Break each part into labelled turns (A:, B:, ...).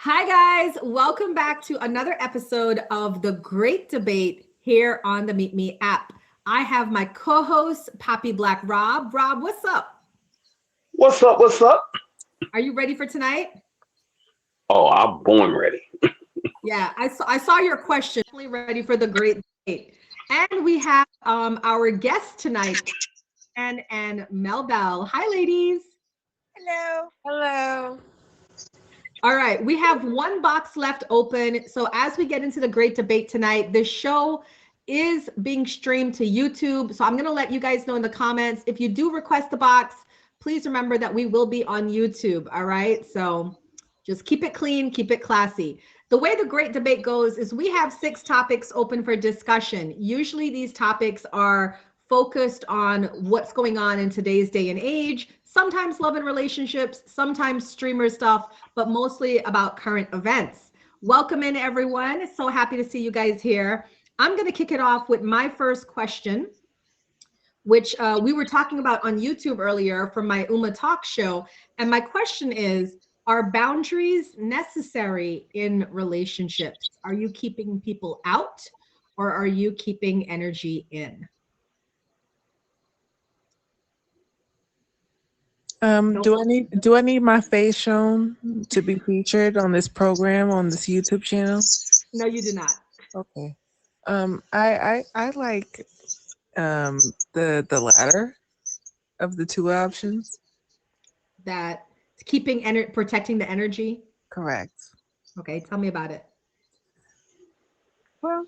A: Hi, guys. Welcome back to another episode of The Great Debate here on the Meetme app. I have my co-host, Poppy Black Rob. Rob, what's up?
B: What's up? What's up?
A: Are you ready for tonight?
B: Oh, I'm born ready.
A: Yeah, I saw your question. Definitely ready for the great debate. And we have our guest tonight, Ann and Mel Bell. Hi, ladies.
C: Hello. Hello.
A: All right, we have one box left open. So as we get into the great debate tonight, the show is being streamed to YouTube. So I'm going to let you guys know in the comments. If you do request the box, please remember that we will be on YouTube. All right. So just keep it clean, keep it classy. The way the great debate goes is we have 6 topics open for discussion. Usually these topics are focused on what's going on in today's day and age, sometimes love and relationships, sometimes streamer stuff, but mostly about current events. Welcome in, everyone. So happy to see you guys here. I'm going to kick it off with my first question, which we were talking about on YouTube earlier from my Uma Talk show. And my question is, are boundaries necessary in relationships? Are you keeping people out or are you keeping energy in?
C: Do I need my face shown to be featured on this program on this YouTube channel?
A: No, you do not.
C: Okay. I like the latter of the two options.
A: That protecting the energy.
C: Correct.
A: Okay, tell me about it.
C: Well,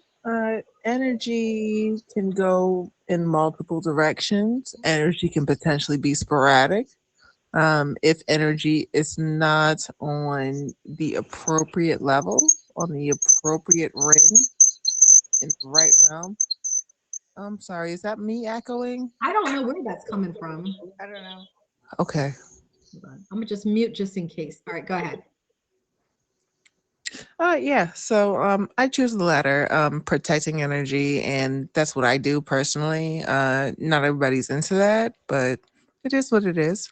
C: energy can go in multiple directions. Energy can potentially be sporadic. If energy is not on the appropriate level, on the appropriate ring, in the right realm. I'm sorry, is that me echoing?
A: I don't know where that's coming from.
C: I don't know. Okay.
A: Hold on. I'm gonna just mute just in case. All right, go ahead.
C: Yeah. So I choose the latter, protecting energy, and that's what I do personally. Not everybody's into that, but it is what it is.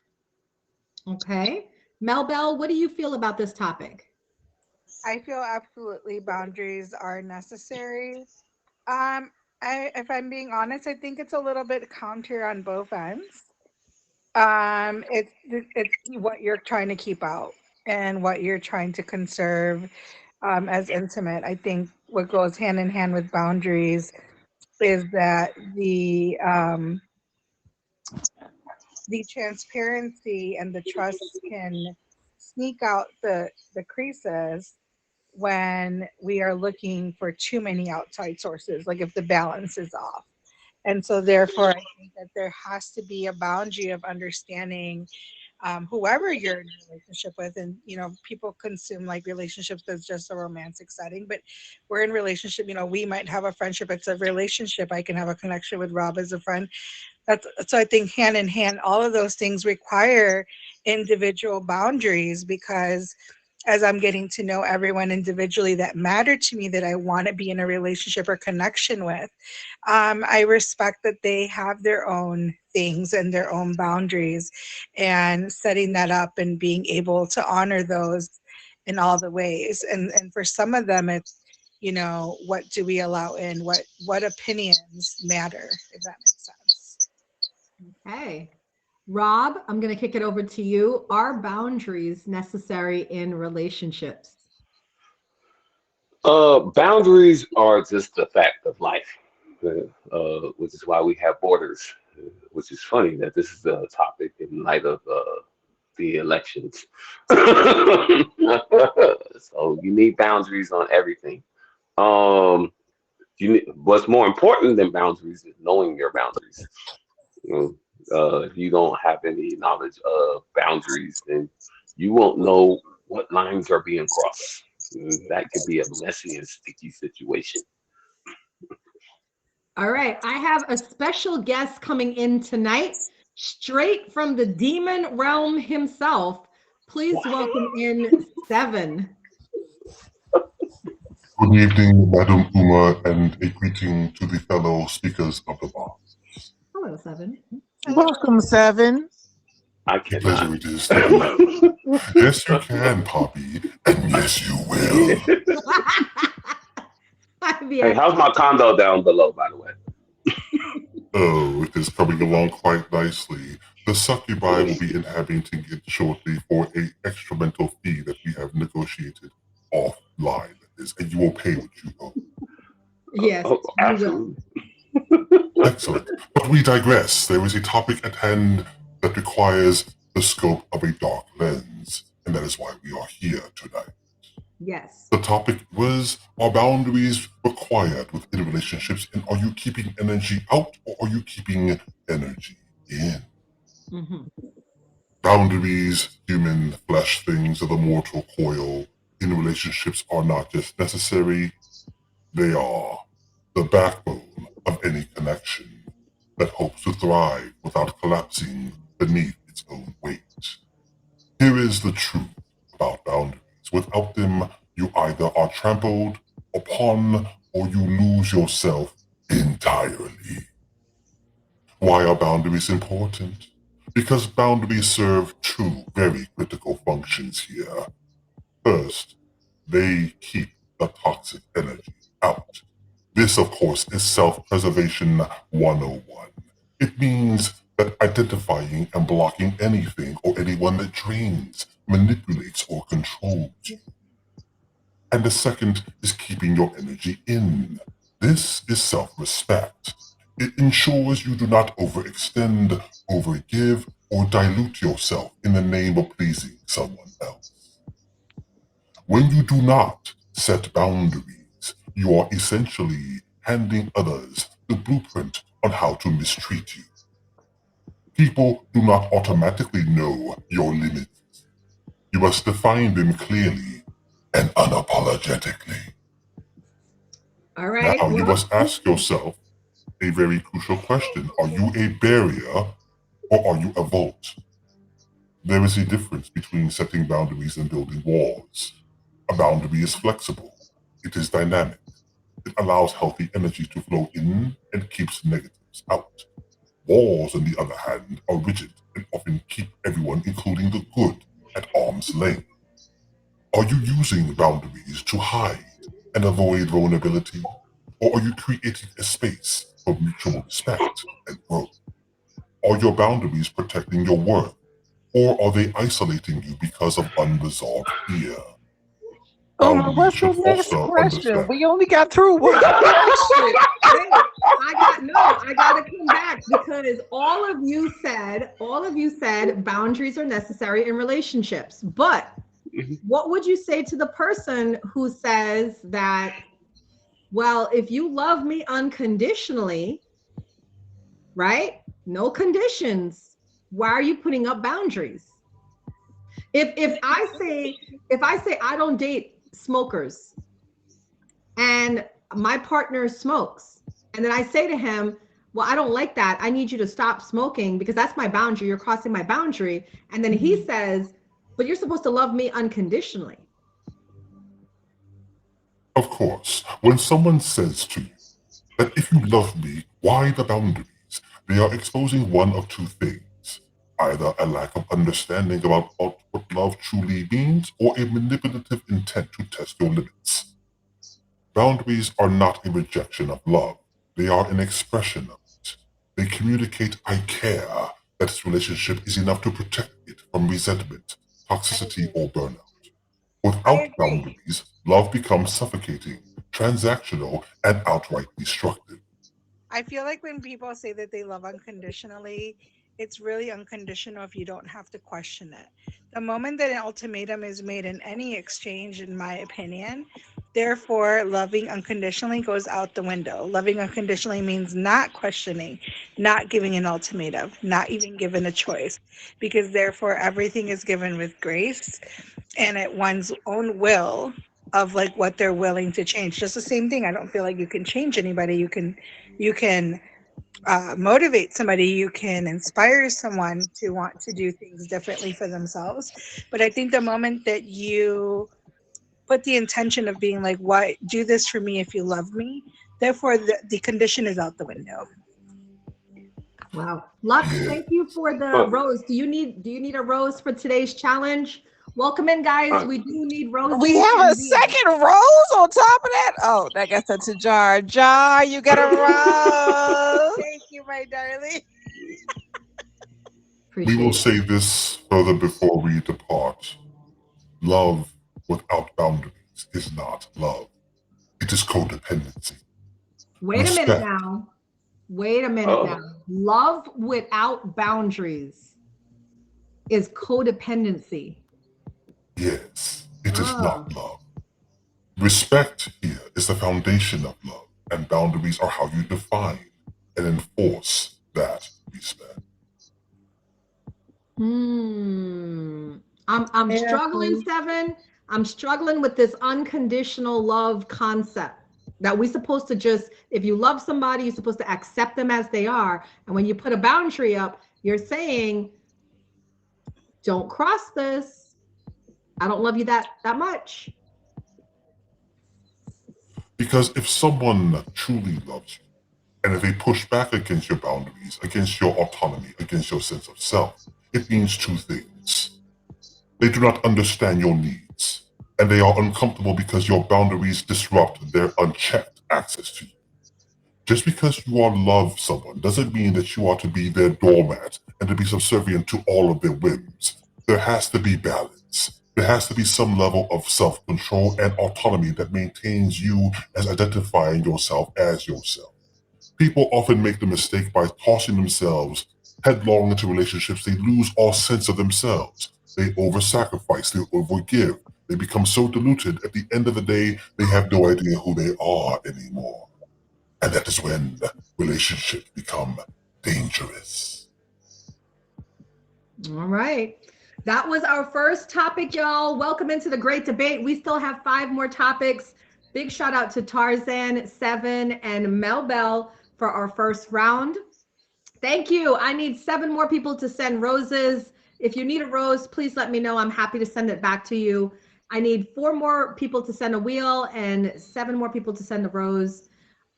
A: Okay. Mel Bell, what do you feel about this topic?
D: I feel absolutely boundaries are necessary. Um, if I'm being honest, I think it's a little bit counter on both ends. It's what you're trying to keep out and what you're trying to conserve as intimate. I think what goes hand in hand with boundaries is that the transparency and the trust can sneak out the creases when we are looking for too many outside sources, like if the balance is off. And so, therefore, I think that there has to be a boundary of understanding whoever you're in a relationship with. And, people consume like relationships as just a romantic setting, but we're in relationship, we might have a friendship. It's a relationship. I can have a connection with Rob as a friend. So I think hand in hand, all of those things require individual boundaries because as I'm getting to know everyone individually that matter to me, that I want to be in a relationship or connection with, I respect that they have their own things and their own boundaries, and setting that up and being able to honor those in all the ways. And for some of them, it's, what do we allow in? What opinions matter, if that makes sense.
A: Okay. Rob, I'm going to kick it over to you. Are boundaries necessary in relationships?
B: Boundaries are just a fact of life, which is why we have borders. Which is funny that this is a topic in light of the elections. So you need boundaries on everything. Um, what's more important than boundaries is knowing your boundaries. You if you don't have any knowledge of boundaries, then you won't know what lines are being crossed. That could be a messy and sticky situation.
A: All right. I have a special guest coming in tonight, straight from the demon realm himself. Please welcome in Seven.
E: Good evening, Madam Uma, and a greeting to the fellow speakers of the bar.
A: Hello, Seven.
C: Welcome, Seven.
B: I
E: A pleasure
B: cannot.
E: it is to do. Yes, you can, Poppy, and yes, you will.
B: Hey, how's my condo down below, by the way?
E: Oh, it is coming along quite nicely. The succubi will be inhabiting it shortly for an extramental fee that we have negotiated offline, that is, and you will pay what you owe.
A: Yes,
B: Oh,
A: you will.
B: absolutely.
E: Excellent. But we digress. There is a topic at hand that requires the scope of a dark lens, and that is why we are here tonight.
A: Yes.
E: The topic was, are boundaries required within relationships, and are you keeping energy out or are you keeping energy in?
A: Mm-hmm.
E: Boundaries, human flesh things of the mortal coil in relationships are not just necessary, they are the backbone of any connection that hopes to thrive without collapsing beneath its own weight. Here is the truth about boundaries. Without them, you either are trampled upon or you lose yourself entirely. Why are boundaries important? Because boundaries serve two very critical functions here. First, they keep the toxic energy out. This, of course, is self-preservation 101. It means that identifying and blocking anything or anyone that drains, manipulates, or controls you. And the second is keeping your energy in. This is self-respect. It ensures you do not overextend, overgive, or dilute yourself in the name of pleasing someone else. When you do not set boundaries, you are essentially handing others the blueprint on how to mistreat you. People do not automatically know your limits. You must define them clearly and unapologetically.
A: All right.
E: Now you
A: Well,
E: must ask yourself a very crucial question. Are you a barrier or are you a vault? There is a difference between setting boundaries and building walls. A boundary is flexible. It is dynamic. It allows healthy energy to flow in and keeps negatives out. Walls, on the other hand, are rigid and often keep everyone, including the good, at arm's length. Are you using boundaries to hide and avoid vulnerability? Or are you creating a space for mutual respect and growth? Are your boundaries protecting your worth? Or are they isolating you because of unresolved fear? Boundaries
C: What's the
E: should
C: next
E: foster
C: question?
E: understanding.
C: We only got through one question.
A: wait, I gotta come back because all of you said boundaries are necessary in relationships. But what would you say to the person who says that, well, if you love me unconditionally, right? No conditions. Why are you putting up boundaries? If I say I don't date smokers and my partner smokes, and then I say to him, well, I don't like that. I need you to stop smoking because that's my boundary. You're crossing my boundary. And then he says, but you're supposed to love me unconditionally.
E: Of course, when someone says to you that if you love me, why the boundaries? They are exposing one of two things. Either a lack of understanding about what love truly means or a manipulative intent to test your limits. Boundaries are not a rejection of love. They are an expression of it. They communicate I care that this relationship is enough to protect it from resentment, toxicity, or burnout.
D: I
E: Without
D: agree.
E: boundaries, love becomes suffocating, transactional, and outright destructive.
D: I feel like when people say that they love unconditionally, it's really unconditional if you don't have to question it. The moment that an ultimatum is made in any exchange, in my opinion, therefore loving unconditionally goes out the window. Loving unconditionally means not questioning, not giving an ultimatum, not even given a choice, because therefore everything is given with grace and at one's own will of like what they're willing to change. Just the same thing. I don't feel like you can change anybody. You can motivate somebody. You can inspire someone to want to do things differently for themselves. But I think the moment that you put the intention of being like, "Why do this for me if you love me?" Therefore, the condition is out the window.
A: Wow. Lux,
E: Yeah.
A: thank you for the rose. Do you need a rose for today's challenge? Welcome in, guys. We do need roses.
C: We have a second rose on top of that. Oh, that got sent to Jar. Jar, you got a rose.
D: Thank you, my darling.
E: We will say this further before we depart. Love without boundaries is not love. It is codependency.
A: Wait a minute now. Wait a minute now. Love without boundaries is codependency.
E: Yes, it is not love. Respect here is the foundation of love, and boundaries are how you define and enforce that respect.
A: I'm struggling, Seven. I'm struggling with this unconditional love concept that we're supposed to just, if you love somebody, you're supposed to accept them as they are. And when you put a boundary up, you're saying, don't cross this. I don't love you that much.
E: Because if someone truly loves you, and if they push back against your boundaries, against your autonomy, against your sense of self, it means two things. They do not understand your needs, and they are uncomfortable because your boundaries disrupt their unchecked access to you. Just because you are love someone doesn't mean that you are to be their doormat and to be subservient to all of their whims. There has to be balance. There has to be some level of self-control and autonomy that maintains you as identifying yourself as yourself. People often make the mistake by tossing themselves headlong into relationships. They lose all sense of themselves. They over-sacrifice, they overgive. They become so diluted, at the end of the day, they have no idea who they are anymore. And that is when relationships become dangerous.
A: All right. That was our first topic, y'all. Welcome into the great debate. We still have 5 more topics. Big shout out to Tarzan, Seven, and Mel Bell for our first round. Thank you. I need 7 more people to send roses. If you need a rose, please let me know. I'm happy to send it back to you. I need 4 more people to send a wheel and 7 more people to send a rose.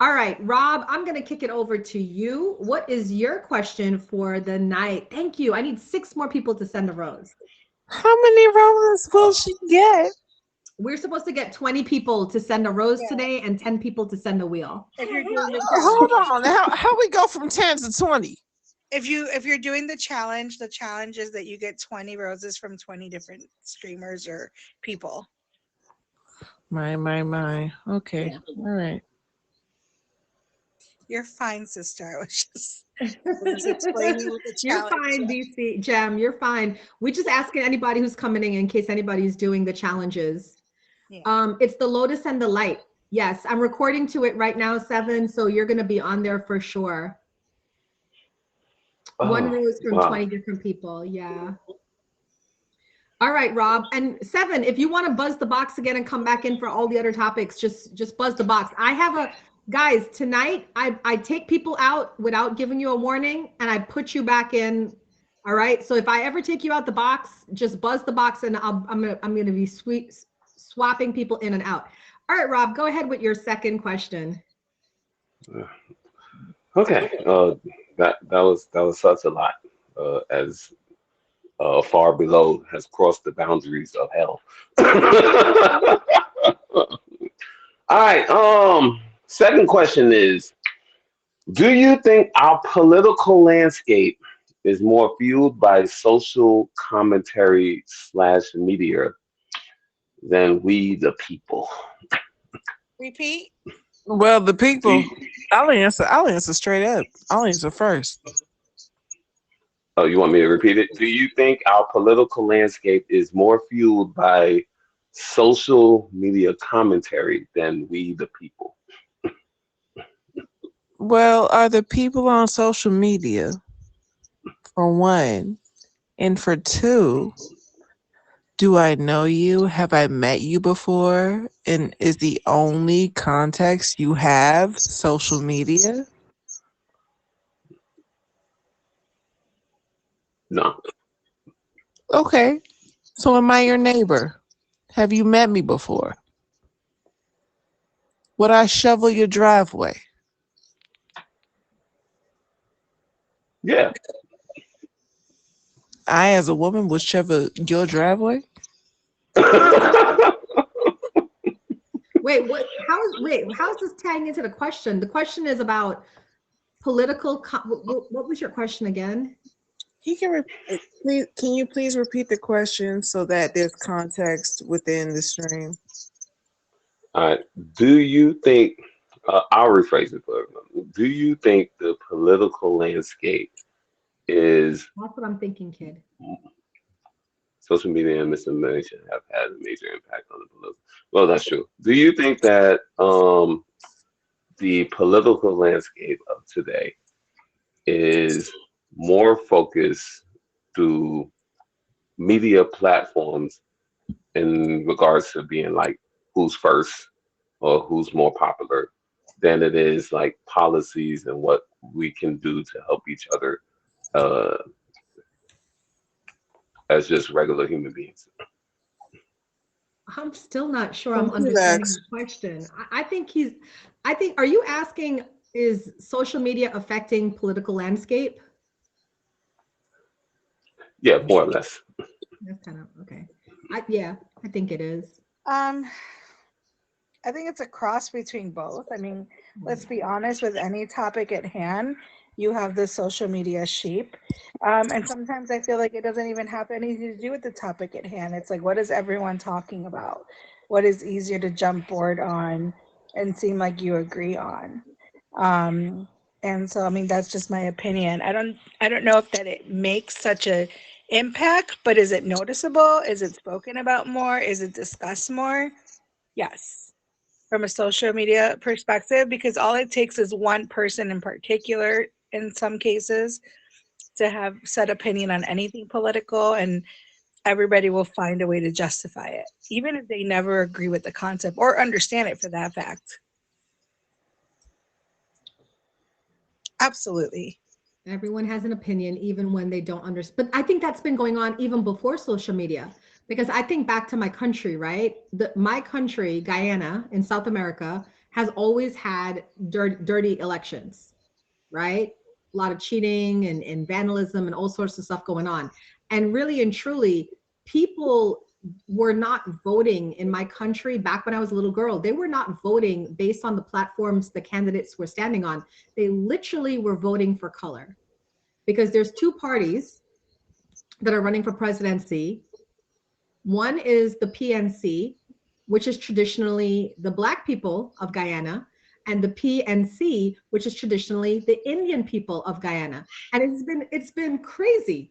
A: All right, Rob, I'm going to kick it over to you. What is your question for the night? Thank you. I need 6 more people to send a rose.
C: How many roses will she get?
A: We're supposed to get 20 people to send a rose today and 10 people to send a wheel.
D: If you're doing the
C: Hold on. How we go from 10 to 20?
D: if you're doing the challenge is that you get 20 roses from 20 different streamers or people.
C: My. Okay.
A: Yeah.
C: All right.
D: You're fine, sister. I was just explaining what the
A: You're
D: challenge
A: fine,
D: is.
A: DC Jam. You're fine. We're just asking anybody who's coming in case anybody's doing the challenges.
D: Yeah.
A: It's the Lotus and the Light. Yes, I'm recording to it right now, Seven. So you're going to be on there for sure. 1 rose from 20 different people. Yeah. All right, Rob. And Seven, if you want to buzz the box again and come back in for all the other topics, just buzz the box. I have guys, tonight, I take people out without giving you a warning and I put you back in. All right. So if I ever take you out the box, just buzz the box and I'm gonna be swapping people in and out. All right, Rob, go ahead with your second question.
B: Okay. That was such a lot. As far below has crossed the boundaries of hell. All right. Second question is, do you think our political landscape is more fueled by social commentary / media than we the people?
D: Repeat.
C: Well, the people. I'll answer straight up. I'll answer first.
B: Oh, you want me to repeat it? Do you think our political landscape is more fueled by social media commentary than we the people?
C: Well, are the people on social media, for one, and for two, do I know you? Have I met you before? And is the only context you have social media?
B: No.
C: Okay. So am I your neighbor? Have you met me before? Would I shovel your driveway?
B: Yeah.
C: I, as a woman, would shove your driveway.
A: Wait, what? How is this tying into the question? The question is about political. What was your question again?
C: He can please. Can you please repeat the question so that there's context within the stream?
B: All right. Do you think, I'll rephrase it for everyone. Do you think the political landscape is
A: That's what I'm thinking, kid.
B: social media and misinformation have had a major impact on the political? Well, that's true. Do you think that the political landscape of today is more focused through media platforms in regards to being like who's first or who's more popular than it is like policies and what we can do to help each other uh, as just regular human beings?
A: I'm still not sure I'm
C: Don't do
A: understanding
C: that.
A: the question. I think, are you asking, is social media affecting political landscape?
B: Yeah, more or less.
A: That's kind of okay. Yeah, I think it is.
D: Um, I think it's a cross between both. I mean, let's be honest, with any topic at hand, you have the social media sheep. And sometimes I feel like it doesn't even have anything to do with the topic at hand. It's like, what is everyone talking about? What is easier to jump board on and seem like you agree on? Um, and so, I mean, that's just my opinion. I don't know if that it makes such a impact, but is it noticeable? Is it spoken about more? Is it discussed more? Yes, from a social media perspective, because all it takes is one person in particular, in some cases, to have set opinion on anything political, and everybody will find a way to justify it, even if they never agree with the concept or understand it for that fact. Absolutely.
A: Everyone has an opinion, even when they don't understand. But I think that's been going on even before social media. Because I think back to my country, right? My country, Guyana in South America, has always had dirty elections, right? A lot of cheating and vandalism and all sorts of stuff going on. And really and truly, people were not voting in my country back when I was a little girl. They were not voting based on the platforms the candidates were standing on. They literally were voting for color, because there's two parties that are running for presidency. One is the PNC, which is traditionally the Black people of Guyana, and the PNC, which is traditionally the Indian people of Guyana. And it's been crazy.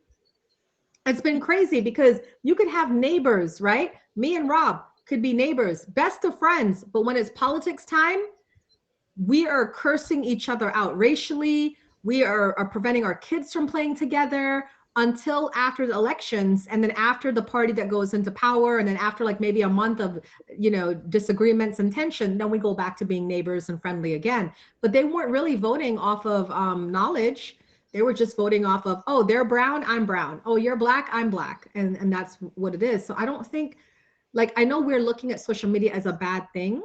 A: It's been crazy because you could have neighbors, right? Me and Rob could be neighbors, best of friends, but when it's politics time, we are cursing each other out racially. We are preventing our kids from playing together until after the elections, and then after the party that goes into power, and then after like maybe a month of disagreements and tension, then we go back to being neighbors and friendly again. But they weren't really voting off of knowledge. They were just voting off of, oh, they're brown, I'm brown, oh, you're Black, I'm Black, and that's what it is. So I don't think, like, I know we're looking at social media as a bad thing,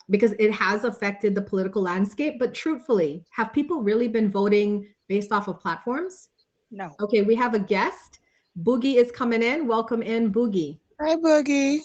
A: because it has affected the political landscape. But truthfully, have people really been voting based off of platforms?
D: No.
A: Okay, we have a guest. Boogie is coming in. Welcome in, Boogie.
C: Hi, Boogie.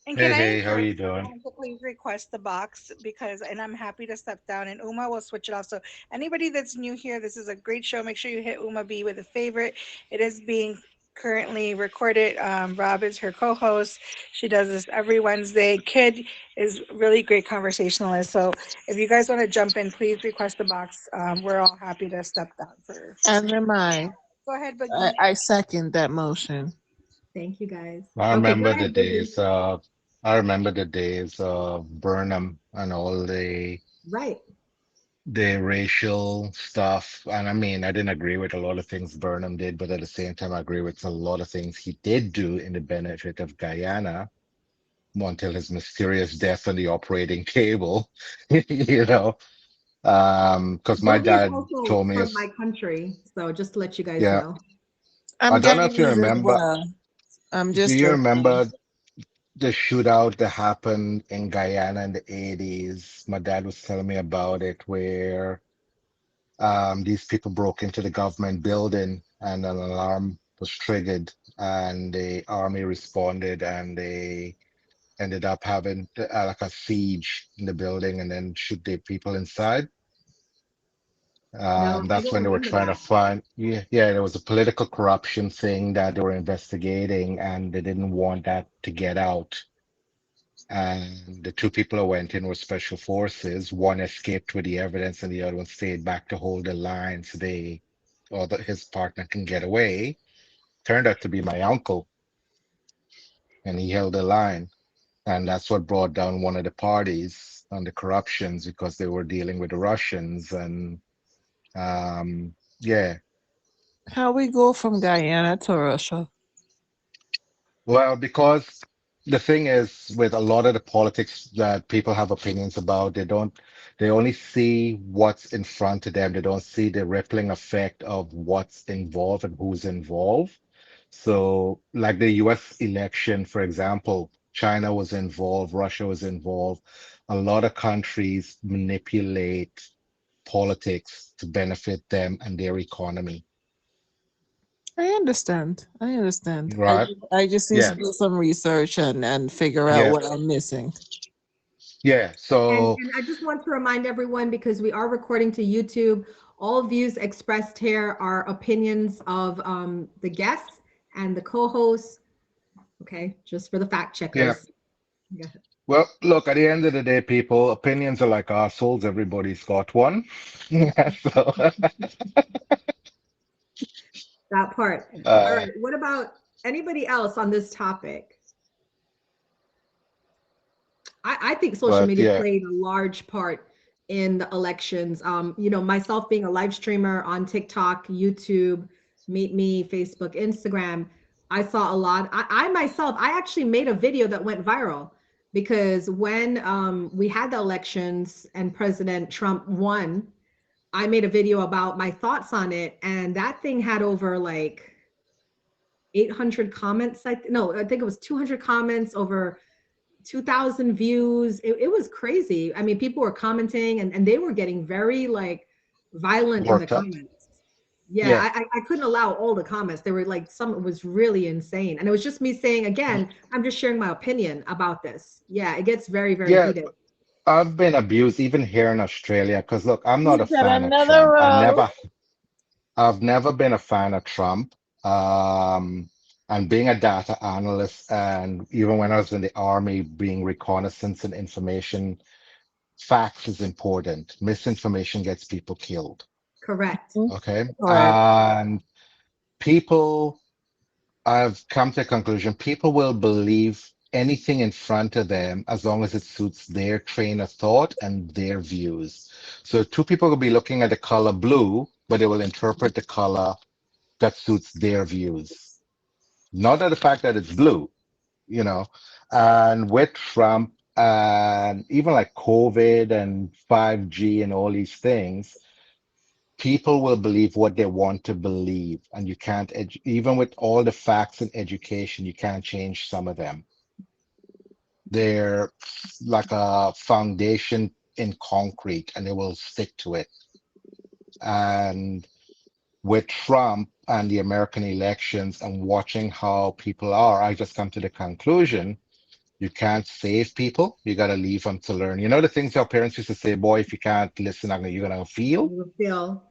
D: And can
F: Hey,
D: I
F: hey, how are
D: encourage
F: you doing?
D: everyone to please request the box, because, and I'm happy to step down, and Uma will switch it off. So anybody that's new here, this is a great show. Make sure you hit Uma B with a favorite. It is being currently recorded. Rob is her co-host. She does this every Wednesday. Kid is really great conversationalist. So if you guys want to jump in, please request the box. We're all happy to step down for.
C: And am I.
D: Go ahead,
C: I,
D: Boogie.
C: I second that motion.
A: Thank you, guys.
F: I
A: Okay, go
F: remember the
A: ahead, Boogie.
F: days, I remember the days of Burnham and all
A: Right.
F: the racial stuff. And I mean, I didn't agree with a lot of things Burnham did, but at the same time, I agree with a lot of things he did do in the benefit of Guyana until his mysterious death on the operating table, you know. Because my
A: Boogie is
F: dad
A: also
F: told me,
A: from my country, so just to let you guys
F: yeah,
A: know.
F: I
C: I'm
F: don't know if you
C: Guyanese as
F: remember,
C: well. I'm
F: do
C: just
F: you
C: listening.
F: remember the shootout that happened in Guyana in the 80s? My dad was telling me about it, where These people broke into the government building and an alarm was triggered, and the army responded, and they ended up having like a siege in the building and then shoot the people inside.
A: No, I
F: That's
A: don't
F: when they were
A: remember
F: trying to
A: that.
F: find, yeah, there was a political corruption thing that they were investigating, and they didn't want that to get out. And the two people who went in were special forces. One escaped with the evidence, and the other one stayed back to hold the line so they, or that his partner can get away. Turned out to be my uncle, and he held the line. And that's what brought down one of the parties on the corruptions because they were dealing with the Russians. And yeah,
C: How we go from Guyana to Russia?
F: well, because the thing is, with a lot of the politics that people have opinions about, they only see what's in front of them. They don't see the rippling effect of what's involved and who's involved. So, like the US election, for example, China was involved, Russia was involved. A lot of countries manipulate politics to benefit them and their economy,
C: I understand. I understand.
F: right?
C: I just need to
F: Yeah,
C: do some research and figure out
F: yeah,
C: what I'm missing.
F: yeah. So,
A: And I just want to remind everyone, because we are recording to YouTube, all views expressed here are opinions of the guests and the co-hosts. Okay, just for the fact
F: yeah.
A: checkers. Yeah,
F: Well, look, at the end of the day, people, opinions are like assholes. Everybody's got one. So,
A: that part. All
F: uh,
A: right, what about anybody else on this topic? I think social
F: but
A: media
F: yeah,
A: played a large part in the elections. Myself being a live streamer on TikTok, YouTube, Meetme, Facebook, Instagram, I saw a lot. I myself, I actually made a video that went viral because when we had the elections and President Trump won, I made a video about my thoughts on it, and that thing had over like 800 comments. No, I think it was 200 comments, over 2,000 views. It was crazy. I mean, people were commenting and they were getting very like violent in the
F: worked up.
A: comments. Yeah,
F: Yeah,
A: I couldn't allow all the comments. They were like, some was really insane. And it was just me saying, again, I'm just sharing my opinion about this. Yeah, it gets very, very
F: yeah.
A: heated.
F: I've been abused even here in Australia because look, I'm not
C: You
F: a
C: got
F: fan of
C: another
F: Trump.
C: row.
F: I've never been a fan of Trump. Um, and being a data analyst, and even when I was in the army, being reconnaissance and information, facts is important. Misinformation gets people killed.
A: Correct.
F: Okay.
C: Correct.
F: And people, I've come to a conclusion, people will believe anything in front of them as long as it suits their train of thought and their views. So two people will be looking at the color blue, but they will interpret the color that suits their views. Not at the fact that it's blue, you know. And with Trump and even like COVID and 5G and all these things, people will believe what they want to believe, and you can't even with all the facts and education, you can't change some of them. They're like a foundation in concrete, and they will stick to it. And with Trump and the American elections and watching how people are, I just come to the conclusion you can't save people. You got to leave them to learn. You know the things our parents used to say, boy, if you can't listen, you're gonna feel.
A: You feel,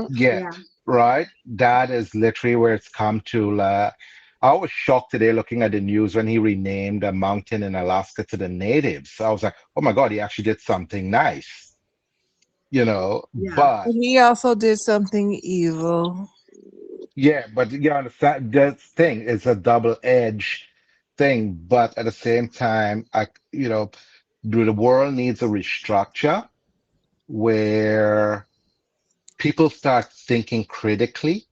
F: Yeah,
A: yeah.
F: right. That is literally where it's come to. I was shocked today looking at the news when he renamed a mountain in Alaska to the natives. I was like, oh my God, he actually did something nice, you know.
A: Yeah.
F: But
C: He also did something evil.
F: yeah, but you understand the thing is a double-edged thing. But at the same time, do the world needs a restructure where people start thinking critically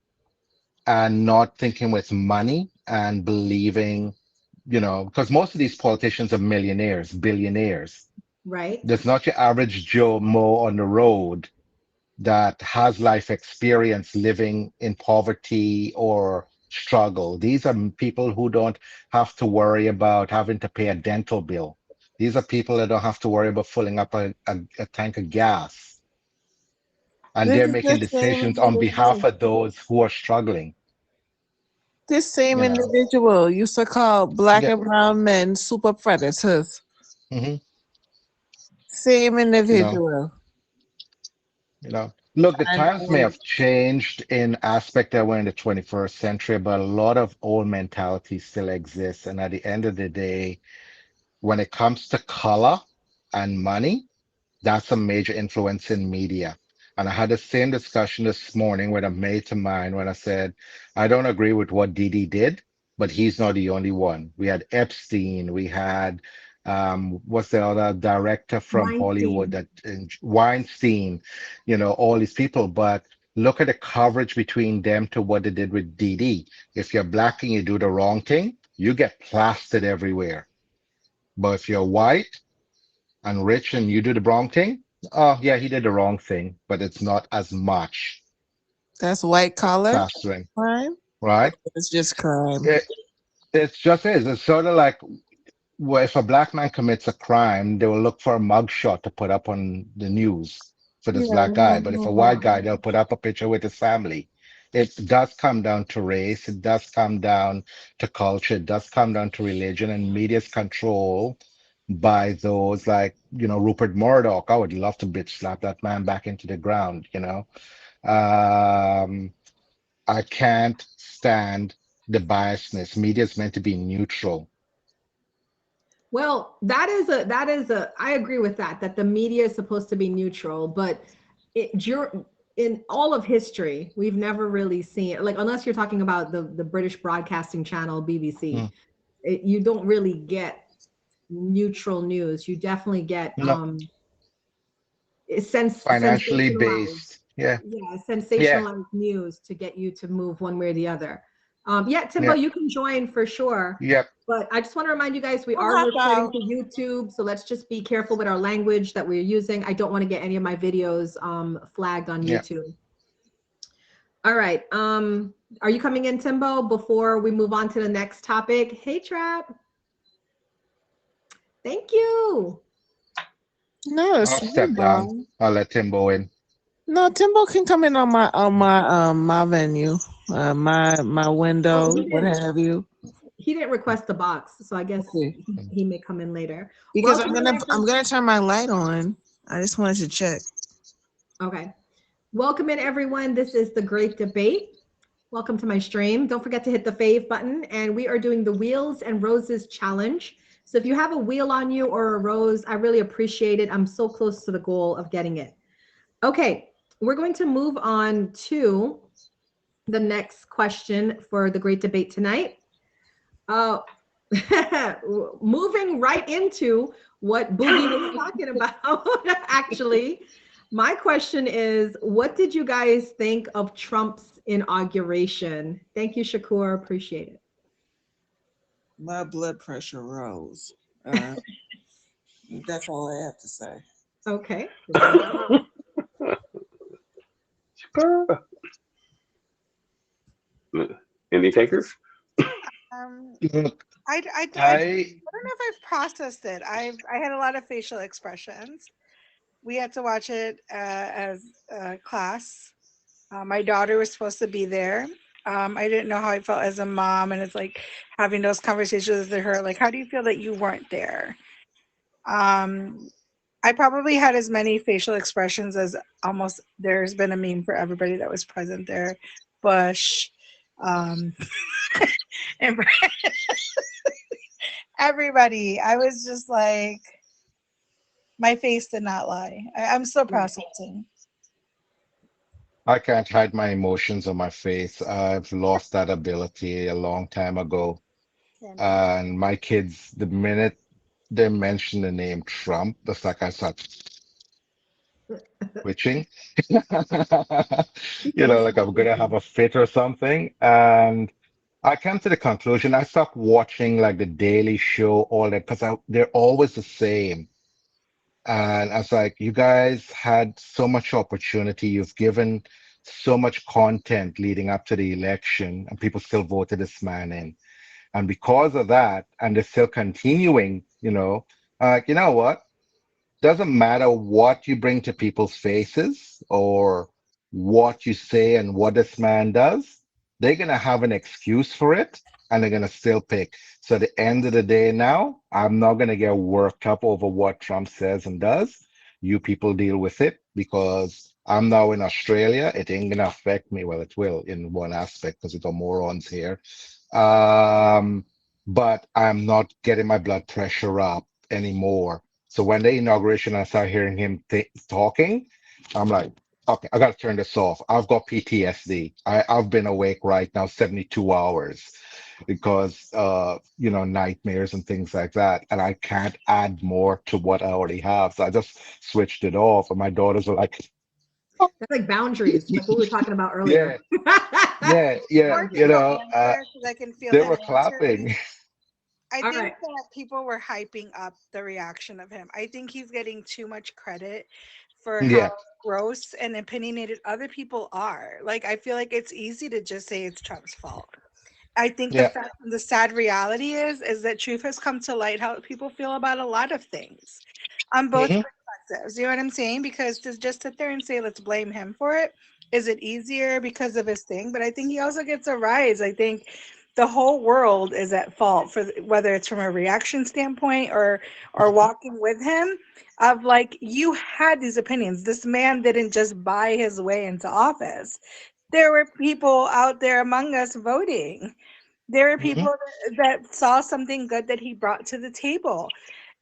F: and not thinking with money and believing, because most of these politicians are millionaires, billionaires.
A: Right.
F: There's not your average Joe Mo on the road that has life experience living in poverty or struggle. These are people who don't have to worry about having to pay a dental bill. These are people that don't have to worry about filling up a tank of gas. and
C: This
F: they're
C: is
F: making
C: the same
F: decisions on behalf
C: individual.
F: of those who are struggling.
C: This same
F: You know,
C: individual used to call black
F: yeah,
C: and brown men super predators.
F: hmm
C: Same
F: you know,
C: individual.
F: Look, the
C: And
F: times may have changed in aspect that we're in the 21st century, but a lot of old mentality still exists. And at the end of the day, when it comes to color and money, that's a major influence in media. And I had the same discussion this morning with a mate of mine when I said, I don't agree with what Didi did, but he's not the only one. We had Epstein, we had what's the other director from Hollywood
A: Weinstein.
F: that Weinstein, all these people. But look at the coverage between them to what they did with Didi. If you're black and you do the wrong thing, you get plastered everywhere. But if you're white and rich and you do the wrong thing, oh yeah, he did the wrong thing, but it's not as much
C: that's white collar
F: plastering,
C: crime.
F: right?
C: It's just crime.
F: It it just is. It's sort of like, well, if a black man commits a crime, they will look for a mugshot to put up on the news for this
C: Yeah,
F: black guy.
C: no,
F: But if a white
C: no.
F: guy, they'll put up a picture with his family. It does come down to race. It does come down to culture. It does come down to religion and media's control by those like, Rupert Murdoch. I would love to bitch slap that man back into the ground. Um, I can't stand the biasness. Media is meant to be neutral.
A: Well, that is a I agree with that the media is supposed to be neutral, but in all of history, we've never really seen, like, unless you're talking about the British Broadcasting Channel, BBC,
F: Mm.
A: you don't really get neutral news. You definitely get
F: No, financially
A: sensationalized,
F: based. Yeah,
A: yeah,
F: yeah,
A: sensationalized news to get you to move one way or the other. Yeah, Timbo,
F: yeah,
A: you can join for sure.
F: yep,
A: But I just want to remind you guys, we
C: I'll
A: are
C: hop
A: recording
C: out.
A: to YouTube, so let's just be careful with our language that we're using. I don't want to get any of my videos flagged on
F: yeah.
A: YouTube. All right. Are you coming in, Timbo, before we move on to the next topic? Hey, Trap. Thank you.
C: No,
F: I'll
C: it's
F: step down.
C: Timbo.
F: I'll let Timbo in.
C: No, Timbo can come in on my venue, my
A: Oh,
C: window,
A: he
C: what
A: didn't.
C: have you.
A: He didn't request the box, so I guess
C: Okay.
A: he may come in later.
C: Because
A: Welcome in,
C: I'm
A: everyone.
C: gonna turn my light on. I just wanted to check.
A: Okay. Welcome in, everyone. This is the Great Debate. Welcome to my stream. Don't forget to hit the fave button. And we are doing the Wheels and Roses challenge. So if you have a wheel on you or a rose, I really appreciate it. I'm so close to the goal of getting it. Okay, we're going to move on to the next question for the Great Debate tonight. Uh, moving right into what Boogie was talking about, actually. My question is, what did you guys think of Trump's inauguration? Thank you, Shakur. Appreciate it.
C: My blood pressure rose. That's all I have to say.
A: Okay. There we go.
B: Sure. Any takers?
D: Um,
F: Look,
D: I don't
F: I
D: know if I've processed it. I had a lot of facial expressions. We had to watch it as a class. My daughter was supposed to be there. I didn't know how I felt as a mom, and it's like having those conversations with her. Like, how do you feel that you weren't there? Um, I probably had as many facial expressions as almost there's been a meme for everybody that was present there. Bush, um, and everybody. I was just like, my face did not lie. I'm still
A: Right.
D: processing.
F: I can't hide my emotions on my face. I've lost that ability a long time ago.
D: Candy.
F: And my kids, the minute they mention the name Trump, it's like I start twitching. Like I'm gonna have a fit or something. And I came to the conclusion I stopped watching like the Daily Show, all that, because they're always the same. And I was like, you guys had so much opportunity. You've given so much content leading up to the election, and people still voted this man in. And because of that, and they're still continuing, you know what? Doesn't matter what you bring to people's faces or what you say and what this man does, they're gonna have an excuse for it and they're gonna still pick. So at the end of the day now, I'm not gonna get worked up over what Trump says and does. You people deal with it because I'm now in Australia. It ain't gonna affect me. Well, it will in one aspect because it's a morons here. Um, but I'm not getting my blood pressure up anymore. So when the inauguration, I start hearing him talking, I'm like, okay, I gotta turn this off. I've got PTSD. I've been awake right now 72 hours because nightmares and things like that. And I can't add more to what I already have. So I just switched it off. And my daughters are like, oh,
A: That's like boundaries, like what we were talking about
F: yeah,
A: earlier.
F: yeah,
D: Before people answer, because I can feel
F: they
D: the
F: were
D: answer.
F: clapping.
D: I
A: All
D: think
A: right.
D: that people were hyping up the reaction of him. I think he's getting too much credit for how
F: Yeah.
D: gross and opinionated other people are. Like, I feel like it's easy to just say it's Trump's fault. I think the
F: Yeah.
D: fact, the sad reality is that truth has come to light how people feel about a lot of things on both
F: Hmm.
D: perspectives. You know what I'm saying? Because to just sit there and say, let's blame him for it, is it easier because of his thing? But I think he also gets a rise. I think the whole world is at fault for whether it's from a reaction standpoint or walking with him of like you had these opinions. This man didn't just buy his way into office. There were people out there among us voting. There are
F: Hmm.
D: people that saw something good that he brought to the table.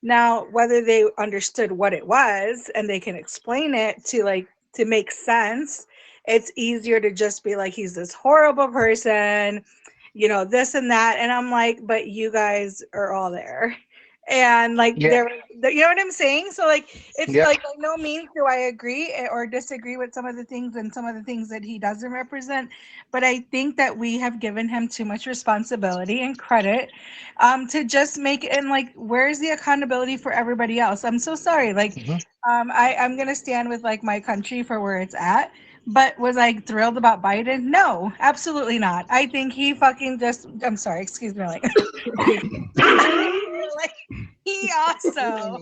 D: Now, whether they understood what it was and they can explain it to make sense, it's easier to just be like, he's this horrible person, this and that. And I'm like, but you guys are all there. And like
F: Yeah.
D: you know what I'm saying? So like it's
F: Yeah.
D: like by no means do I agree or disagree with some of the things and some of the things that he doesn't represent, but I think that we have given him too much responsibility and credit to just make it. And like, where's the accountability for everybody else? I'm so sorry. Like,
F: Hmm.
D: I'm gonna stand with like my country for where it's at. But was I thrilled about Biden? No, absolutely not. I think he fucking just. I'm sorry. Excuse me. Like, like he also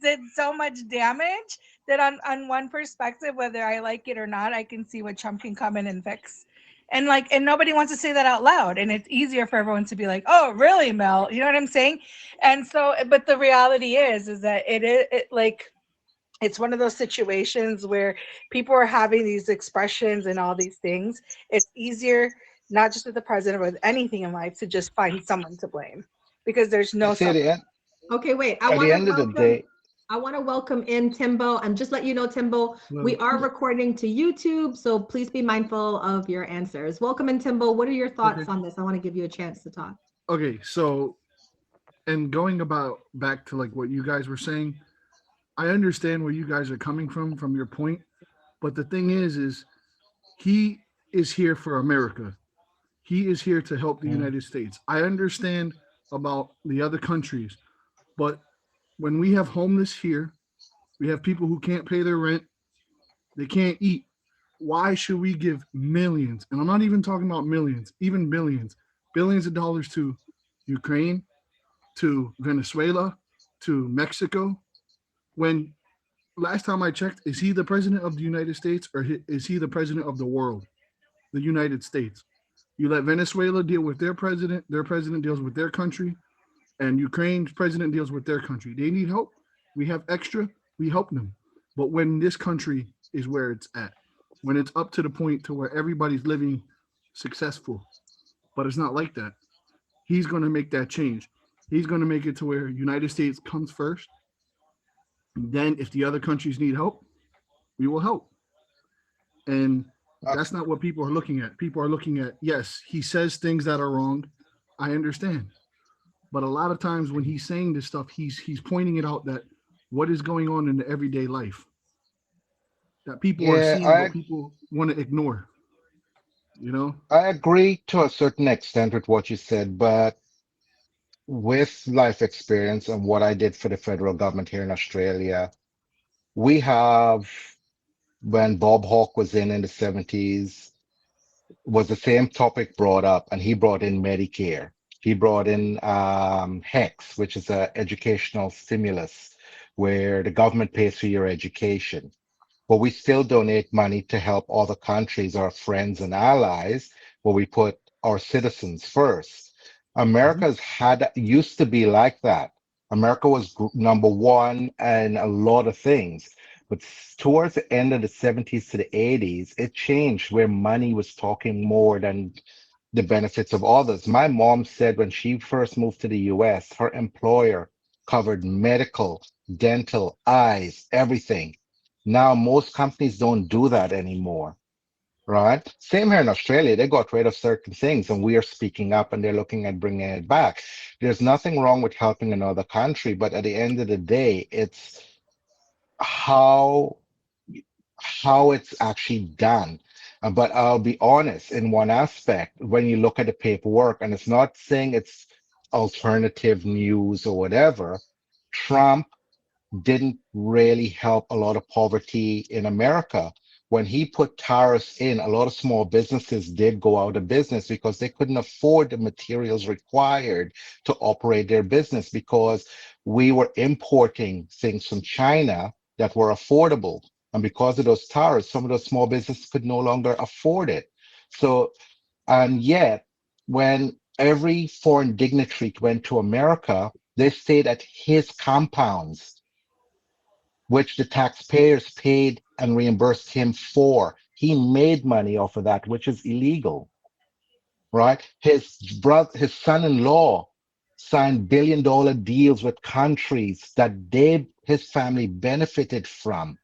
D: did so much damage that on one perspective, whether I like it or not, I can see what Trump can come in and fix. And like, and nobody wants to say that out loud. And it's easier for everyone to be like, "Oh, really, Mel?" You know what I'm saying? And so, but the reality is that like it's one of those situations where people are having these expressions and all these things. It's easier, not just with the president, but with anything in life, to just find someone to blame because there's
F: You
D: no
F: see,
D: someone.
A: Okay, wait.
F: at the end of the day,
A: I want to welcome in Timbo. And just let you know, Timbo, we
G: Hello.
A: are recording to YouTube, so please be mindful of your answers. Welcome in, Timbo. What are your
G: Okay.
A: thoughts on this? I want to give you a chance to talk.
G: Okay. So, and going about back to like what you guys were saying, I understand where you guys are coming from your point. But the thing is he is here for America. He is here to help the
F: mm,
G: United States. I understand about the other countries, but when we have homeless here, we have people who can't pay their rent, they can't eat. Why should we give millions? And I'm not even talking about millions, even billions, billions of dollars to Ukraine, to Venezuela, to Mexico, when last time I checked, is he the president of the United States or is he the president of the world? The United States. You let Venezuela deal with their president deals with their country, and Ukraine's president deals with their country. They need help. We have extra, we help them. But when this country is where it's at, when it's up to the point to where everybody's living successful, but it's not like that. He's going to make that change. He's going to make it to where United States comes first. And then if the other countries need help, we will help. And
F: uh,
G: that's not what people are looking at. People are looking at, yes, he says things that are wrong. I understand. But a lot of times when he's saying this stuff, he's pointing it out that what is going on in the everyday life that people are
F: yeah,
G: seeing, but people want to ignore. You know,
F: I agree to a certain extent with what you said, but with life experience and what I did for the federal government here in Australia, we have when Bob Hawke was in the 70s, was the same topic brought up, and he brought in Medicare. He brought in HEX, which is a educational stimulus where the government pays for your education. but we still donate money to help other countries, our friends and allies, where we put our citizens first. America's had used to be like that. America was number one in a lot of things. But towards the end of the 70s to the 80s, it changed where money was talking more than the benefits of others. My mom said when she first moved to the US, her employer covered medical, dental, eyes, everything. Now, most companies don't do that anymore, right? Same here in Australia. They got rid of certain things and we are speaking up and they're looking at bringing it back. There's nothing wrong with helping another country, but at the end of the day, it's how it's actually done. But I'll be honest, in one aspect, when you look at the paperwork, and it's not saying it's alternative news or whatever, Trump didn't really help a lot of poverty in America. When he put tariffs in, a lot of small businesses did go out of business because they couldn't afford the materials required to operate their business because we were importing things from China that were affordable. And because of those tariffs, some of those small businesses could no longer afford it. So, and yet, when every foreign dignitary went to America, they stayed at his compounds which the taxpayers paid and reimbursed him for. He made money off of that, which is illegal, right? His son-in-law signed billion-dollar deals with countries that his family benefited from.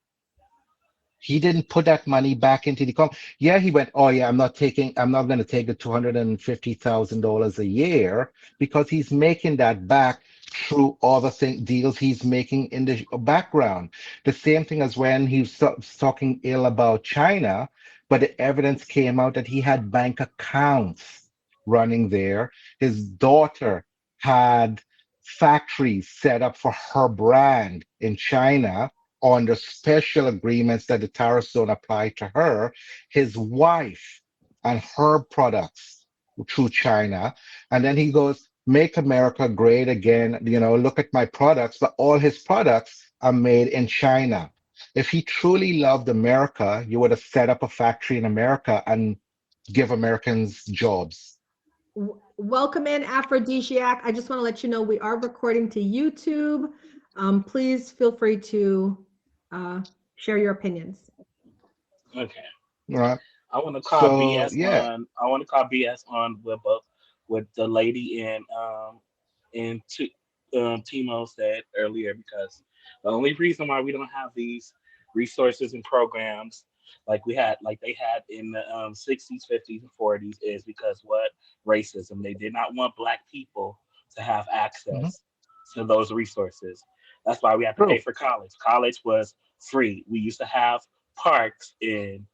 F: He didn't put that money back into the economy. Yeah, he went, oh yeah, I'm not going to take the $250,000 a year because he's making that back through all the deals he's making in the background. The same thing as when he was talking ill about China, but the evidence came out that he had bank accounts running there. His daughter had factories set up for her brand in China under special agreements that the tariffs don't apply to her, his wife and her products through China. And then he goes, make America great again. Look at my products, but all his products are made in China. If he truly loved America, you would have set up a factory in America and give Americans jobs.
A: Welcome in, Aphrodisiac. I just want to let you know we are recording to YouTube. Please feel free to share your opinions.
H: Okay.
F: Right.
H: I want to call
F: So,
H: BS
F: yeah.
H: on. I want to call BS on with the lady Timo said earlier because the only reason why we don't have these resources and programs like they had in the 60s, 50s, and 40s is because what racism. They did not want black people to have
F: Mhm.
H: access to those resources. That's why we have to pay
F: True.
H: for college. College was free. We used to have parks and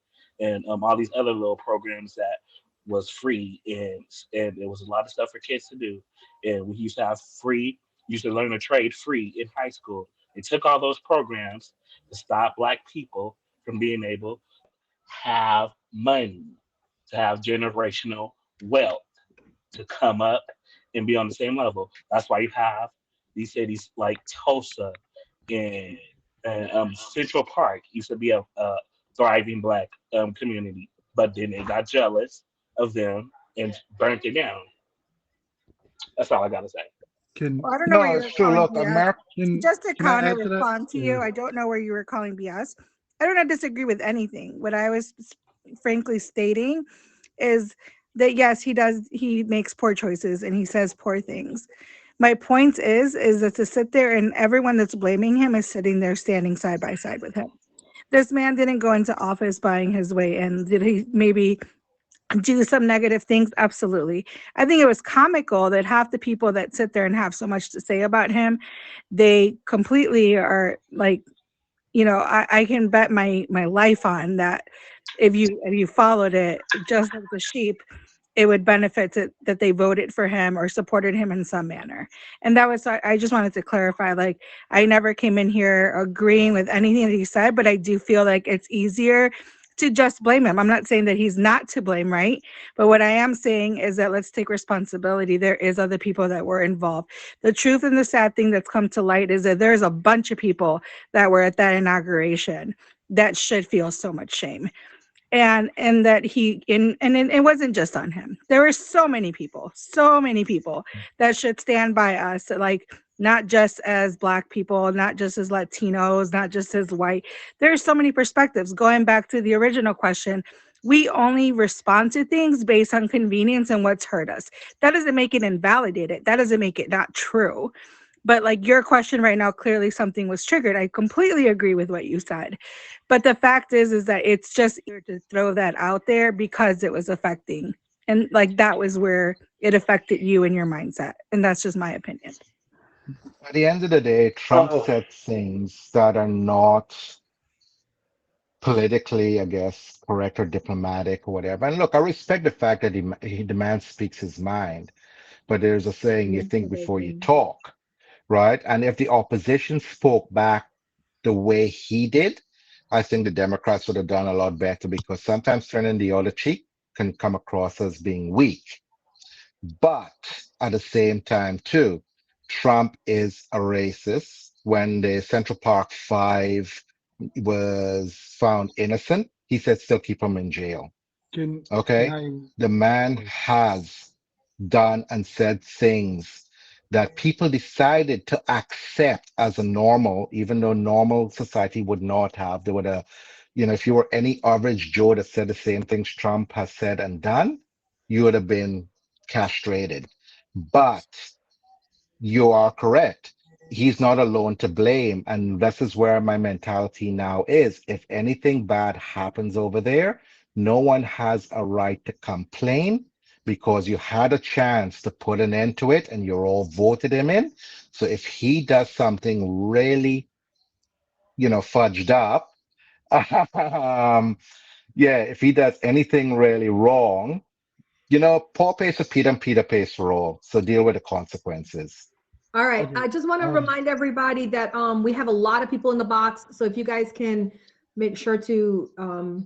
H: all these other little programs that was free and it was a lot of stuff for kids to do. And we used to have free, used to learn a trade free in high school. They took all those programs to stop black people from being able to have money, to have generational wealth, to come up and be on the same level. That's why you have these cities like Tulsa and, Central Park used to be a thriving black community, but then they got jealous of them and burnt it down. That's all I gotta say.
G: Can
D: Well, I don't know where
F: No,
D: you
F: it's
D: were
F: true.
D: calling
F: Look,
D: BS.
F: America.
D: Just to
G: can I
D: counter
G: add to that?
D: respond to you, I don't know where you were calling BS. I do not disagree with anything. What I was frankly stating is that yes, he makes poor choices and he says poor things. My point is that to sit there and everyone that's blaming him is sitting there standing side by side with him. This man didn't go into office buying his way in. Did he maybe do some negative things? Absolutely. I think it was comical that half the people that sit there and have so much to say about him, they completely are like, I can bet my life on that if you followed it just like the sheep, it would benefit that they voted for him or supported him in some manner. And that was, I just wanted to clarify, like, I never came in here agreeing with anything that he said, but I do feel like it's easier to just blame him. I'm not saying that he's not to blame, right? But what I am saying is that let's take responsibility. There is other people that were involved. The truth and the sad thing that's come to light is that there's a bunch of people that were at that inauguration that should feel so much shame. And that it wasn't just on him. There were so many people that should stand by us, like not just as Black people, not just as Latinos, not just as white. There's so many perspectives. Going back to the original question, we only respond to things based on convenience and what's hurt us. That doesn't make it invalidated. That doesn't make it not true. But like your question right now, clearly something was triggered. I completely agree with what you said. But the fact is that it's just easier to throw that out there because it was affecting. And like that was where it affected you and your mindset. And that's just my opinion.
F: At the end of the day, Trump said things that are not politically, I guess, correct or diplomatic or whatever. And look, I respect the fact that the man speaks his mind, but there's a saying, you think before you talk, right? And if the opposition spoke back the way he did, I think the Democrats would have done a lot better, because sometimes turning the other cheek can come across as being weak. But at the same time, too, Trump is a racist. When the Central Park Five was found innocent, he said still keep him in jail. Okay? The man has done and said things that people decided to accept as a normal, even though normal society would not have. They would have, if you were any average Joe that said the same things Trump has said and done, you would have been castrated. But you are correct. He's not alone to blame. And this is where my mentality now is. If anything bad happens over there, no one has a right to complain, because you had a chance to put an end to it and you're all voted him in. So if he does something really, fudged up, if he does anything really wrong, Paul pays for Peter and Peter pays for all. So deal with the consequences.
A: All right. I just want to remind everybody that we have a lot of people in the box. So if you guys can make sure to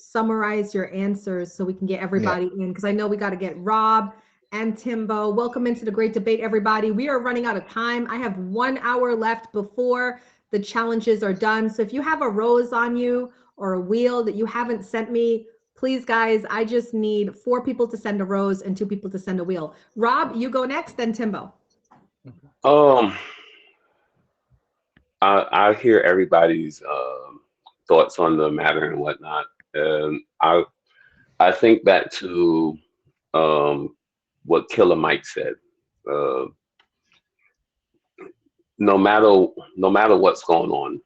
A: summarize your answers so we can get everybody in, because I know we got to get Rob and Timbo. Welcome into the great debate, everybody. We are running out of time. I have 1 hour left before the challenges are done. So if you have a rose on you or a wheel that you haven't sent me, please, guys, I just need 4 people to send a rose and 2 people to send a wheel. Rob, you go next, then Timbo.
B: I hear everybody's thoughts on the matter and whatnot. I think back to what Killer Mike said. No matter what's going on,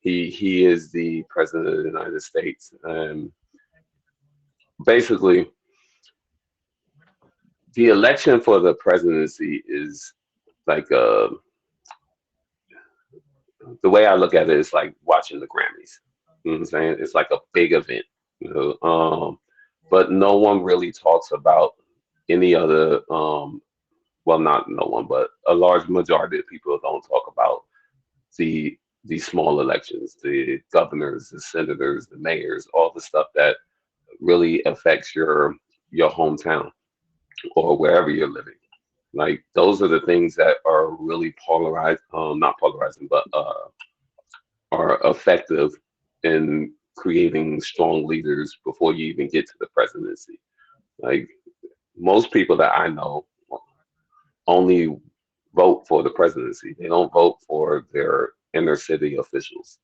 B: he is the president of the United States, and basically, the election for the presidency is like the way I look at it is like watching the Grammys. You know what I'm saying? It's like a big event, but no one really talks about any other. Well, not no one, but a large majority of people don't talk about the small elections, the governors, the senators, the mayors, all the stuff that really affects your hometown or wherever you're living. Like those are the things that are really polarized, not polarizing, but are effective in creating strong leaders before you even get to the presidency. Like most people that I know only vote for the presidency. They don't vote for their inner city officials.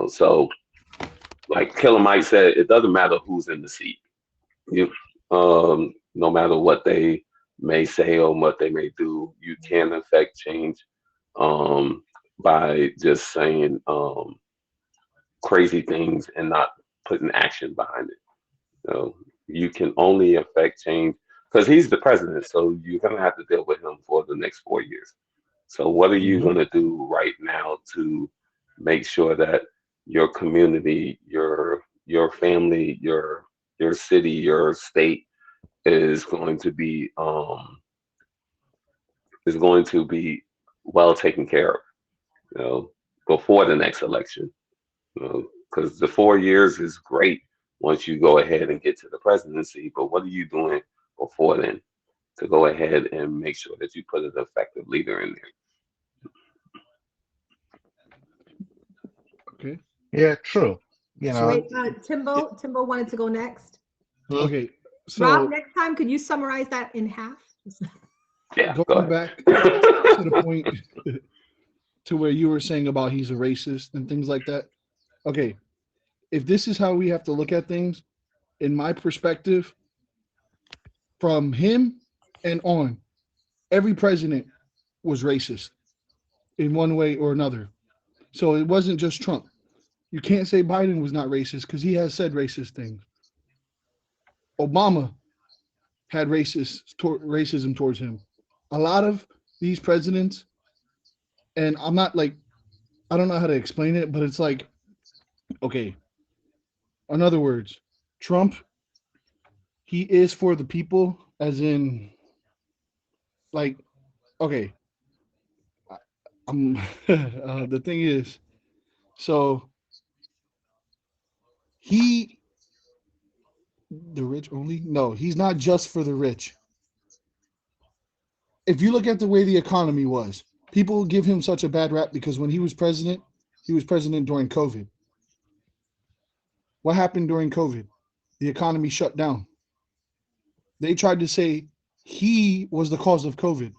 B: So like Killer Mike said, it doesn't matter who's in the seat. No matter what they may say or what they may do, you can affect change by just saying crazy things and not putting action behind it. You can only affect change because he's the president, so you're gonna have to deal with him for the next 4 years. So what are you gonna do right now to make sure that your community, your family, your city, your state is going to be well taken care of, before the next election. because the 4 years is great once you go ahead and get to the presidency. But what are you doing before then to go ahead and make sure that you put an effective leader in there?
G: Okay.
F: Yeah, true. You
G: So
F: know,
A: Wait, Timbo wanted to go next.
F: hmm?
G: okay.
A: Rob,
G: So
A: next time, could you summarize that in half?
B: Yeah, go
G: going
B: ahead.
G: back to the point to where you were saying about he's a racist and things like that. Okay, if this is how we have to look at things, in my perspective, from him and on, every president was racist in one way or another. So it wasn't just Trump. You can't say Biden was not racist because he has said racist things. Obama had racism towards him. A lot of these presidents, and I'm not like, I don't know how to explain it, but it's like, okay, in other words, Trump, he is for the people, as in, like, okay, I'm, the thing is, so he, the rich only? No, he's not just for the rich. If you look at the way the economy was, people give him such a bad rap because when he was president during COVID. What happened during COVID? The economy shut down. They tried to say he was the cause of COVID.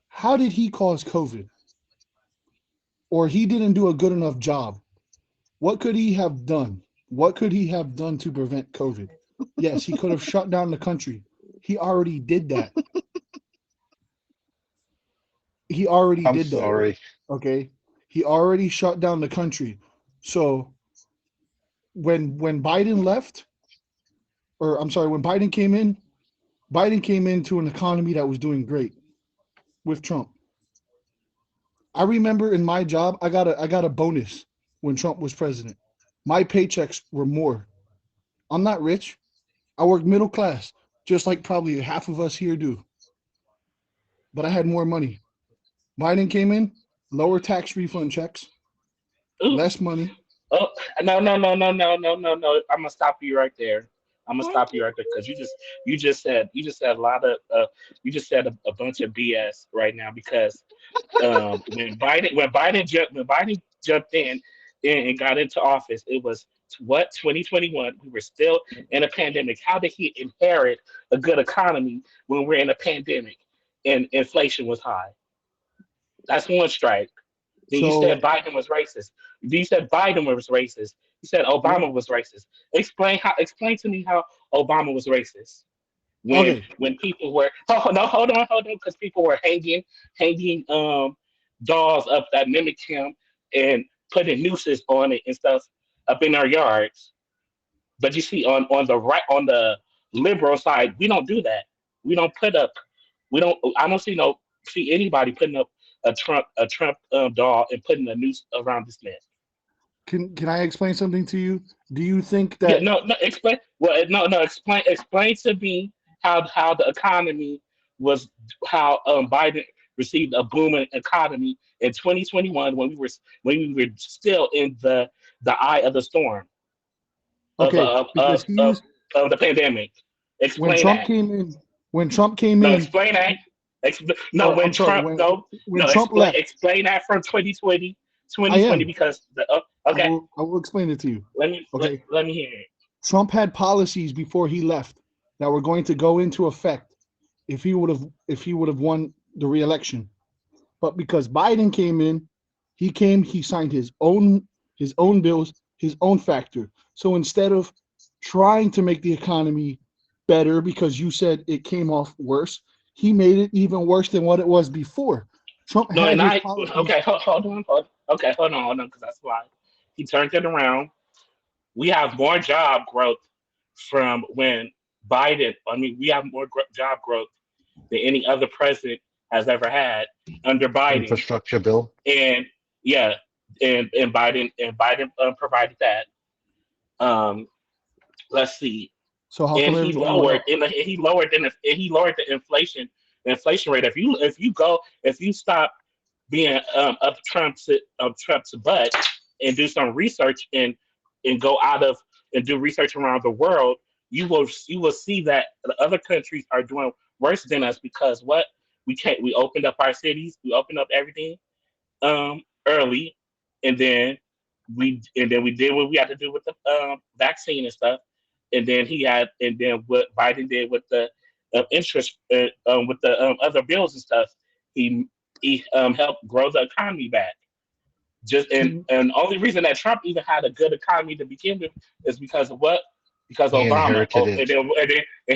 G: How did he cause COVID? Or he didn't do a good enough job. What could he have done? What could he have done to prevent COVID? Yes, he could have shut down the country. He already did that. He already
F: I'm
G: did that.
F: sorry.
G: Okay. He already shut down the country. So when Biden left, or I'm sorry, when Biden came into an economy that was doing great with Trump. I remember in my job, I got a bonus when Trump was president. My paychecks were more. I'm not rich. I work middle class, just like probably half of us here do. But I had more money. Biden came in, lower tax refund checks,
H: Ooh,
G: less money.
H: oh, no. I'm gonna stop you right there. I'm gonna stop you right there because you just said a lot of you just said a bunch of BS right now because when Biden jumped in and got into office, it was what 2021. We were still in a pandemic. How did he inherit a good economy when we're in a pandemic and inflation was high? That's one strike. Then you
G: So
H: said Biden was racist. Then you said Biden was racist. You said
G: yeah,
H: Obama was racist. Explain to me how Obama was racist when
G: okay.
H: people were no hold on because people were hanging dolls up that mimicked him and putting nooses on it and stuff up in our yards. But you see on the right on the liberal side, we don't do that. We don't put up we don't I don't see anybody putting up a Trump doll and putting a noose around his neck.
G: Can I explain something to you? Do you think
H: Yeah,
G: that
H: no, explain. Well, no, explain to me how the economy was, how Biden received a booming economy in 2021 when we were still in the eye of the storm of
G: okay,
H: of
G: because
H: of of, of the pandemic.
G: when
H: Explain
G: Trump
H: that.
G: came in, when Trump came
H: No,
G: in,
H: explain that. No,
G: or
H: when
G: I'm sorry,
H: Trump no
G: when
H: no
G: Trump
H: explain
G: left,
H: explain that from 2020
G: I
H: 2020
G: am.
H: because okay,
G: I will explain it to you.
H: let me let,
G: Okay.
H: let me hear it.
G: Trump had policies before he left that were going to go into effect if he would have won the reelection. But because Biden came in, he signed his own bills, his own factor. So instead of trying to make the economy better because you said it came off worse, he made it even worse than what it was before. Trump
H: No,
G: had
H: and
G: his
H: I
G: policies.
H: okay, hold on, because that's why he turned it around. We have more job growth from when Biden. I mean, we have more job growth than any other president has ever had under Biden,
F: Infrastructure bill.
H: and yeah, and Biden provided that. Um, let's see,
G: So how
H: and
G: come everything went up?
H: he lowered the inflation rate. If you stop being up Trump's butt and do some research and and go out of and do research around the world, you will see that the other countries are doing worse than us because what we opened up our cities, we opened up everything early, and then we did what we had to do with the vaccine and stuff, and then what Biden did with the interest with the other bills and stuff, he helped grow the economy back. Just
G: Can
H: and only reason that Trump even had a good economy to begin with is because of what? Because
F: He
H: Obama.
F: inherited
H: And
F: it.
H: then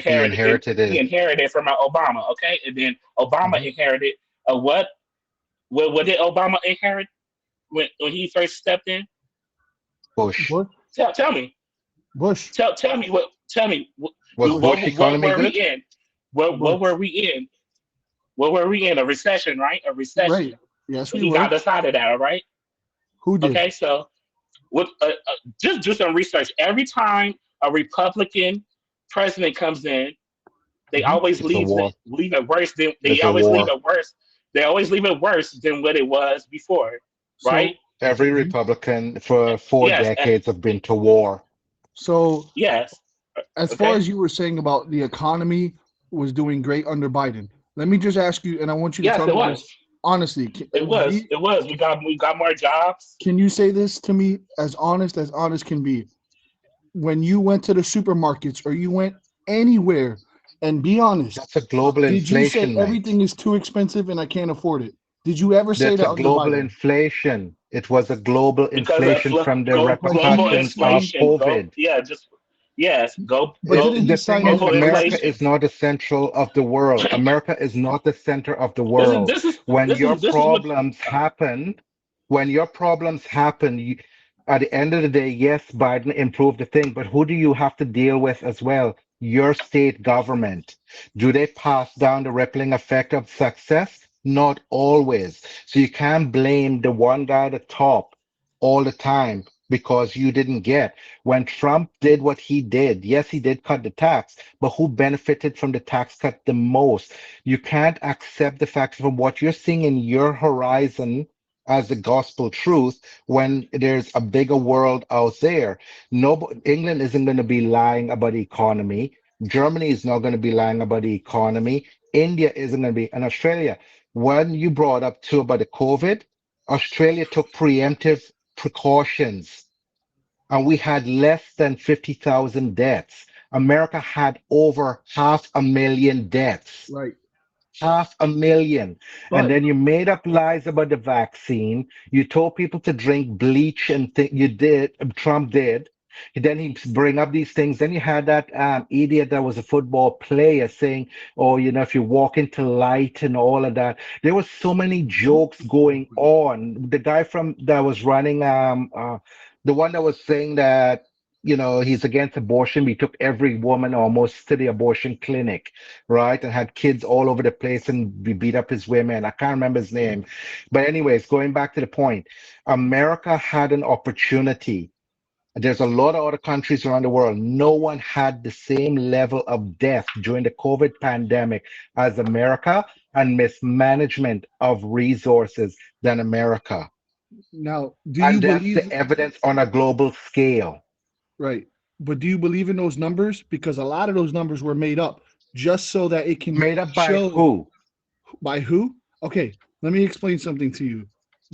F: He
H: inherited it.
F: inherited
H: He
F: it.
H: inherited from Obama. Okay, and then Obama
G: Mhm.
H: inherited a what? What did Obama inherit when he first stepped in?
F: Bush.
G: Bush,
H: Tell me.
G: Bush,
H: Tell me what. Tell me
F: Was
G: Bush,
F: Bush
H: what
F: economy
H: were we
F: good?
H: in?
G: Bush.
H: What were we in? What were we in? A recession, right? A recession.
G: Right. Yes,
H: And
G: we
H: he
G: were.
H: got us out of that. All right.
G: Who did?
H: Okay. So what? Just do some research. Every time a Republican president comes in, they
G: Hmm.
H: always
F: It's a war.
H: leave it worse than they
F: It's a
H: always leave
F: war.
H: it worse. They always leave it worse than what it was before, right?
G: So,
F: Every
G: mhm.
F: Republican for four
H: Yes,
F: decades have been to war.
G: So
H: yes.
G: as far
H: Okay.
G: as you were saying about the economy was doing great under Biden, let me just ask you, and I want you to
H: Yes,
G: tell
H: it
G: me this
H: was.
G: honestly.
H: It was. It was. We got more jobs.
G: Can you say this to me as honest can be? When you went to the supermarkets or you went anywhere, and be honest,
F: That's a global
G: did you say
F: inflation, mate.
G: everything is too expensive and I can't afford it? Did you ever say
F: That's a
G: that under
F: global
G: Biden?
F: inflation. It was a global
H: Because of
F: inflation from the
G: But didn't
H: global
G: he
F: repercussions of
G: sign?
H: inflation.
F: COVID.
H: Yes,
G: But
F: It's
G: didn't he
F: the thing
G: sign an
F: is,
H: global
F: America
G: inflation?
H: inflation.
F: is not the central of the world. America is not the center of the
H: This is
F: world.
H: this is
F: When
H: this
F: your
H: is this is what
F: problems happen, when your problems happen, at the end of the day, yes, Biden improved the thing, but who do you have to deal with as well? Your state government. Do they pass down the rippling effect of success? Not always. So you can't blame the one guy at the top all the time because you didn't get. When Trump did what he did, yes, he did cut the tax, but who benefited from the tax cut the most? You can't accept the fact from what you're seeing in your horizon as the gospel truth when there's a bigger world out there. No, England isn't going to be lying about the economy. Germany is not going to be lying about the economy. India isn't going to be, and Australia. When you brought up too about the COVID, Australia took preemptive precautions and we had less than 50,000 deaths. America had over 500,000 deaths.
G: Right.
F: 500,000. And
G: But
F: then you made up lies about the vaccine. You told people to drink bleach and you did, Trump did. Then he bring up these things. Then you had that idiot that was a football player saying, "Oh, if you walk into light and all of that." There was so many jokes going on. The guy from that was running, the one that was saying that, he's against abortion. We took every woman almost to the abortion clinic, right? And had kids all over the place and we beat up his women. I can't remember his name. But anyways, going back to the point, America had an opportunity. There's a lot of other countries around the world. No one had the same level of death during the COVID pandemic as America and mismanagement of resources than America.
G: now, do you
F: And that's the
G: believe
F: evidence on a global scale.
G: right? But do you believe in those numbers? Because a lot of those numbers were made up just so that it can
F: Made up by
G: show
F: who?
G: by who? Okay, let me explain something to you.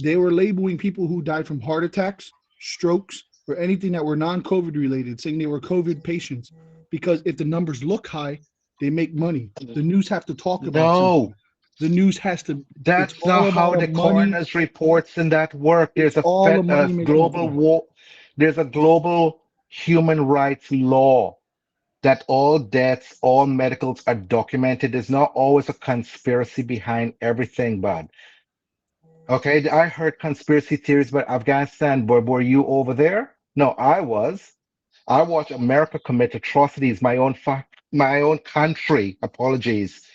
G: They were labeling people who died from heart attacks, strokes, or anything that were non-COVID related, saying they were COVID patients. Because if the numbers look high, they make money. The news have to talk about something.
F: No,
G: The news has to. It's
F: that's not
G: all
F: how
G: about a
F: the
G: money.
F: coroner's reports and that work.
G: It's
F: There's a,
G: all a
F: a
G: money making
F: global
G: thing.
F: war. There's a global human rights law that all deaths, all medicals are documented. There's not always a conspiracy behind everything, bud. Okay, I heard conspiracy theories about Afghanistan, but were you over there? No, I was. I watched America commit atrocities, my own country, apologies.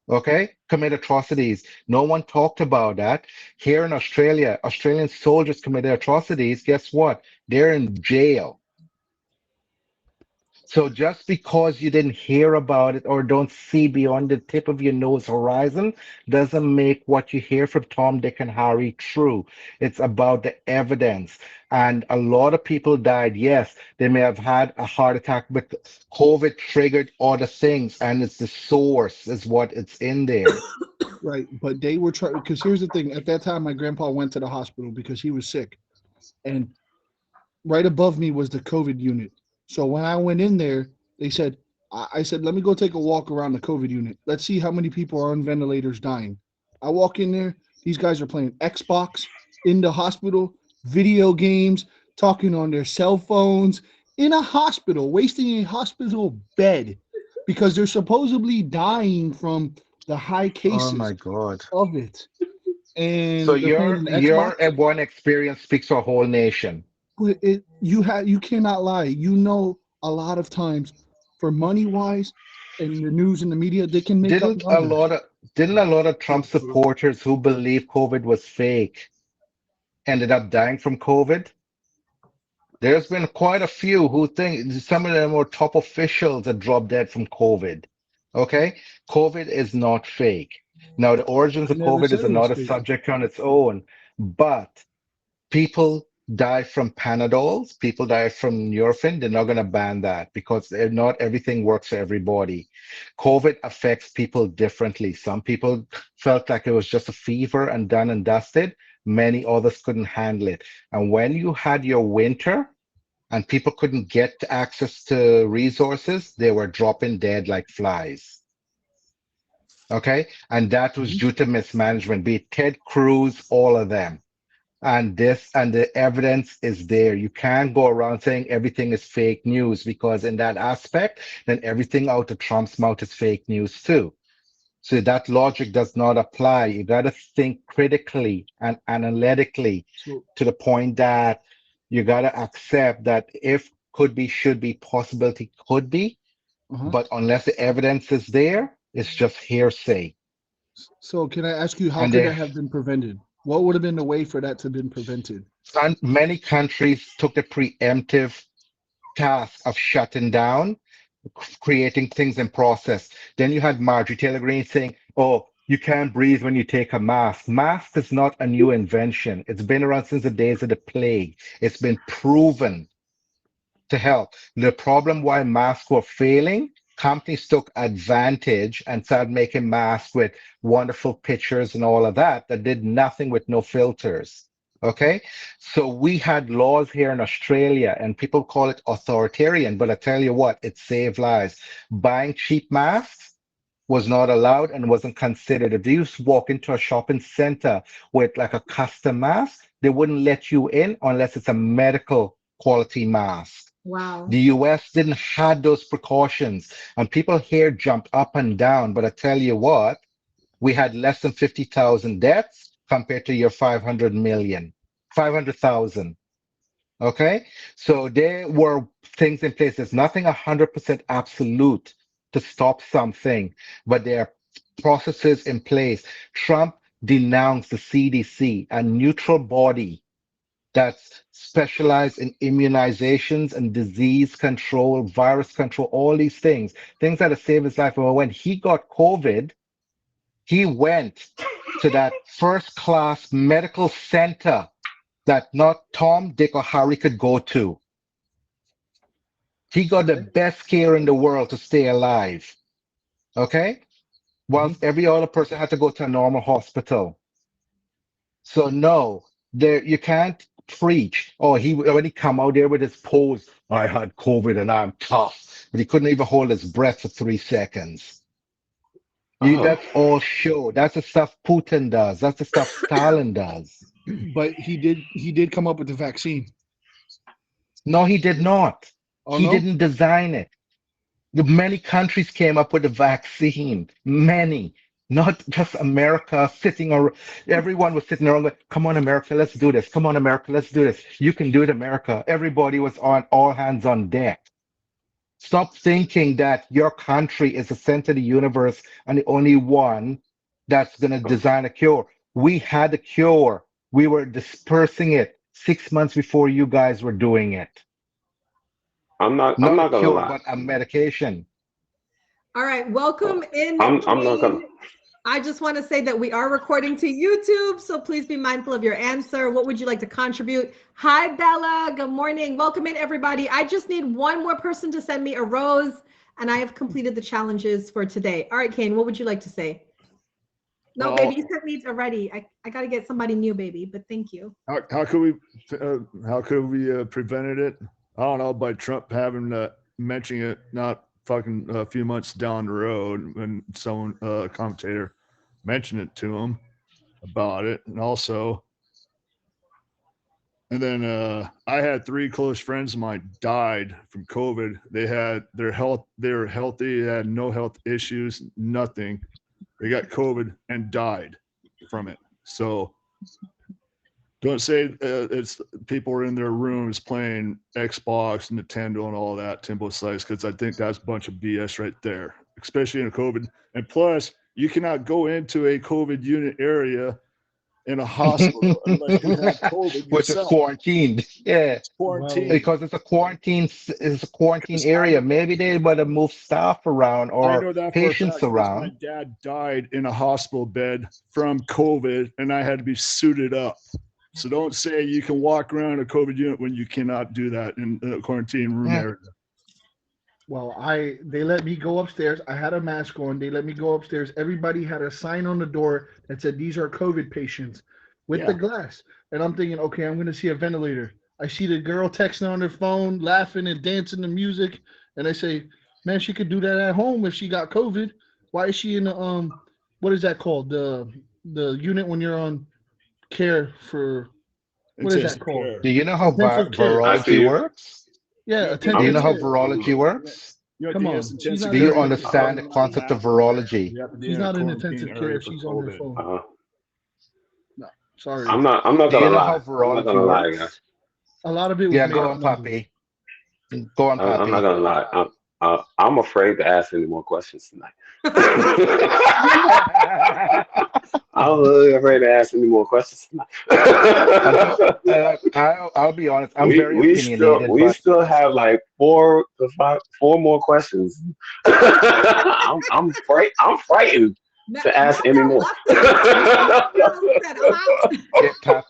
F: Okay, commit atrocities. No one talked about that. Here in Australia, Australian soldiers committed atrocities. Guess what? They're in jail. So just because you didn't hear about it or don't see beyond the tip of your nose horizon doesn't make what you hear from Tom, Dick, and Harry true. It's about the evidence. And a lot of people died. Yes, they may have had a heart attack, but COVID triggered other things, and it's the source is what it's in there.
G: Right, but they were trying because here's the thing. At that time, my grandpa went to the hospital because he was sick, and right above me was the COVID unit. So when I went in there, they said, I said, let me go take a walk around the COVID unit. Let's see how many people are on ventilators dying. I walk in there, these guys are playing Xbox in the hospital, video games, talking on their cell phones in a hospital, wasting a hospital bed because they're supposedly dying from the high
F: Oh
G: cases
F: my God.
G: of it.
F: So
G: And they're playing
F: your
G: an Xbox.
F: your one experience speaks for a whole nation.
G: But you cannot lie. You know, a lot of times, for money wise, and the news and the media, they can make up
F: Didn't a
G: numbers.
F: lot of didn't a lot of Trump supporters who believe COVID was fake ended up dying from COVID? There's been quite a few who think some of them were top officials that dropped dead from COVID. Okay? COVID is not fake. Now, the origins
G: I
F: of
G: never
F: COVID
G: said
F: is
G: it was
F: another
G: fake.
F: subject on its own, but people die from Panadols, people die from Nurofen. They're not going to ban that because not everything works for everybody. COVID affects people differently. Some people felt like it was just a fever and done and dusted. Many others couldn't handle it. And when you had your winter and people couldn't get access to resources, they were dropping dead like flies. Okay. And that was
G: Mhm.
F: due to mismanagement, be it Ted Cruz, all of them. And the evidence is there. You can't go around saying everything is fake news because in that aspect, then everything out of Trump's mouth is fake news too. So that logic does not apply. You got to think critically and analytically
G: So,
F: to the point that you got to accept that if could be, should be, possibility could be,
G: uh-huh.
F: but unless the evidence is there, it's just hearsay.
G: So, can I ask you, how
F: And
G: could
F: there
G: that have been prevented? What would have been the way for that to have been prevented?
F: many countries took the preemptive task of shutting down, creating things in process. Then you had Marjorie Taylor Greene saying, "Oh, you can't breathe when you take a mask." Mask is not a new invention. It's been around since the days of the plague. It's been proven to help. The problem why masks were failing, companies took advantage and started making masks with wonderful pictures and all of that that did nothing with no filters. Okay, so we had laws here in Australia, and people call it authoritarian, but I tell you what, it saved lives. Buying cheap masks was not allowed and wasn't considered. If you used to walk into a shopping center with like a custom mask, they wouldn't let you in unless it's a medical quality mask.
A: Wow.
F: The US didn't have those precautions, and people here jumped up and down. But I tell you what, we had less than 50,000 deaths compared to your 500 million, 500,000. Okay. So there were things in place. There's nothing 100% absolute to stop something, but there are processes in place. Trump denounced the CDC, a neutral body that's specialized in immunizations and disease control, virus control, all these things that have saved his life. Well, when he got COVID, he went to that first class medical center that not Tom, Dick, or Harry could go to. He got the
G: Okay.
F: best care in the world to stay alive. Okay?
G: Hmm.
F: Whilst every other person had to go to a normal hospital. So no, there you can't preach. Oh, he when he come out there with his pose, I had COVID and I'm tough, but he couldn't even hold his breath for 3 seconds.
B: Oh,
F: That's all show. That's the stuff Putin does. That's the stuff Stalin does.
G: But he did come up with the vaccine.
F: No, he did not.
G: Oh
F: He
G: no.
F: didn't design it. Many countries came up with a vaccine. Many, not just America sitting or everyone was sitting around like, come on, America, let's do this. Come on, America, let's do this. You can do it, America. Everybody was on all hands on deck. Stop thinking that your country is the center of the universe and the only one that's going to design a cure. We had a cure. We were dispersing it 6 months before you guys were doing it.
B: I'm
F: Not a
B: not gonna
F: cure,
B: lie.
F: but a medication.
A: All right, welcome in,
B: I'm not gonna.
A: Queen. I just want to say that we are recording to YouTube, so please be mindful of your answer. What would you like to contribute? Hi, Bella. Good morning. Welcome in, everybody. I just need one more person to send me a rose, and I have completed the challenges for today. All right, Kane, what would you like to say? No, baby, you sent me already. I got to get somebody new, baby, but thank you.
I: How could we prevented it? I don't know, by Trump having mentioning it not fucking a few months down the road when someone commentator mentioned it to him about it, and also, and then I had 3 close friends of mine died from COVID. They had they were healthy, they had no health issues, nothing. They got COVID and died from it. So don't say it's people are in their rooms playing Xbox, Nintendo, and all that Timbo size, because I think that's a bunch of BS right there, especially in a COVID. And plus, you cannot go into a COVID unit area in a hospital unless you have COVID
F: Which is
I: yourself.
F: quarantined. Yeah,
I: Quarantine.
F: because it's a quarantine area. Maybe they would have moved staff around
I: I
F: or
I: know that for a
F: patients
I: fact because my
F: around.
I: dad died in a hospital bed from COVID, and I had to be suited up. So don't say you can walk around a COVID unit when you cannot do that in a quarantine room
F: Yeah.
I: area.
G: Well, they let me go upstairs. I had a mask on. They let me go upstairs. Everybody had a sign on the door that said these are COVID patients with the glass. And I'm thinking, okay, I'm gonna see a ventilator. I see the girl texting on her phone, laughing and dancing to music, and I say, man, she could do that at home if she got COVID. Why is she in the what is that called? The unit when you're on care for what is that
I: Intensive
G: called?
I: care.
F: Do you know how
G: Intensive care.
B: I see
F: virology
B: you.
F: works?
G: Yeah,
F: Do
G: attentive
F: you know how
G: care.
F: virology works?
I: You have
G: Come
I: to
G: on,
I: use
G: she's
I: intensive
G: not
F: Do
G: in
F: you
I: care.
G: intensive
F: understand
G: care.
F: the concept of virology?
I: You have to be
G: She's
I: in a
G: not in
I: quarantine
G: intensive
I: area
G: care.
I: for
G: She's on her
I: COVID.
G: phone.
B: Uh,
G: No, sorry.
B: I'm not
F: Do you
B: gonna
F: know
B: lie.
F: how
B: I'm not gonna
F: virology
B: lie, guys.
F: works?
G: A lot of it was
F: Yeah,
G: made
F: go
G: up
F: on,
G: numbers.
F: Papi. Go on,
B: I'm not
F: Papi.
B: gonna lie. I'm afraid to ask any more questions tonight. I'm really afraid to ask any more questions
F: I don't.
B: tonight.
F: I'll be honest. I'm
B: we
F: very
B: we still
F: opinionated,
B: we
F: but
B: still have like 4 more questions. I'm frightened to ask any
A: Mel
B: more.
A: left the room. Mel said, I'm out.
F: yeah,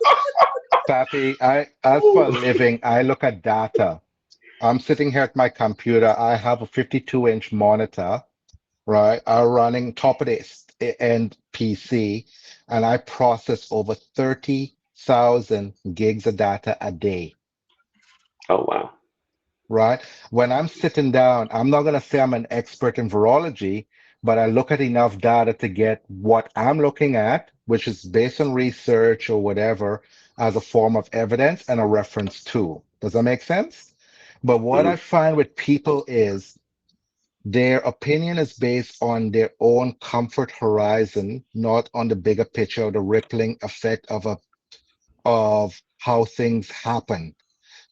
F: Papi, as for a living, I look at data. I'm sitting here at my computer. I have a 52-inch monitor, right? I'm running top of the end PC, and I process over 30,000 gigs of data a day,
B: Oh wow.
F: right? When I'm sitting down, I'm not going to say I'm an expert in virology, but I look at enough data to get what I'm looking at, which is based on research or whatever, as a form of evidence and a reference tool. Does that make sense? But what
B: Hmm.
F: I find with people is their opinion is based on their own comfort horizon, not on the bigger picture or the rippling effect of how things happen.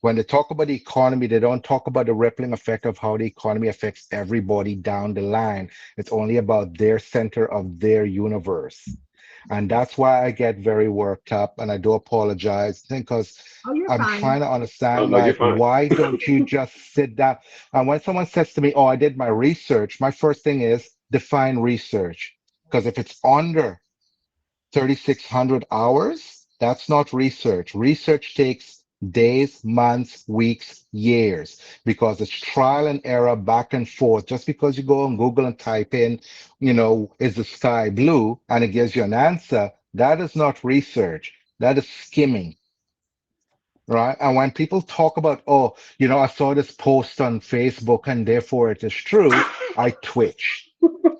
F: When they talk about the economy, they don't talk about the rippling effect of how the economy affects everybody down the line. It's only about their center of their universe. And that's why I get very worked up, and I do apologize because
A: Oh, you're
F: I'm
A: fine.
F: trying to
B: Oh
F: understand,
B: no, you're
F: like,
B: fine.
F: why don't you just sit down? And when someone says to me, oh, I did my research, my first thing is define research. Because if it's under 3,600 hours, that's not research. Research takes days, months, weeks, years, because it's trial and error back and forth. Just because you go on Google and type in, is the sky blue and it gives you an answer, that is not research. That is skimming. Right. And when people talk about, oh, I saw this post on Facebook and therefore it is true, I twitch.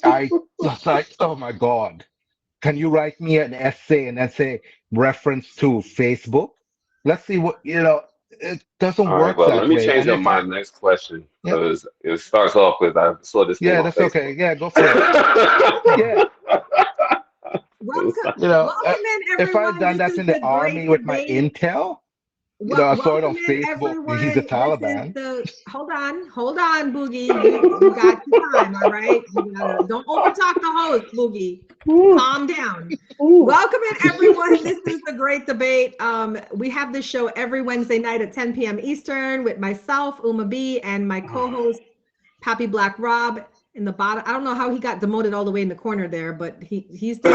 F: I just like, oh my God. Can you write me an essay and then say reference to Facebook? Let's see it doesn't
B: All right,
F: work
B: well, let
F: that
B: me
F: way.
B: change
F: And
B: up
F: if
B: my next question
F: yeah,
B: because it starts off with I saw this thing
F: yeah,
B: on
F: that's okay.
B: Facebook.
F: Yeah, go for it. Yeah,
A: Welcome,
F: you know, uh,
A: welcome in,
F: if I had
A: everyone.
F: done
A: This
F: that
A: is
F: in the
A: the
F: army
A: Great
F: with my
A: Debate.
F: intel, You know, I saw it on
A: Welcome in,
F: Facebook. He's a
A: everyone. This is
F: Taliban.
A: the hold on, Boogie. You got your time, all right? Don't overtalk the host, Boogie. Calm down. Welcome in, everyone. This is the Great Debate. We have this show every Wednesday night at 10 p.m. Eastern with myself, Uma B, and my co-host, Pappy Black Rob. In the bottom, I don't know how he got demoted all the way in the corner there, but he's there.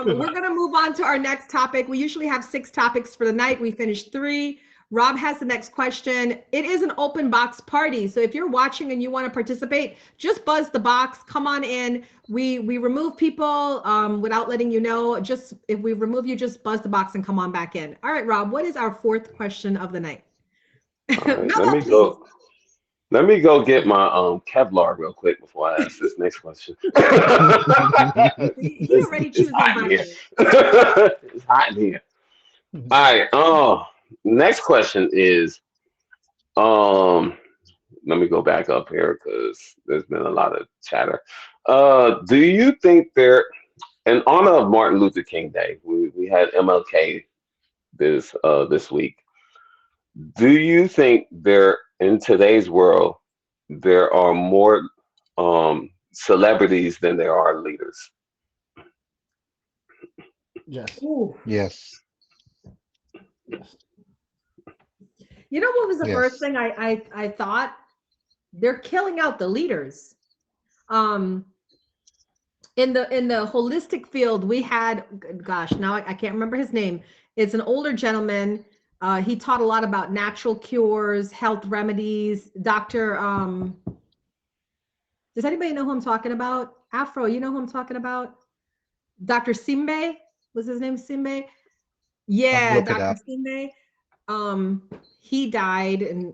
A: We're going to move on to our next topic. We usually have 6 topics for the night. We finished 3. Rob has the next question. It is an open box party. So if you're watching and you want to participate, just buzz the box. Come on in. We remove people without letting you know. Just if we remove you, just buzz the box and come on back in. All right, Rob, what is our 4th question of the night?
B: All right, let me go get my Kevlar real quick before I ask this next question.
A: He already
B: It's
A: choosing
B: hot in here.
A: violence.
B: It's hot in here. All right. Next question is, let me go back up here because there's been a lot of chatter. Do you think in honor of Martin Luther King Day, we had MLK this week. Do you think in today's world there are more celebrities than there are leaders?
G: Yes.
A: Ooh.
F: Yes.
A: You know what was the first
F: Yes.
A: thing I thought? They're killing out the leaders. In the holistic field, we had, gosh, now I can't remember his name. It's an older gentleman. He taught a lot about natural cures, health remedies. Dr. Does anybody know who I'm talking about? Afro, you know who I'm talking about? Dr. Simbe, was his name Simbe? Yeah,
F: Look it
A: Dr.
F: up.
A: Simbe. He died, and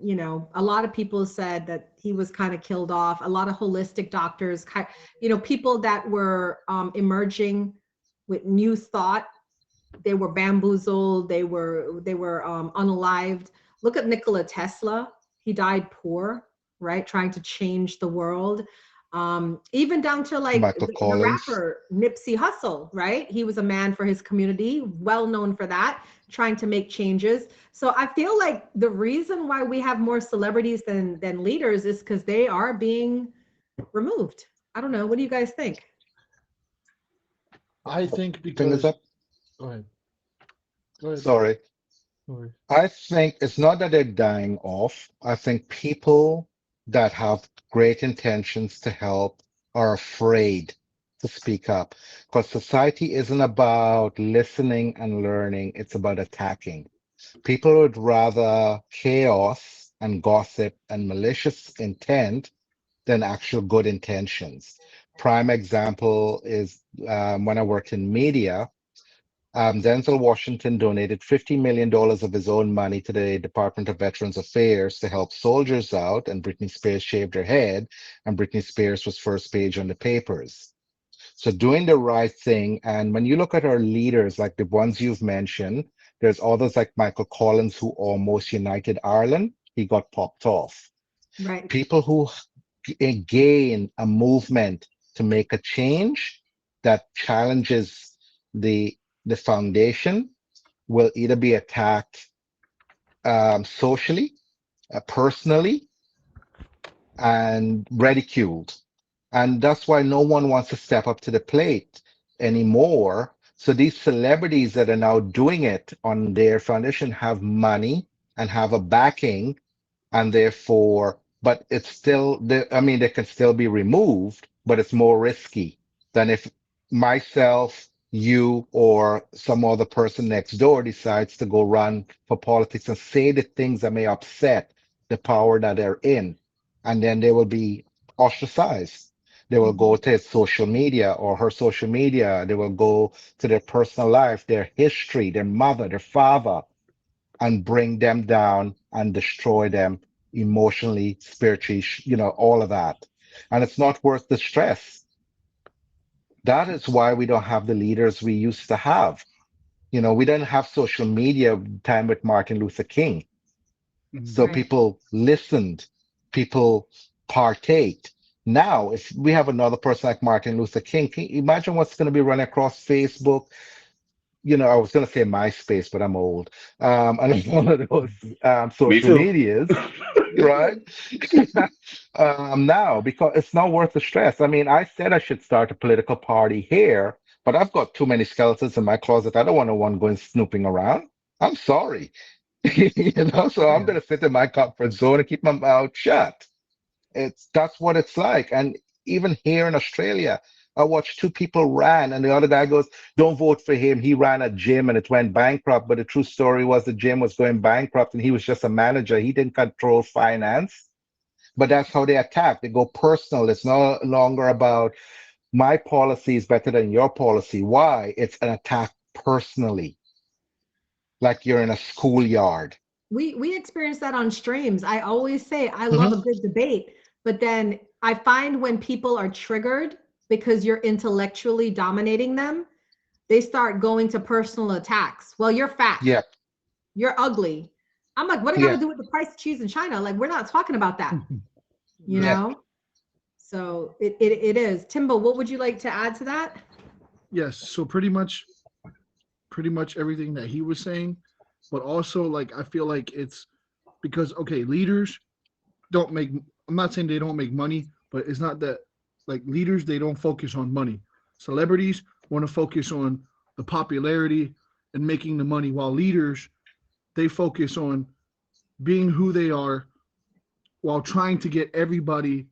A: a lot of people said that he was kind of killed off. A lot of holistic doctors, people that were emerging with new thought, they were bamboozled, they were unalived. Look at Nikola Tesla. He died poor, right, trying to change the world. Even down to like
F: Michael
A: the
F: Collins.
A: rapper Nipsey Hussle, right? He was a man for his community, well known for that, trying to make changes. So I feel like the reason why we have more celebrities than leaders is because they are being removed. I don't know. What do you guys think?
G: I think
F: Fingers
G: because
F: up.
G: go ahead. Go ahead.
F: Sorry.
G: Sorry.
F: I think it's not that they're dying off. I think people that have great intentions to help are afraid to speak up because society isn't about listening and learning, it's about attacking. People would rather chaos and gossip and malicious intent than actual good intentions. Prime example is when I worked in media. Denzel Washington donated $50 million of his own money to the Department of Veterans Affairs to help soldiers out, and Britney Spears shaved her head, and Britney Spears was first page on the papers. So doing the right thing, and when you look at our leaders, like the ones you've mentioned, there's others like Michael Collins who almost united Ireland. He got popped off.
A: Right.
F: People who gain a movement to make a change that challenges the foundation will either be attacked socially, personally, and ridiculed. And that's why no one wants to step up to the plate anymore. So these celebrities that are now doing it on their foundation have money and have a backing, and therefore, but it's still, I mean, they can still be removed, but it's more risky than if myself, you, or some other person next door decides to go run for politics and say the things that may upset the power that they're in. And then they will be ostracized. They will go to his social media or her social media. They will go to their personal life, their history, their mother, their father, and bring them down and destroy them emotionally, spiritually, all of that. And it's not worth the stress. That is why we don't have the leaders we used to have. We didn't have social media time with Martin Luther King. So
A: Right.
F: people listened, people partaked. Now, if we have another person like Martin Luther King, can you imagine what's going to be running across Facebook, I was gonna say MySpace, but I'm old. And it's one of those
B: Me
F: social
B: too.
F: medias, right? Now, because it's not worth the stress. I mean, I said I should start a political party here, but I've got too many skeletons in my closet. I don't want one going snooping around. I'm sorry. So I'm
G: Yeah.
F: gonna sit in my comfort zone and keep my mouth shut. That's what it's like. And even here in Australia, I watched two people ran, and the other guy goes, "Don't vote for him. He ran a gym and it went bankrupt." But the true story was the gym was going bankrupt, and he was just a manager. He didn't control finance. But that's how they attack. They go personal. It's no longer about my policy is better than your policy. Why? It's an attack personally, like you're in a schoolyard.
A: We experience that on streams. I always say I love
F: Hmm.
A: a good debate, but then I find when people are triggered because you're intellectually dominating them, they start going to personal attacks. Well, you're fat,
F: Yep.
A: you're ugly. I'm like, what do I got to
F: Yeah.
A: do with the price of cheese in China? Like, we're not talking about that, you
G: Yeah.
F: Yep.
A: know? So it is. Timbo, what would you like to add to that?
G: Yes. So pretty much everything that he was saying, but also like I feel like it's because okay, leaders don't make. I'm not saying they don't make money, but it's not that like leaders they don't focus on money. Celebrities want to focus on the popularity and making the money, while leaders they focus on being who they are while trying to get everybody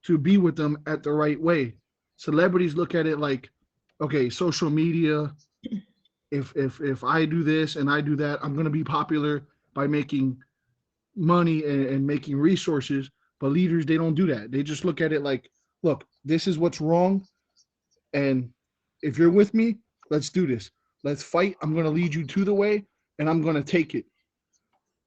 G: to be with them at the right way. Celebrities look at it like, okay, social media. If I do this and I do that, I'm gonna be popular by making money and making resources. But leaders, they don't do that. They just look at it like, look, this is what's wrong, and if you're with me, let's do this. Let's fight. I'm gonna lead you to the way, and I'm gonna take it.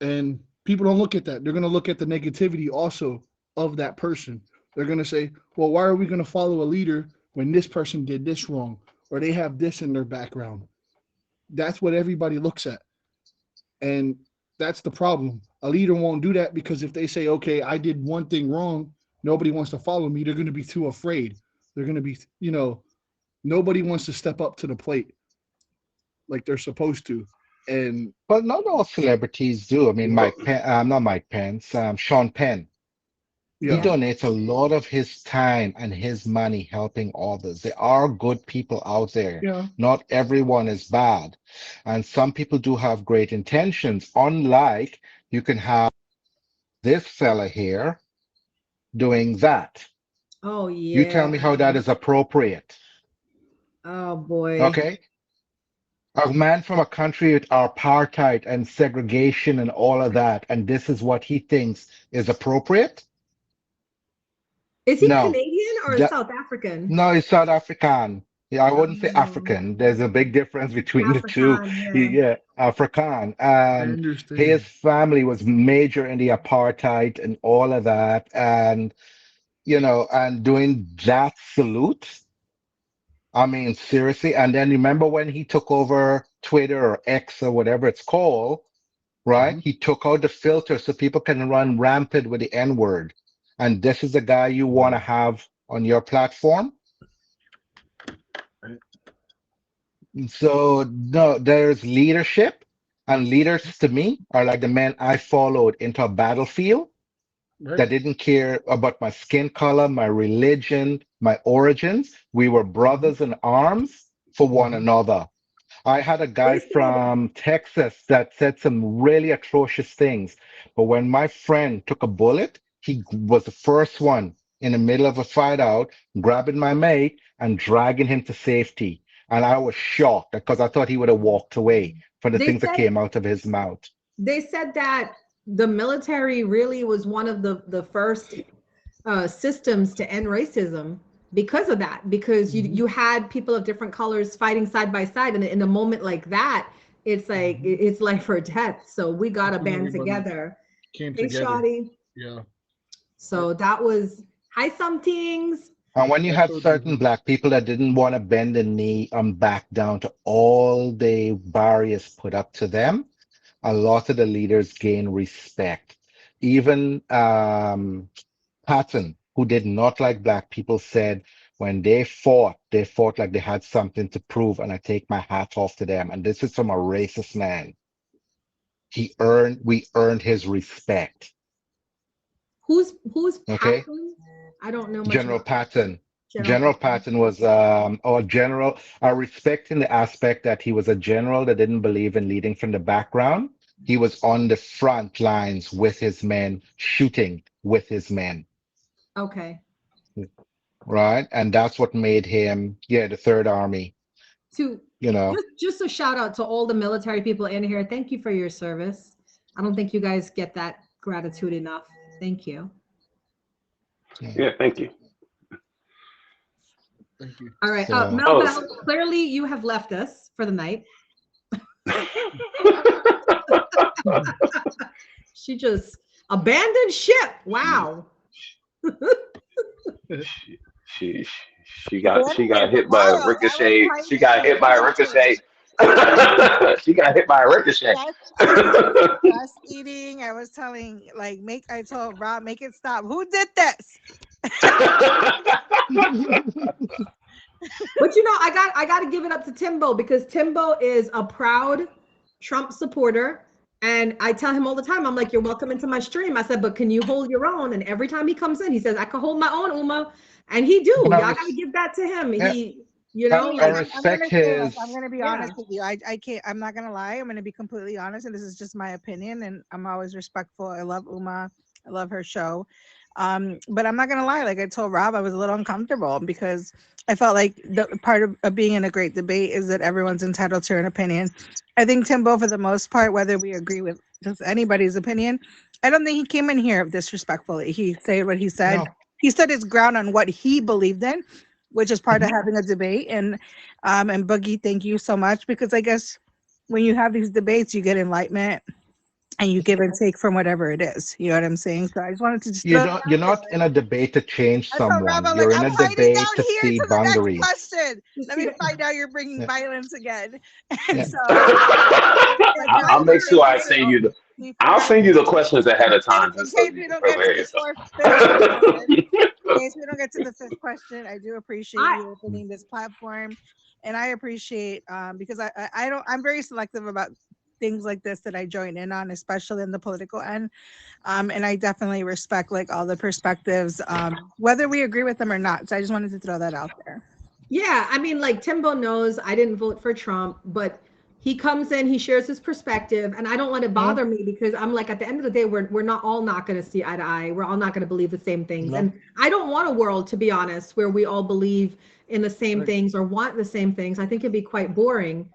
G: And people don't look at that. They're gonna look at the negativity also of that person. They're gonna say, well, why are we gonna follow a leader when this person did this wrong or they have this in their background? That's what everybody looks at. And that's the problem. A leader won't do that because if they say, okay, I did one thing wrong, nobody wants to follow me, they're going to be too afraid. They're going to be, nobody wants to step up to the plate like they're supposed to. And
F: But not all celebrities do. I mean, not Mike Pence, Sean Penn. He
G: yeah,
A: Yeah.
F: donates a lot of his time and his money helping others. There are good people out there.
G: yeah,
F: Not everyone is bad. And some people do have great intentions. Unlike you can have this fella here doing that.
A: Oh
F: You tell
A: yeah.
F: me how that is appropriate.
A: Oh boy.
F: Okay? A man from a country with apartheid and segregation and all of that, and this is what he thinks is appropriate?
A: Is he
F: No.
A: Canadian or
F: That,
A: South African?
F: no, he's South African. Yeah, I wouldn't say
A: Oh,
F: African. There's a big difference between the two.
A: African, yeah.
F: Yeah, African.
G: I
F: And his
G: understand.
F: family was major in the apartheid and all of that. And doing that salute. I mean, seriously. And then remember when he took over Twitter or X or whatever it's called, right?
G: Mhm.
F: He took out the filter so people can run rampant with the N word. And this is the guy you want to have on your platform? So no, there's leadership, and leaders to me are like the men I followed into a battlefield
G: Right.
F: that didn't care about my skin color, my religion, my origins. We were
G: Mhm.
F: brothers in arms for one
G: Mhm.
F: another. I had a
A: They
F: guy
A: said
F: from Texas that said some really atrocious things. But when my friend took a bullet, he was the first one in the middle of a fight out, grabbing my mate and dragging him to safety. And I was shocked because I thought he would have walked away from the
A: they
F: things that
A: said
F: came out of his mouth.
A: they said that the military really was one of the first systems to end racism because of that, because you
G: Mhm.
A: you had people of different colors fighting side by side, and in a moment like that, it's like
G: Mhm.
A: it's life or death. So we got
G: That's
A: to
G: when
A: band
G: everybody
A: together.
G: came
A: Hey,
G: together.
A: Shawty.
G: Yeah.
A: So that was hi some things.
F: And when you
G: That's
F: have
G: so
F: certain
G: different.
F: black people that didn't want to bend the knee and back down to all the barriers put up to them, a lot of the leaders gain respect. Even Patton, who did not like black people, said, When they fought like they had something to prove, and I take my hat off to them. And this is from a racist man. We earned his respect.
A: Who's
F: Okay.
A: Patton? I don't know much
F: General
A: about
F: Patton.
A: General
F: General
A: Patton.
F: Patton was or general. I respect in the aspect that he was a general that didn't believe in leading from the background. He was on the front lines with his men, shooting with his men,
A: Okay.
F: right? And that's what made him, yeah, the Third Army.
A: To
F: You know,
A: just a shout out to all the military people in here. Thank you for your service. I don't think you guys get that gratitude enough. Thank you.
B: Yeah, thank you.
G: Thank you.
A: All right.
F: So-
A: Mel Bell, clearly you have left us for the night. She just abandoned ship. Wow.
B: She got hit by a
D: Wild.
B: ricochet.
D: That was
B: She got hit by a ricochet. She got hit by a ricochet.
D: Just eating. I was telling, like, I told Rob, make it stop. Who did this?
A: But you know, I got to give it up to Timbo, because Timbo is a proud Trump supporter. And I tell him all the time, I'm like, you're welcome into my stream. I said, but can you hold your own? And every time he comes in, he says, I can hold my own, Uma. And he do.
F: But I
A: Y'all
F: res-
A: got to give that to him.
F: Yeah.
A: He, you know,
F: I
A: like,
F: respect
D: I'm gonna say this.
F: his.
D: I'm gonna be
A: Yeah.
D: honest with you. I can't. I'm not gonna lie. I'm gonna be completely honest, and this is just my opinion. And I'm always respectful. I love Uma. I love her show. But I'm not gonna lie. Like I told Rob, I was a little uncomfortable because I felt like the part of being in a great debate is that everyone's entitled to an opinion. I think Timbo, for the most part, whether we agree with just anybody's opinion, I don't think he came in here disrespectfully. He said what he said.
F: No.
D: He stood his ground on what he believed in, which is part of having a debate. And Boogie, thank you so much, because I guess when you have these debates, you get enlightenment and you give and take from whatever it is. You know what I'm saying? So I just wanted to just
F: You're
D: throw
F: not.
D: that
F: You're
D: out
F: not
D: there.
F: in a debate to change
D: I told Rob,
F: someone.
D: I'm
F: You're
D: like,
F: in
D: I'm
F: a
D: hiding
F: debate
D: down
F: to
D: here
F: see
D: to the next
F: boundaries.
D: question. Let me find out you're bringing
F: Yeah.
D: violence again.
F: Yeah.
D: And so
B: I'll make sure I send you the. I'll send you the questions ahead of time,
D: in
B: just so
D: case
B: you
D: we
B: can
D: don't get to
B: prepare
D: the
B: yourself.
D: fifth question. In case we don't get to the fifth question, I do appreciate you opening this platform, and I appreciate because I don't, I'm very selective about things like this that I join in on, especially in the political end. And I definitely respect like all the perspectives, whether we agree with them or not. So I just wanted to throw that out there.
A: yeah, I mean, like Timbo knows I didn't vote for Trump, but he comes in, he shares his perspective, and I don't let it bother me, because I'm like, at the end of the day, we're not all not going to see eye to eye. We're all not going to believe the same things.
F: No.
A: And I don't want a world, to be honest, where we all believe in the same things or want the same things. I think it'd be quite boring.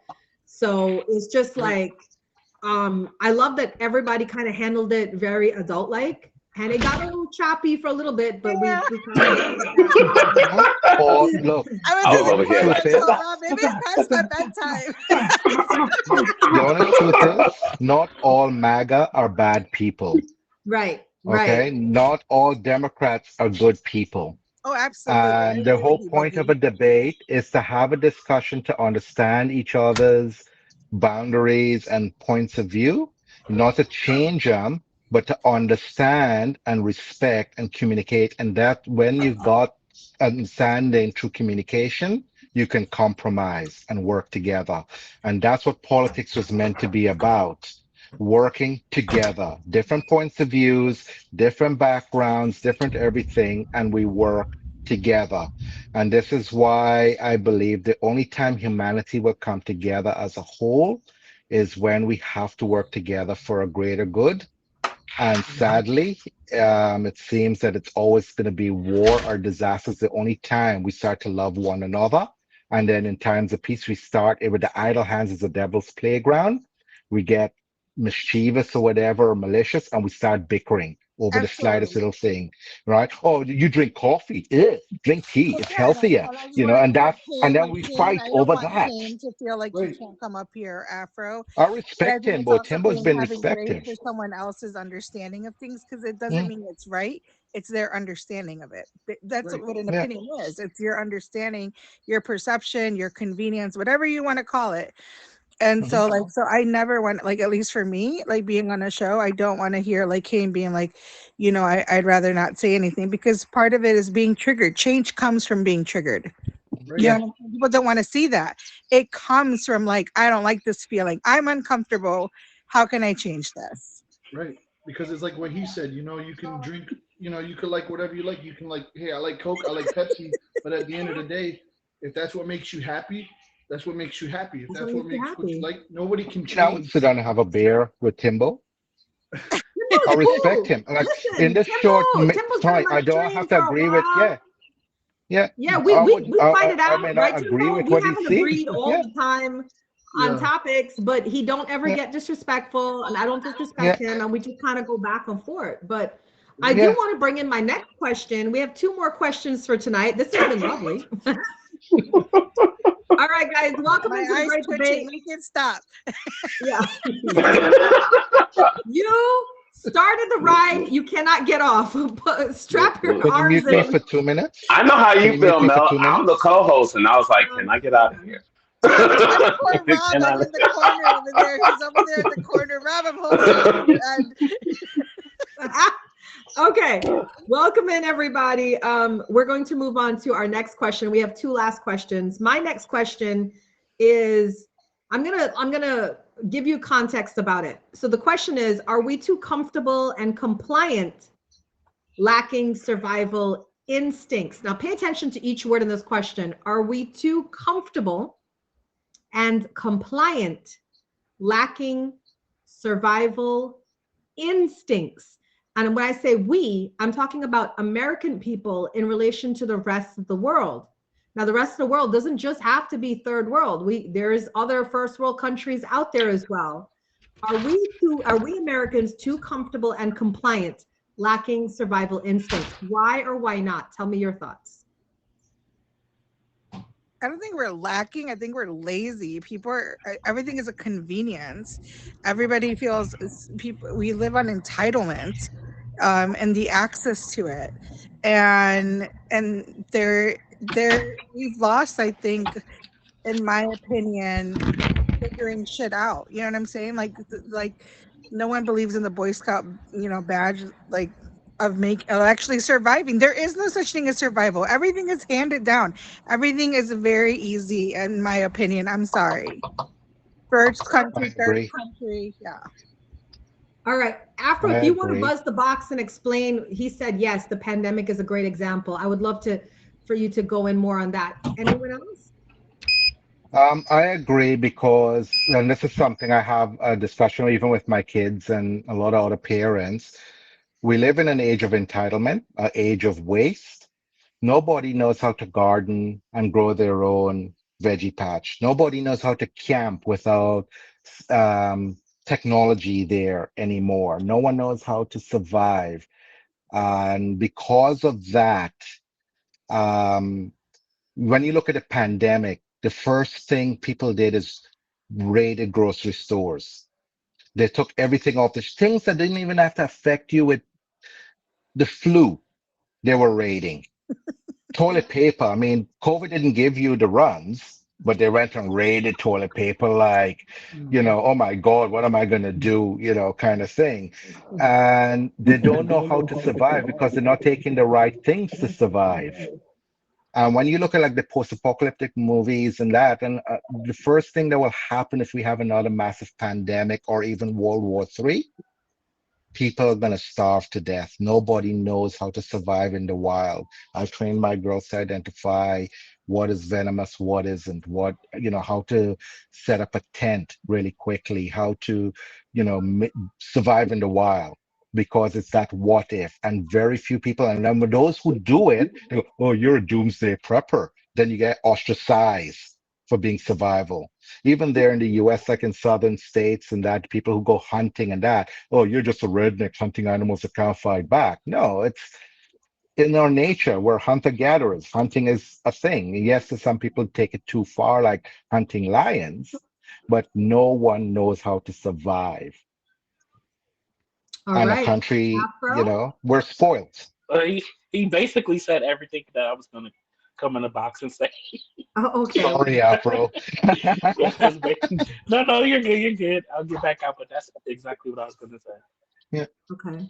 A: So it's just like, I love that everybody kind of handled it very adult-like, and it got a little choppy for a little bit, but we kind of
F: Or look,
D: I
B: I
D: was
B: was over here like,
D: told Rob, maybe it's past my bedtime.
F: the honest truth is, not all MAGA are bad people.
A: right.
F: Okay, not all Democrats are good people.
D: Oh, absolutely. I
F: And the
D: agree
F: whole
D: with you,
F: point of
D: Boogie.
F: a debate is to have a discussion to understand each other's boundaries and points of view, not to change them, but to understand and respect and communicate. And that when you've got understanding through communication, you can compromise and work together. And that's what politics was meant to be about. Working together, different points of views, different backgrounds, different everything, and we work together. And this is why I believe the only time humanity will come together as a whole is when we have to work together for a greater good. And sadly, it seems that it's always going to be war or disasters the only time we start to love one another. And then in times of peace, we start with the idle hands as the devil's playground. We get mischievous or whatever, or malicious, and we start bickering over the slightest
D: Absolutely.
F: little thing, right? Oh, you drink coffee? Ew. Drink tea. It's
D: Yeah,
F: healthier,
D: and I just
F: you know,
D: wanted to
F: and that,
D: say
F: and
D: Kane,
F: then
D: like
F: we
D: Kane,
F: fight
D: I don't
F: over
D: want
F: that.
D: Kane to feel like you can't come up here, Afro.
F: I
D: But I
F: respect
D: think
F: him,
D: it's
F: but
D: also
F: Timbo's been
D: having grace
F: respected.
D: for someone else's understanding of things, because it doesn't
F: Mm,
D: mean it's right. It's their understanding of it. That's what an
F: yeah.
D: opinion is. It's your understanding, your perception, your convenience, whatever you want to call it. And
F: Mhm.
D: so like so I never want, like, at least for me, like being on a show, I don't want to hear like Kane being like, I'd rather not say anything, because part of it is being triggered. Change comes from being triggered.
G: Right.
D: You know what I'm saying? People don't want to see that. It comes from like, I don't like this feeling. I'm uncomfortable. How can I change this?
G: Right. Because it's like what he said, you can drink, you could like whatever you like. You can like, hey, I like Coke, I like Pepsi. But at the end of the day, if that's what makes you happy, that's what makes you happy. If that's what makes what you like, nobody can
F: I would
G: change.
F: sit down and have a beer with Timbo. I
A: Timbo's
F: respect
A: cool.
F: him. Like in
A: Listen,
F: this short
A: Timbo's been on
F: time,
A: my
F: I don't
A: stream
F: have to
A: for a
F: agree with.
A: while.
F: Yeah, yeah.
A: Yeah, we fight it
F: I
A: out,
F: may
A: right,
F: not agree
A: Timbo?
F: with
A: We
F: what he
A: haven't
F: sees.
A: agreed all
F: Yeah,
A: the time on
G: Yeah.
A: topics, but he don't ever
F: yeah,
A: get disrespectful, and I don't
F: yeah,
A: disrespect him, and we just kind of go back and forth. But I do
F: yeah.
A: want to bring in my next question. We have 2 more questions for tonight. This has been lovely. All right, guys, welcome
D: My
A: into the
D: eyes
A: great
D: twitching.
A: debate.
D: Make it stop.
A: Yeah. You started the ride, you cannot get off. Strap your
F: Can you
A: arms
F: mute me
A: in.
F: for 2 minutes?
B: I know how
F: Can
B: you
F: you
B: feel,
F: mute me for
B: Mel.
F: two
B: I'm the
F: minutes?
B: co-host, and I was like, "Can I get out of here?"
D: And poor Rob,
B: Can
D: I'm in the corner over there. He's over there in the corner. Rob, I'm holding on to your end.
A: Okay, welcome in everybody. We're going to move on to our next question. We have 2 last questions. My next question is, I'm gonna give you context about it. So the question is, are we too comfortable and compliant, lacking survival instincts? Now pay attention to each word in this question. Are we too comfortable and compliant, lacking survival instincts? And when I say we, I'm talking about American people in relation to the rest of the world. Now, the rest of the world doesn't just have to be third world. There's other first world countries out there as well. Are we Americans too comfortable and compliant, lacking survival instincts? Why or why not? Tell me your thoughts.
D: I don't think we're lacking. I think we're lazy. Everything is a convenience. Everybody feels we live on entitlement, and the access to it. And we've lost, I think, in my opinion, figuring shit out. You know what I'm saying? Like no one believes in the Boy Scout, badge, like of actually surviving. There is no such thing as survival. Everything is handed down. Everything is very easy, in my opinion. I'm sorry. First
F: I
D: country, third
F: agree.
D: country, yeah.
A: All right, Afro,
F: I
A: if you want to
F: agree.
A: buzz the box and explain, he said, yes, the pandemic is a great example. I would love for you to go in more on that. Anyone else?
F: I agree because, and this is something I have a discussion even with my kids and a lot of other parents. We live in an age of entitlement, an age of waste. Nobody knows how to garden and grow their own veggie patch. Nobody knows how to camp without um, technology there anymore. No one knows how to survive. And because of that, um, when you look at a pandemic, the first thing people did is raided grocery stores. They took everything off the things that didn't even have to affect you with the flu. They were raiding toilet paper. I mean, COVID didn't give you the runs, but they went and raided toilet paper like, oh my God, what am I going to do? Kind of thing. And they don't know how to survive because they're not taking the right things to survive. When you look at like the post-apocalyptic movies and that, and the first thing that will happen if we have another massive pandemic or even World War III, people are going to starve to death. Nobody knows how to survive in the wild. I've trained my girls to identify what is venomous, what isn't, how to set up a tent really quickly, how to, survive in the wild. Because it's that what if, and very few people, and then with those who do it, they go, "Oh, you're a doomsday prepper." Then you get ostracized for being survival. Even there in the US, like in southern states and that, people who go hunting and that, "Oh, you're just a redneck hunting animals that can't fight back." No, it's in our nature. We're hunter-gatherers. Hunting is a thing. Yes, some people take it too far, like hunting lions, but no one knows how to survive.
A: All
F: And a
A: right,
F: country,
A: Afro.
F: we're spoiled.
H: He basically said everything that I was going to come in a box and say,
A: Oh, okay.
F: Sorry, Afro.
H: yeah, that's no, you're good, you're good. I'll get back out, but that's exactly what I was gonna say.
F: Yeah.
A: Okay.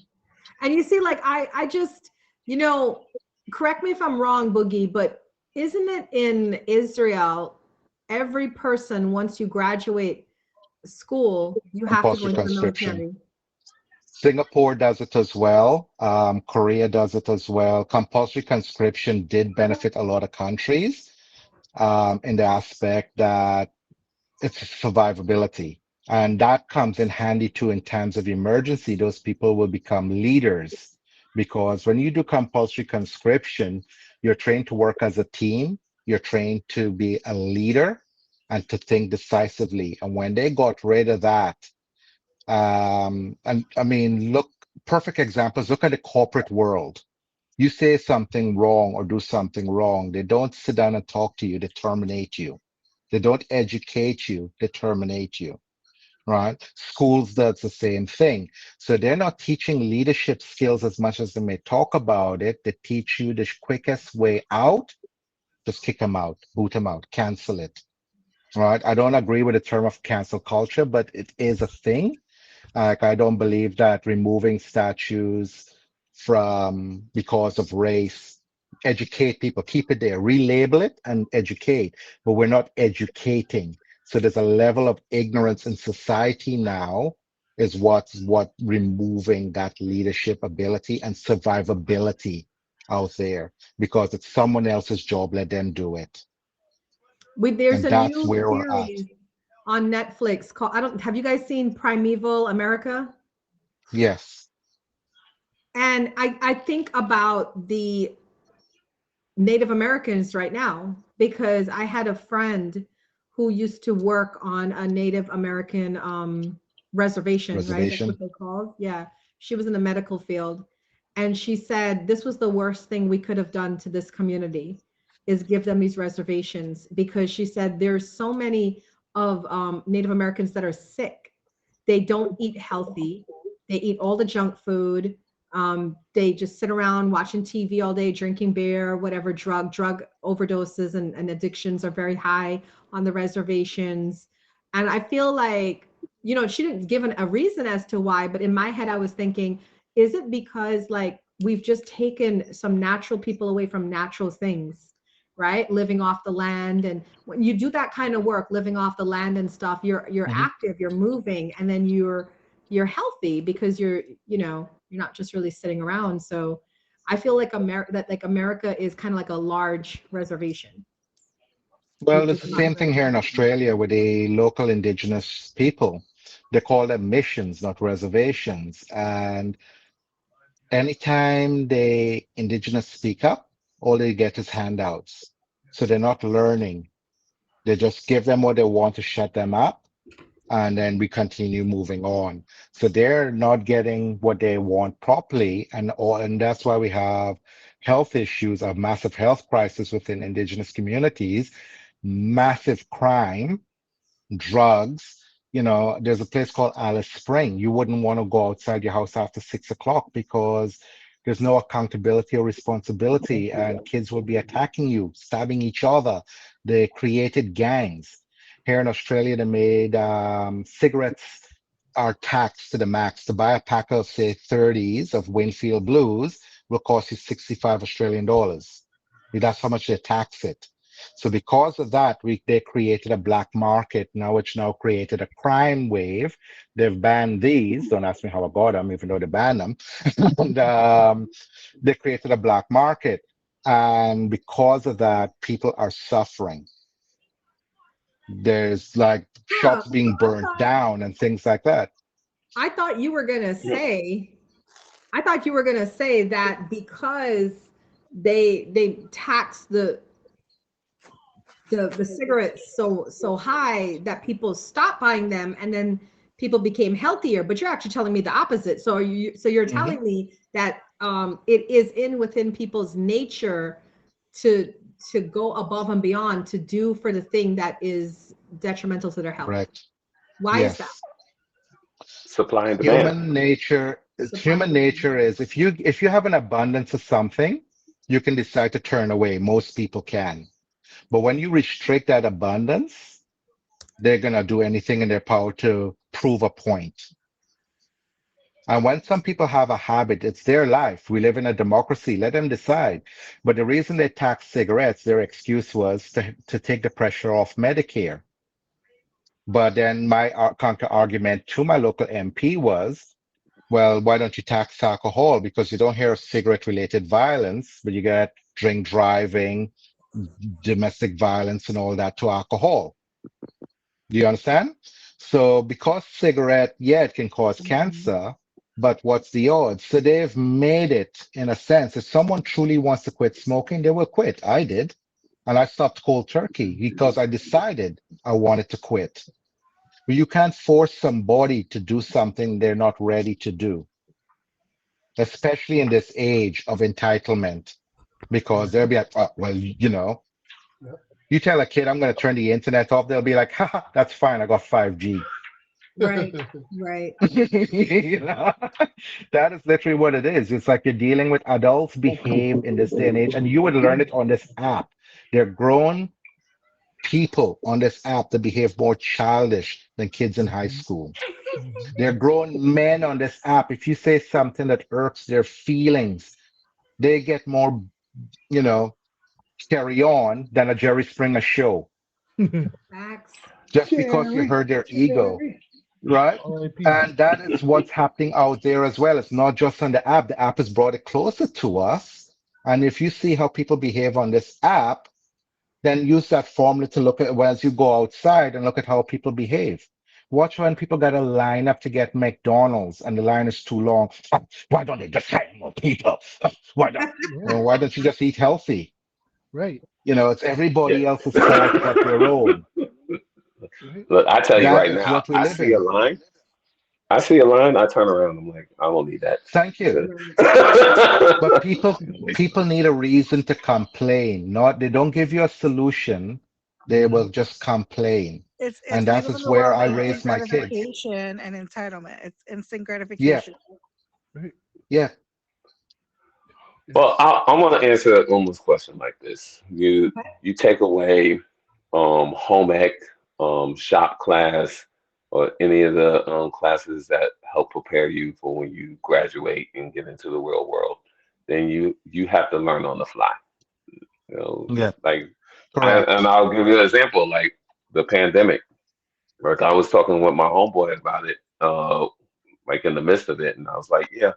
A: And you see, like I just, you know, correct me if I'm wrong, Boogie, but isn't it in Israel, every person, once you graduate school, you have to go
F: Compulsory
A: into the
F: conscription.
A: military?
F: Singapore does it as well. Korea does it as well. Compulsory conscription did benefit a lot of countries in the aspect that it's survivability. And that comes in handy too in times of emergency. Those people will become leaders because when you do compulsory conscription, you're trained to work as a team. You're trained to be a leader and to think decisively. And when they got rid of that, and I mean, look, perfect examples. Look at the corporate world. You say something wrong or do something wrong, they don't sit down and talk to you, they terminate you. They don't educate you, they terminate you, right? Schools does the same thing. So they're not teaching leadership skills as much as they may talk about it. They teach you the quickest way out. Just kick them out, boot them out, cancel it, right? I don't agree with the term of cancel culture, but it is a thing. Like, I don't believe that removing statues from because of race, educate people, keep it there, relabel it and educate, but we're not educating. So there's a level of ignorance in society now is what removing that leadership ability and survivability out there because it's someone else's job, let them do it.
A: There's
F: And
A: a
F: that's
A: new
F: where we're at.
A: series on Netflix called, I don't, have you guys seen Primeval America?
F: Yes.
A: And I think about the Native Americans right now because I had a friend who used to work on a Native American reservation, right? That's
F: Reservation.
A: what they called. Yeah. She was in the medical field. And she said this was the worst thing we could have done to this community is give them these reservations because she said there's so many of Native Americans that are sick. They don't eat healthy. They eat all the junk food. They just sit around watching TV all day, drinking beer, whatever, drug overdoses and addictions are very high on the reservations. And I feel like, you know, she didn't give a reason as to why, but in my head, I was thinking, is it because like we've just taken some natural people away from natural things, right? Living off the land. And when you do that kind of work, living off the land and stuff, you're
F: Mhm.
A: active, you're moving, and then you're healthy because you're not just really sitting around. So I feel like America is kind of like a large reservation,
F: Well,
A: which
F: it's
A: is
F: the
A: not
F: same
A: very
F: thing here in
A: healthy.
F: Australia with the local indigenous people. They call them missions, not reservations. And anytime the indigenous speak up, all they get is handouts. So they're not learning. They just give them what they want to shut them up. And then we continue moving on. So they're not getting what they want properly. And that's why we have health issues, a massive health crisis within indigenous communities, massive crime, drugs. You know, there's a place called Alice Spring. You wouldn't want to go outside your house after 6 o'clock because there's no accountability or responsibility, and kids will be attacking you, stabbing each other. They created gangs. Here in Australia, they made cigarettes are taxed to the max. To buy a pack of, say, 30s of Winfield Blues will cost you 65 Australian dollars. That's how much they tax it. So because of that, they created a black market now, which now created a crime wave. They've banned these. Don't ask me how I got them, even though they banned them. And they created a black market. And because of that, people are suffering. There's like
A: Huh.
F: shops being burnt down and things like that.
A: I thought you were gonna
H: Yeah.
A: say, I thought you were gonna say that because they tax the cigarettes so high that people stopped buying them and then people became healthier, but you're actually telling me the opposite. So you're
F: Mhm.
A: telling me that it is within people's nature to go above and beyond to do for the thing that is detrimental to their health.
F: Correct.
A: Why is that?
F: Yes.
B: Supply and demand.
F: Human nature,
A: Supply and
F: human
A: demand.
F: nature is if you have an abundance of something, You can decide to turn away. Most people can. But when you restrict that abundance, they're going to do anything in their power to prove a point. And when some people have a habit, it's their life. We live in a democracy. Let them decide. But the reason they taxed cigarettes, their excuse was to take the pressure off Medicare. But then my counter argument to my local MP was, well, why don't you tax alcohol? Because you don't hear of cigarette related violence, but you get drink driving, domestic violence, and all that to alcohol. Do you understand? So because cigarette, yeah, it can cause cancer, but what's the odds? So they've made it in a sense. If someone truly wants to quit smoking, they will quit. I did. And I stopped cold turkey because I decided I wanted to quit. But you can't force somebody to do something they're not ready to do, especially in this age of entitlement, because they'll be like, oh, well, you know, you tell a kid, I'm going to turn the internet off, they'll be like, haha, that's fine. I got 5G.
A: Right, right.
F: You know, that is literally what it is. It's like you're dealing with adults behave in this day and age, and you would learn it on this app. They're grown people on this app that behave more childish than kids in high school. They're grown men on this app. If you say something that irks their feelings, they get more, you know, carry on than a Jerry Springer show
A: Facts.
F: just because you hurt their ego, right? And that is what's happening out there as well. It's not just on the app. The app has brought it closer to us. And if you see how people behave on this app, then use that formula to look at as you go outside and look at how people behave. Watch when people got to line up to get McDonald's and the line is too long. Why don't they just hire more people? Why don't you just eat healthy?
G: Right.
F: You know, it's
B: Yeah.
F: everybody else's fault but their own.
B: Look, I tell you
F: That
B: right
F: is
B: now,
F: what we live in.
B: I see a line, I turn around, I'm like, I don't need that.
F: Thank you. But people need a reason to complain. Not they don't give you a solution. They will just complain.
D: It's
F: And that
D: we live in
F: is
D: the
F: where
D: world
F: I
D: of instant
F: raise my kids.
D: gratification and entitlement. It's instant
F: Yeah,
D: gratification.
F: yeah.
B: Well, I want to answer Uma's question like this. You take away home ec, shop class, or any of the classes that help prepare you for when you graduate and get into the real world, then you have to learn on the fly. You know,
F: Yeah,
B: like and
F: correct.
B: I'll give you an example, like the pandemic. Like I was talking with my homeboy about it, like in the midst of it, and I was like, yeah,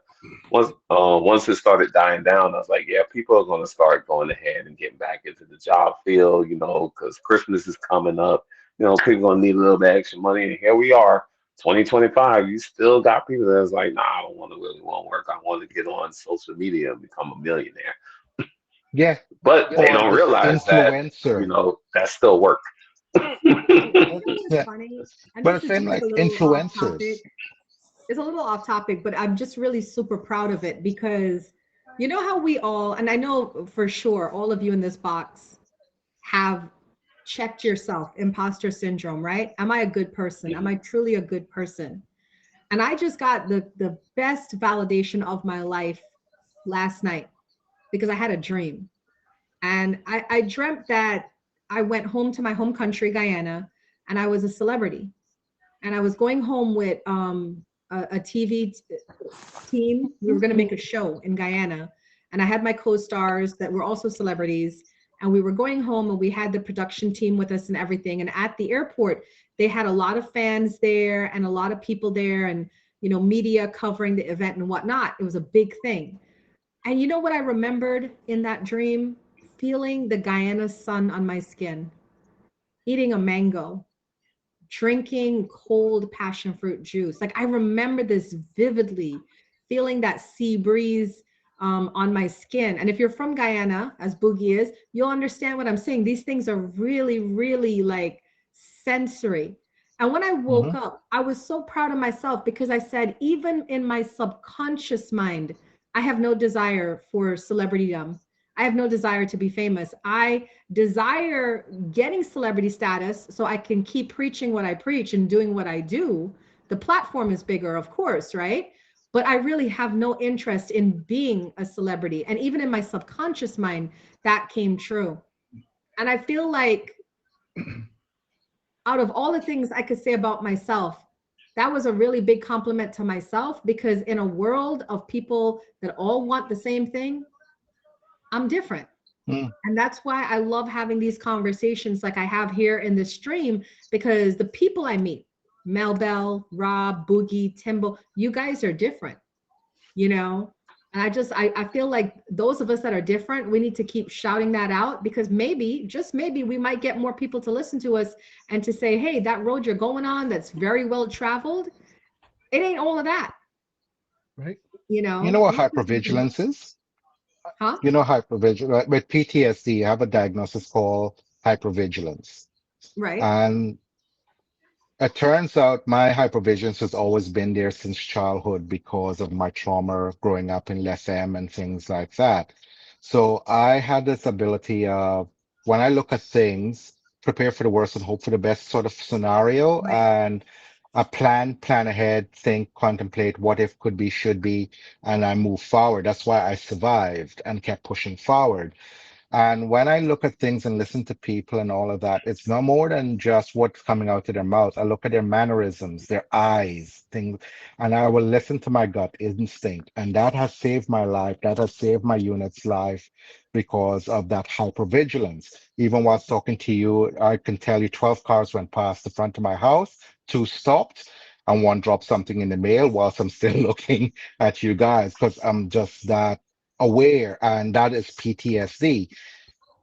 B: once it started dying down, I was like, yeah, people are going to start going ahead and getting back into the job field, you know, because Christmas is coming up. You know, people going to need a little bit extra money, and here we are, 2025. You still got people that's like, nah, I don't really want to work. I want to get on social media and become a millionaire.
F: Yeah.
B: But they
F: Or
B: don't
F: this
B: realize that, you
F: influencer.
B: know, that's still work.
A: You know what's
F: Yeah.
A: funny? And
F: But
A: just
F: it's
A: to
F: same
A: take it
F: like
A: a little off topic,
F: influencers.
A: it's a little off topic, but I'm just really super proud of it because you know how we all, and I know for sure all of you in this box have checked yourself, imposter syndrome, right? Am I a good person? Am I truly a good person? And I just got the best validation of my life last night because I had a dream. And I dreamt that I went home to my home country, Guyana, and I was a celebrity. And I was going home with a TV team. We were going to make a show in Guyana. And I had my co-stars that were also celebrities. And we were going home and we had the production team with us and everything. And at the airport, they had a lot of fans there and a lot of people there and, you know, media covering the event and whatnot. It was a big thing. And you know what I remembered in that dream? Feeling the Guyana sun on my skin, eating a mango, drinking cold passion fruit juice. Like I remember this vividly, feeling that sea breeze on my skin. And if you're from Guyana, as Boogie is, you'll understand what I'm saying. These things are really, really like sensory. And when I woke
F: Hmm.
A: up, I was so proud of myself because I said, even in my subconscious mind, I have no desire for celebritydom. I have no desire to be famous. I desire getting celebrity status so I can keep preaching what I preach and doing what I do. The platform is bigger, of course, right? but I really have no interest in being a celebrity. And even in my subconscious mind, that came true. And I feel like out of all the things I could say about myself, that was a really big compliment to myself, because in a world of people that all want the same thing, I'm different.
F: Mm.
A: And that's why I love having these conversations like I have here in this stream, because the people I meet, Mel Bell, Rob, Boogie, Timbo, you guys are different, you know? And I feel like those of us that are different, we need to keep shouting that out, because maybe, just maybe, we might get more people to listen to us and to say, hey, that road you're going on, that's very well traveled, it ain't all of that,
G: Right.
A: you
F: You
A: know?
F: know what
A: This is something
F: hypervigilance
A: else.
F: is?
A: Huh?
F: You know hypervigilance with PTSD. I have a diagnosis called hypervigilance,
A: Right.
F: and it turns out my hypervigilance has always been there since childhood because of my trauma growing up in FM and things like that. So I had this ability of, when I look at things, prepare for the worst and hope for the best sort of scenario,
A: Right.
F: and I plan ahead, think, contemplate what if, could be, should be, and I move forward. That's why I survived and kept pushing forward. And when I look at things and listen to people and all of that, it's no more than just what's coming out of their mouth. I look at their mannerisms, their eyes, things, and I will listen to my gut instinct. And that has saved my life. That has saved my unit's life because of that hypervigilance. Even whilst talking to you, I can tell you 12 cars went past the front of my house, two stopped, and one dropped something in the mail whilst I'm still looking at you guys, because I'm just that aware, and that is PTSD.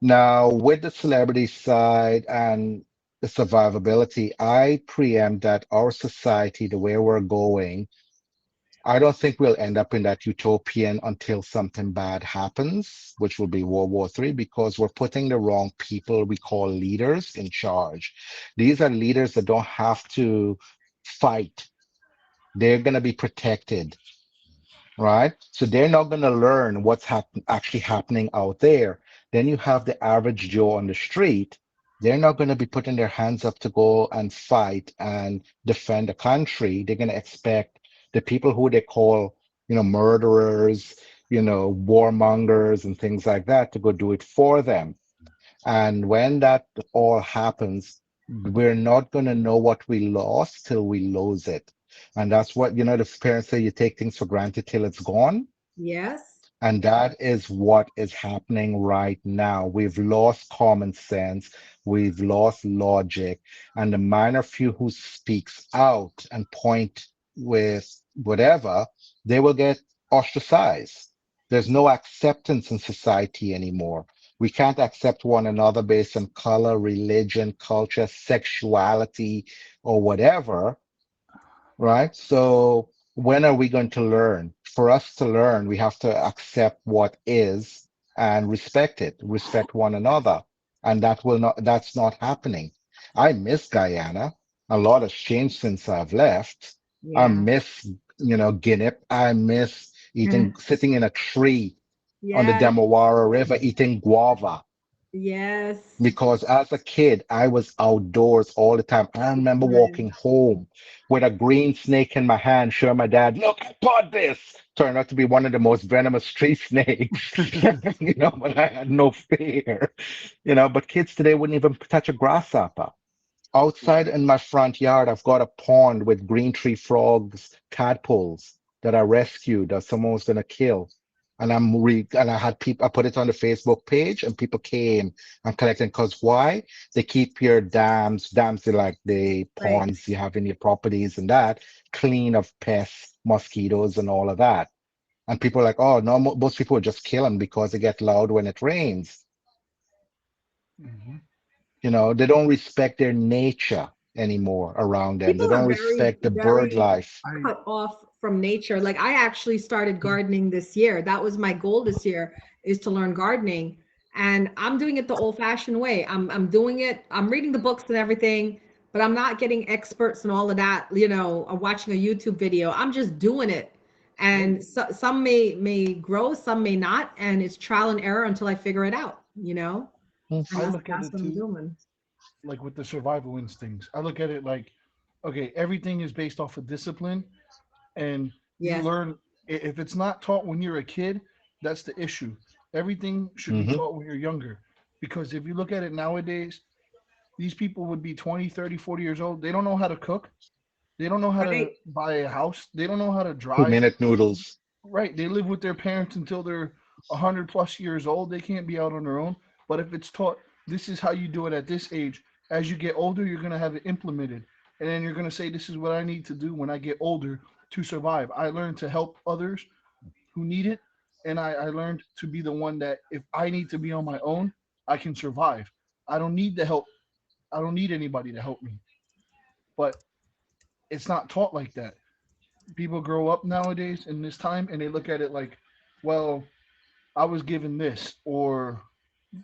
F: Now, with the celebrity side and the survivability, I preempt that our society, the way we're going, I don't think we'll end up in that utopian until something bad happens, which will be World War III, because we're putting the wrong people we call leaders in charge. These are leaders that don't have to fight. They're going to be protected, right? So they're not going to learn what's actually happening out there. Then you have the average Joe on the street. They're not going to be putting their hands up to go and fight and defend the country. They're going to expect the people who they call, murderers, warmongers and things like that to go do it for them. And when that all happens, we're not going to know what we lost till we lose it. And that's what, the parents say, you take things for granted till it's gone.
A: Yes.
F: And that is what is happening right now. We've lost common sense. We've lost logic. And the minor few who speaks out and point with whatever, they will get ostracized. There's no acceptance in society anymore. We can't accept one another based on color, religion, culture, sexuality, or whatever, right? So when are we going to learn? For us to learn, we have to accept what is and respect it, respect one another. And that's not happening. I miss Guyana. A lot has changed since I've left. I
A: Yeah.
F: miss, Guinea. I miss sitting in a tree on the
A: Yes.
F: Demawara River eating guava,
A: Yes.
F: because as a kid, I was outdoors all the time. I remember
A: Right.
F: walking home with a green snake in my hand, showing my dad, look, I caught this. Turned out to be one of the most venomous tree snakes, but I had no fear, but kids today wouldn't even touch a grasshopper. Outside in my front yard, I've got a pond with green tree frogs, tadpoles that I rescued that someone was gonna kill. And I had people, I put it on the Facebook page, and people came and collected. Because why? They keep your dams are like the
A: Right.
F: ponds you have in your properties and that, clean of pests, mosquitoes, and all of that. And people are like, oh no, most people would just kill them because it gets loud when it rains.
G: Mhm.
F: They don't respect their nature anymore around them. They
A: People are
F: don't
A: very,
F: respect the bird
A: very
F: life.
G: I
A: cut off from nature. Like I actually started gardening this year. That was my goal this year, is to learn gardening. And I'm doing it the old-fashioned way. I'm doing it, I'm reading the books and everything, but I'm not getting experts and all of that, or watching a YouTube video. I'm just doing it. And some may grow, some may not, and it's trial and error until I figure it out, and
G: I
A: that's
G: look at
A: that's
G: it
A: what I'm
G: too,
A: doing.
G: like with the survival instincts. I look at it like, okay, everything is based off of discipline, and You
A: Yes.
G: learn if it's not taught when you're a kid, that's the issue. Everything should be
F: Hmm.
G: taught when you're younger. Because if you look at it nowadays, these people would be 20, 30, 40 years old. They don't know how to cook. They don't know how to
A: Right.
G: buy a house. They don't know how to
F: Two
G: drive.
F: minute noodles.
G: Right. They live with their parents until they're 100 plus years old. They can't be out on their own. But if it's taught, this is how you do it at this age. As you get older, you're going to have it implemented. And then you're going to say, this is what I need to do when I get older to survive. I learned to help others who need it. And I learned to be the one that if I need to be on my own, I can survive. I don't need the help. I don't need anybody to help me. But it's not taught like that. People grow up nowadays in this time and they look at it like, well, I was given this, or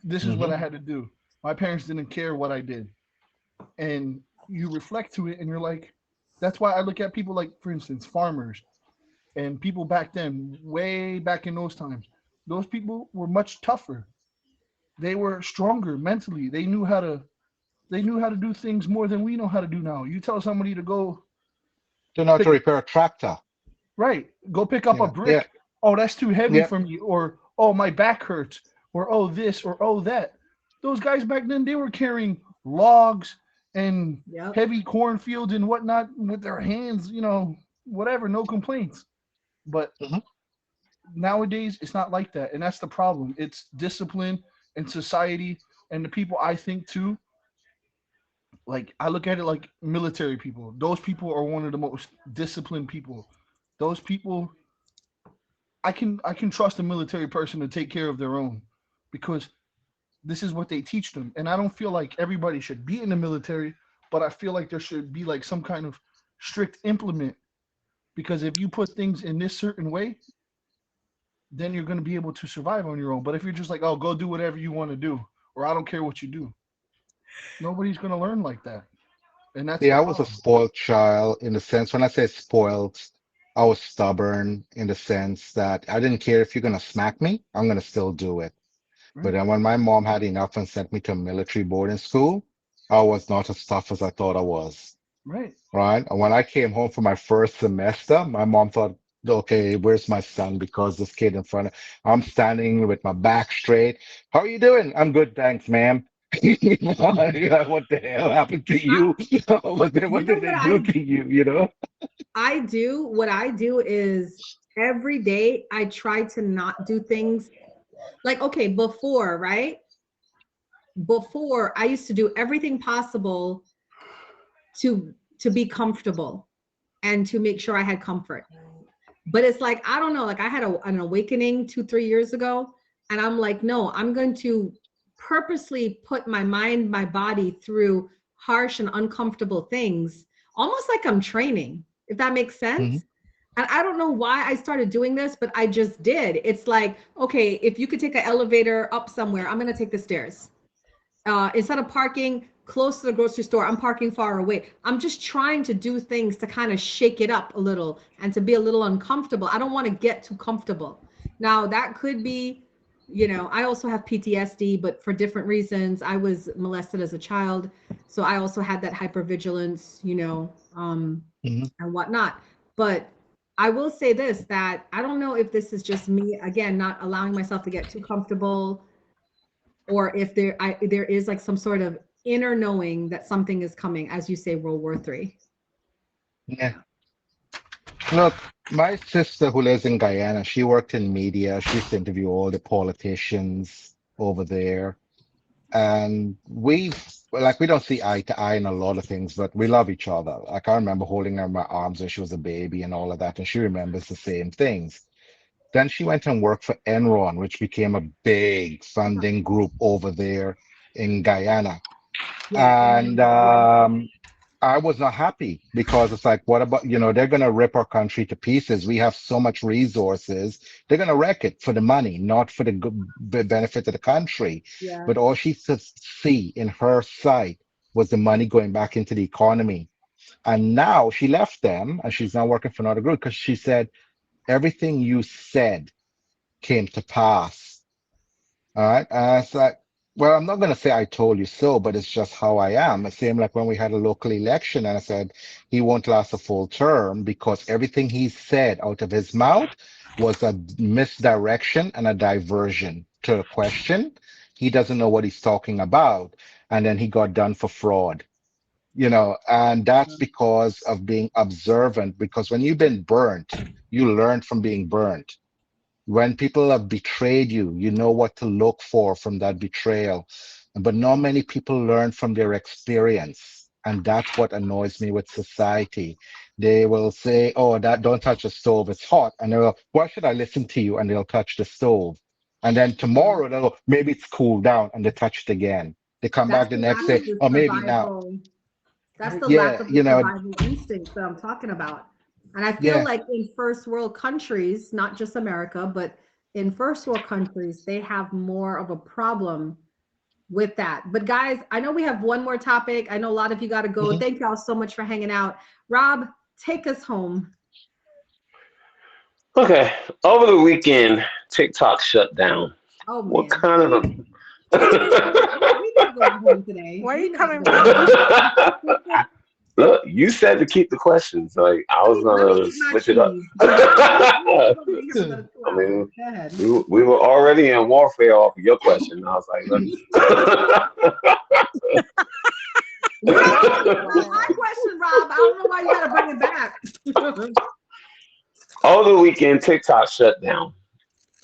G: this is what
F: Hmm.
G: I had to do. My parents didn't care what I did. And you reflect to it and you're like, that's why I look at people like, for instance, farmers and people back then, way back in those times. Those people were much tougher. They were stronger mentally. They knew how to do things more than we know how to do now. You tell somebody to go
F: To know how to
G: pick
F: repair a tractor.
G: right, go pick up a
F: Yeah, yeah,
G: brick. Oh, that's too heavy
F: yeah.
G: for me, or oh, my back hurts, or oh, this, or oh, that. Those guys back then, they were carrying logs and
A: Yep.
G: heavy cornfields and whatnot with their hands, whatever, no complaints. But
F: Hmm.
G: nowadays, it's not like that. And that's the problem. It's discipline and society and the people I think too. Like, I look at it like military people. Those people are one of the most disciplined people. Those people I can trust a military person to take care of their own because this is what they teach them. And I don't feel like everybody should be in the military, but I feel like there should be like some kind of strict implement because if you put things in this certain way, then you're going to be able to survive on your own. But if you're just like, oh, go do whatever you want to do, or I don't care what you do, nobody's going to learn like that. And that's the
F: Yeah, I was a
G: problem.
F: spoiled child in the sense, when I say spoiled, I was stubborn in the sense that I didn't care if you're gonna smack me, I'm gonna still do it. But
G: Right?
F: then when my mom had enough and sent me to a military boarding school, I was not as tough as I thought I was.
G: Right.
F: Right? And when I came home for my first semester, my mom thought, okay, where's my son? Because this kid in front of, I'm standing with my back straight. How are you doing? I'm good, thanks, ma'am. What the hell happened to
A: I,
F: you?
A: you
F: What
A: know
F: did they do to you? You know?
A: what I do is every day I try to not do things like, okay, before, right? Before I used to do everything possible to be comfortable and to make sure I had comfort. But it's like, I don't know, like I had an awakening 2, 3 years ago. And I'm like, no, I'm going to purposely put my mind, my body through harsh and uncomfortable things, almost like I'm training, if that makes
F: Hmm.
A: sense. And I don't know why I started doing this, but I just did. It's like, okay, if you could take an elevator up somewhere, I'm going to take the stairs. Instead of parking close to the grocery store, I'm parking far away. I'm just trying to do things to kind of shake it up a little and to be a little uncomfortable. I don't want to get too comfortable. Now, that could be, I also have PTSD, but for different reasons. I was molested as a child. So I also had that hypervigilance,
F: Hmm.
A: and whatnot. But I will say this, that I don't know if this is just me, again, not allowing myself to get too comfortable, or if there is like some sort of inner knowing that something is coming, as you say, World War III.
F: Yeah. Look, my sister who lives in Guyana, she worked in media. She used to interview all the politicians over there. And we don't see eye to eye in a lot of things, but we love each other. Like I remember holding her in my arms when she was a baby and all of that, and she remembers the same things. Then she went and worked for Enron, which became a big funding group over there in Guyana.
A: Yes, I know.
F: And I was not happy because it's like, what about, they're going to rip our country to pieces. We have so much resources. They're going to wreck it for the money, not for the benefit of the country.
A: Yeah.
F: But all she could see in her sight was the money going back into the economy. And now she left them and she's now working for another group because she said, everything you said came to pass. All right. And it's like, Well, I'm not going to say I told you so, but it's just how I am. Same like when we had a local election and I said he won't last a full term because everything he said out of his mouth was a misdirection and a diversion to a question. He doesn't know what he's talking about. And then he got done for fraud, and that's because of being observant. Because when you've been burnt, you learn from being burnt. When people have betrayed you, you know what to look for from that betrayal. But not many people learn from their experience. And that's what annoys me with society. They will say, oh, that don't touch the stove, it's hot. And they'll, why should I listen to you? And they'll touch the stove. And then tomorrow they'll go, maybe it's cooled down, and they touch it again. They come
A: That's
F: back the
A: the
F: next
A: lack
F: day,
A: of the
F: or maybe now.
A: survival. That's the lack
F: Yeah,
A: of the survival instinct that I'm talking about. And I feel
F: yeah.
A: like in first world countries, not just America, but in first world countries, they have more of a problem with that. But guys, I know we have one more topic. I know a lot of you got to go.
F: Mhm.
A: Thank y'all so much for hanging out. Rob, take us home.
B: Okay. Over the weekend, TikTok shut down.
A: Oh
B: What
A: man.
B: kind of
A: We're not going home today.
D: Why are you
A: We're not
D: coming
A: going
D: for me?
A: home.
B: Look, you said to keep the questions. Like I was
A: Let me
B: gonna
A: eat my
B: switch it up.
A: cheese. I
B: I mean,
A: Go ahead.
B: we were already in warfare off of your question. I was like, look.
A: My question, Rob. I don't know why you got to bring it back.
B: Over the weekend, TikTok shut down.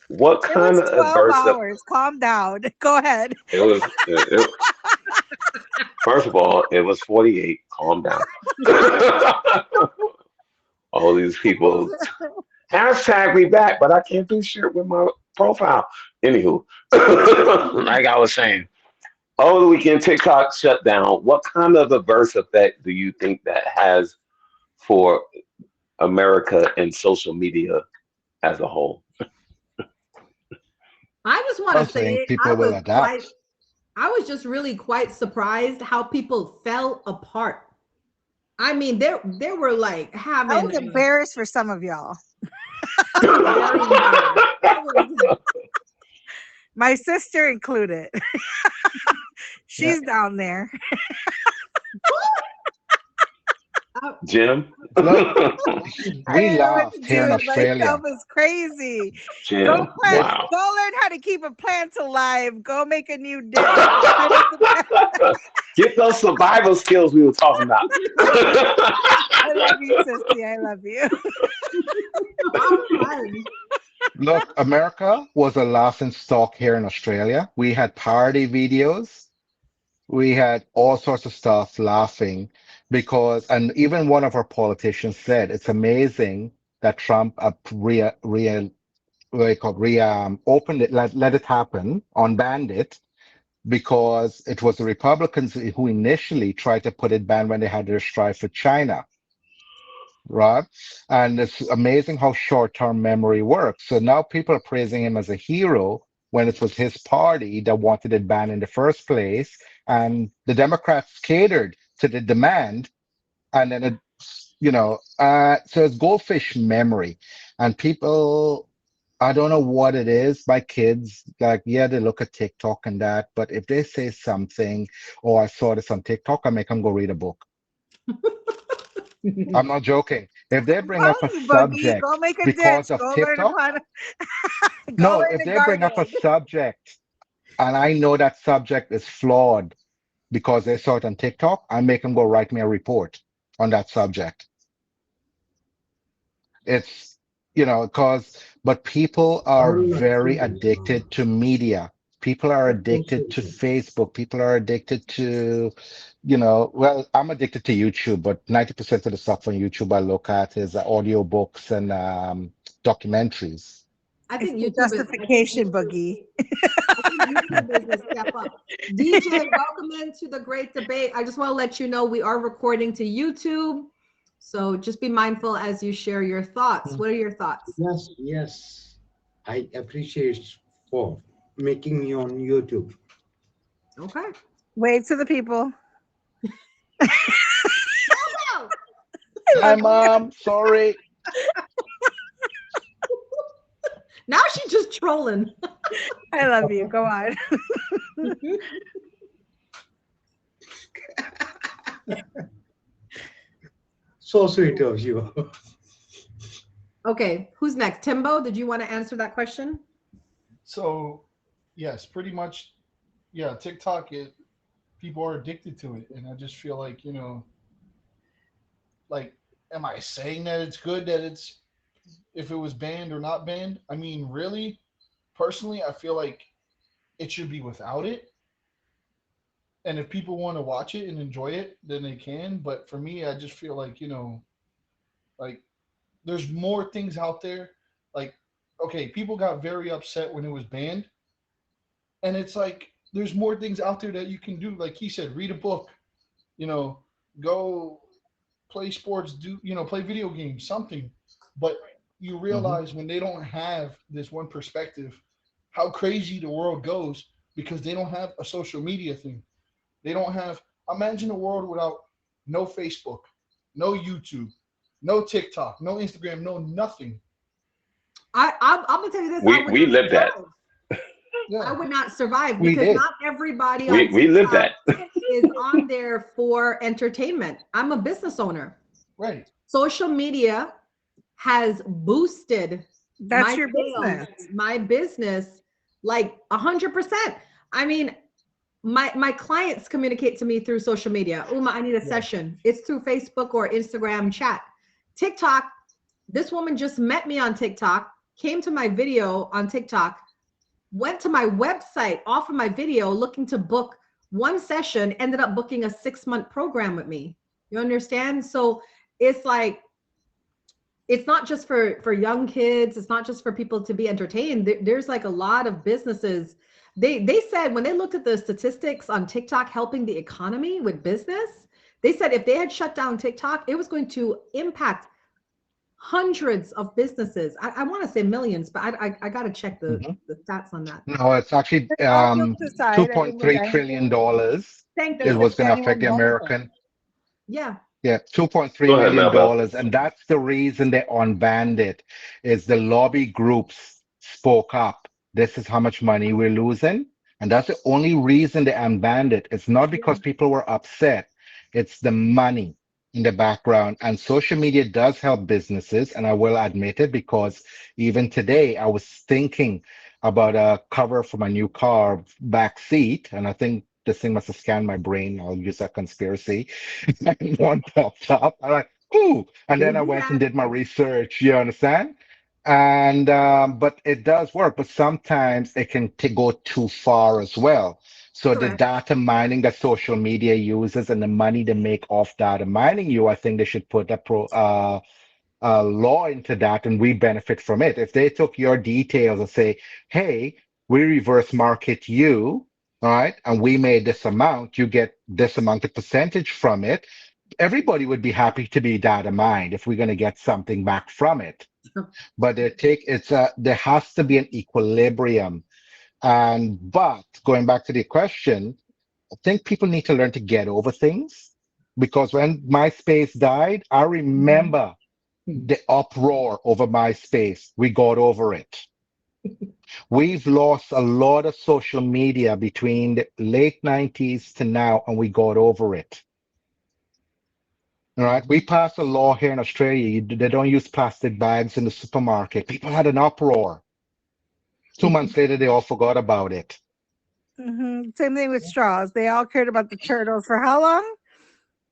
B: What
D: It
B: kind
D: was
B: of
D: 12
B: adverse?
D: hours. Calm down. Go ahead.
B: It was. First of all, it was 48. Calm down. All these people hashtag me back, but I can't do shit with my profile. Anywho, like I was saying, over the weekend, TikTok shut down. What kind of adverse effect do you think that has for America and social media as a whole?
A: I just want
F: I
A: to say
F: think people will adapt.
A: I was just really quite surprised how people fell apart. I mean, they were like
D: I
A: having
D: was embarrassed for some of y'all.
A: very embarrassed.
D: My sister included. She's down there.
B: Jim?
F: Look,
D: I
F: we
D: didn't know what
F: laughed
D: to
F: here
D: do
F: in
D: with myself.
F: Australia.
D: It's crazy.
B: Jim,
D: Go plant.
B: wow.
D: Go learn how to keep a plant alive. Go make a new dish.
B: Get those survival skills we were talking about.
D: I love you, sissy. I love you.
F: Look, America was a laughing stock here in Australia. We had parody videos. We had all sorts of stuff laughing because, and even one of our politicians said, it's amazing that Trump opened it, let it happen, unbanned it, because it was the Republicans who initially tried to put it banned when they had their strife with China, right? And it's amazing how short-term memory works. So now people are praising him as a hero when it was his party that wanted it banned in the first place, and the Democrats catered to the demand, and then so it's goldfish memory, and people. I don't know what it is. My kids, like, yeah, they look at TikTok and that, but if they say something, oh, I saw this on TikTok, I make them go read a book. I'm not joking. If they bring up a
D: Boogie,
F: subject
D: go make a
F: because
D: dish.
F: of
D: Go learn
F: TikTok,
D: how to go
F: no,
D: learn
F: if
D: to
F: they bring up a
D: garden.
F: subject and I know that subject is flawed because they saw it on TikTok, I make them go write me a report on that subject. It's, but people are very addicted to media. People are addicted to Facebook. People are addicted to, well, I'm addicted to YouTube, but 90% of the stuff on YouTube I look at is audiobooks and documentaries.
A: I think
D: It's
A: YouTube
D: the justification, Boogie.
A: I think YouTube is a step up. DJ, welcome into the great debate. I just want to let you know we are recording to YouTube. So just be mindful as you share your thoughts. What are your thoughts?
J: Yes. I appreciate for making me on YouTube.
A: Okay.
D: Wave to the people.
F: Hi, Mom. Sorry.
A: Now she's just trolling.
D: I love you. Go on.
J: So sweet of you.
A: Okay, who's next? Timbo, did you want to answer that question?
G: So, yes, pretty much. Yeah, TikTok. People are addicted to it, and I just feel like like, am I saying that it's good that it's if it was banned or not banned? I mean, really, personally, I feel like it should be without it. And if people want to watch it and enjoy it, then they can. But for me, I just feel like like there's more things out there. Like, okay, people got very upset when it was banned, and it's like there's more things out there that you can do. Like he said, read a book, you know, go play sports, play video games, something. But you realize when they don't have this one perspective, how crazy the world goes because they don't have a social media thing. They don't have. Imagine a world without no Facebook, no YouTube, no TikTok, no Instagram, no nothing.
A: I'm gonna tell you this.
B: We live that.
A: I would not survive
F: We
A: because
F: did.
A: not everybody on
B: We live
A: TikTok
B: that.
A: is on there for entertainment. I'm a business owner.
G: Right.
A: Social media has boosted
D: That's
A: my
D: your
A: sales,
D: business.
A: my business, like 100%. I mean, my clients communicate to me through social media. Uma, I need a session. It's through Facebook or Instagram chat. TikTok, this woman just met me on TikTok, came to my video on TikTok, went to my website off of my video looking to book one session, ended up booking a 6-month program with me. You understand? So it's like, it's not just for young kids. It's not just for people to be entertained. There's like a lot of businesses. They said when they looked at the statistics on TikTok helping the economy with business, they said if they had shut down TikTok, it was going to impact hundreds of businesses. I want to say millions, but I got to check the stats on that.
F: No, it's actually
D: But all jokes aside, I think with
F: $2.3 trillion dollars
A: Thank
F: is
A: you.
F: what's going to affect
D: anyone
F: the
D: knows
F: American.
A: Yeah.
F: Yeah, $2.3
B: Go ahead,
F: million
B: Melville.
F: dollars, and that's the reason they unbanned it. Is the lobby groups spoke up. This is how much money we're losing, and that's the only reason they unbanned it. It's not because people were upset. It's the money in the background, and social media does help businesses, and I will admit it because even today I was thinking about a cover for my new car back seat, and I think this thing must have scanned my brain. I'll use that conspiracy. And one popped up. I'm like, ooh. And
A: They
F: then I
A: do
F: went
A: that.
F: and did my research. You understand? And but it does work, but sometimes it can go too far as well. So the
A: Correct.
F: data mining that social media uses and the money they make off data mining you, I think they should put a law into that and we benefit from it. If they took your details and say, hey, we reverse market you, all right, and we made this amount, you get this amount of percentage from it, everybody would be happy to be data mined if we're going to get something back from it. But there has to be an equilibrium. And but going back to the question, I think people need to learn to get over things because when MySpace died, I remember the uproar over MySpace. We got over it. We've lost a lot of social media between the late 90s to now, and we got over it. All right. We passed a law here in Australia. They don't use plastic bags in the supermarket. People had an uproar. 2 months later, they all forgot about it.
D: Same thing with straws. They all cared about the turtles for how long?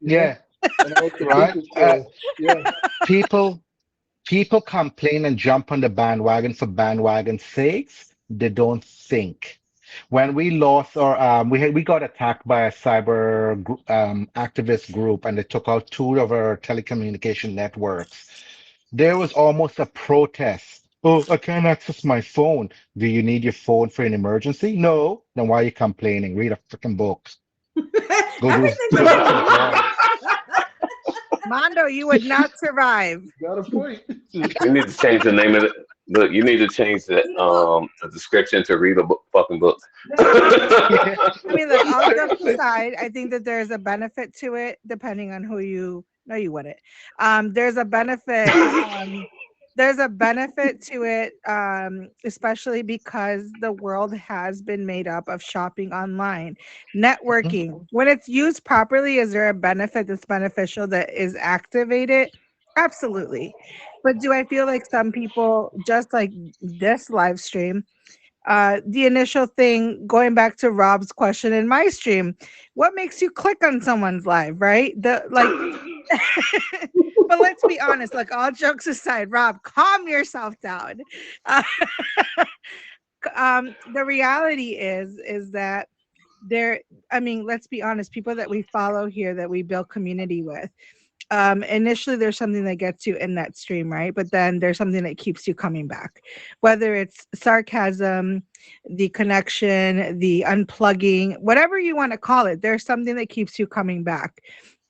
F: Yeah.
G: And I the
F: Right.
G: paper straws. Yeah.
F: People people complain and jump on the bandwagon for bandwagon's sakes. They don't think. When we lost our, we got attacked by a activist group, and they took out two of our telecommunication networks. There was almost a protest. Oh, I can't access my phone. Do you need your phone for an emergency? No. Then why are you complaining? Read a freaking book.
A: Everything's
F: Go do some
A: okay.
F: drawings.
D: Mondo, you would not survive.
G: Got a point.
B: You need to change the name of it. Look, you need to change the description to read a fucking book.
D: I mean, look, all jokes aside, I think that there's a benefit to it depending on who you know. You wouldn't. There's a benefit there's a benefit to it, especially because the world has been made up of shopping online, networking. When it's used properly, is there a benefit that's beneficial that is activated? Absolutely. But do I feel like some people, just like this live stream, the initial thing, going back to Rob's question in my stream, what makes you click on someone's live, right? The like but let's be honest, like all jokes aside, Rob, calm yourself down. Uh, the reality is that there, I mean, let's be honest, people that we follow here that we build community with, initially there's something that gets you in that stream, right? But then there's something that keeps you coming back, whether it's sarcasm, the connection, the unplugging, whatever you want to call it, there's something that keeps you coming back,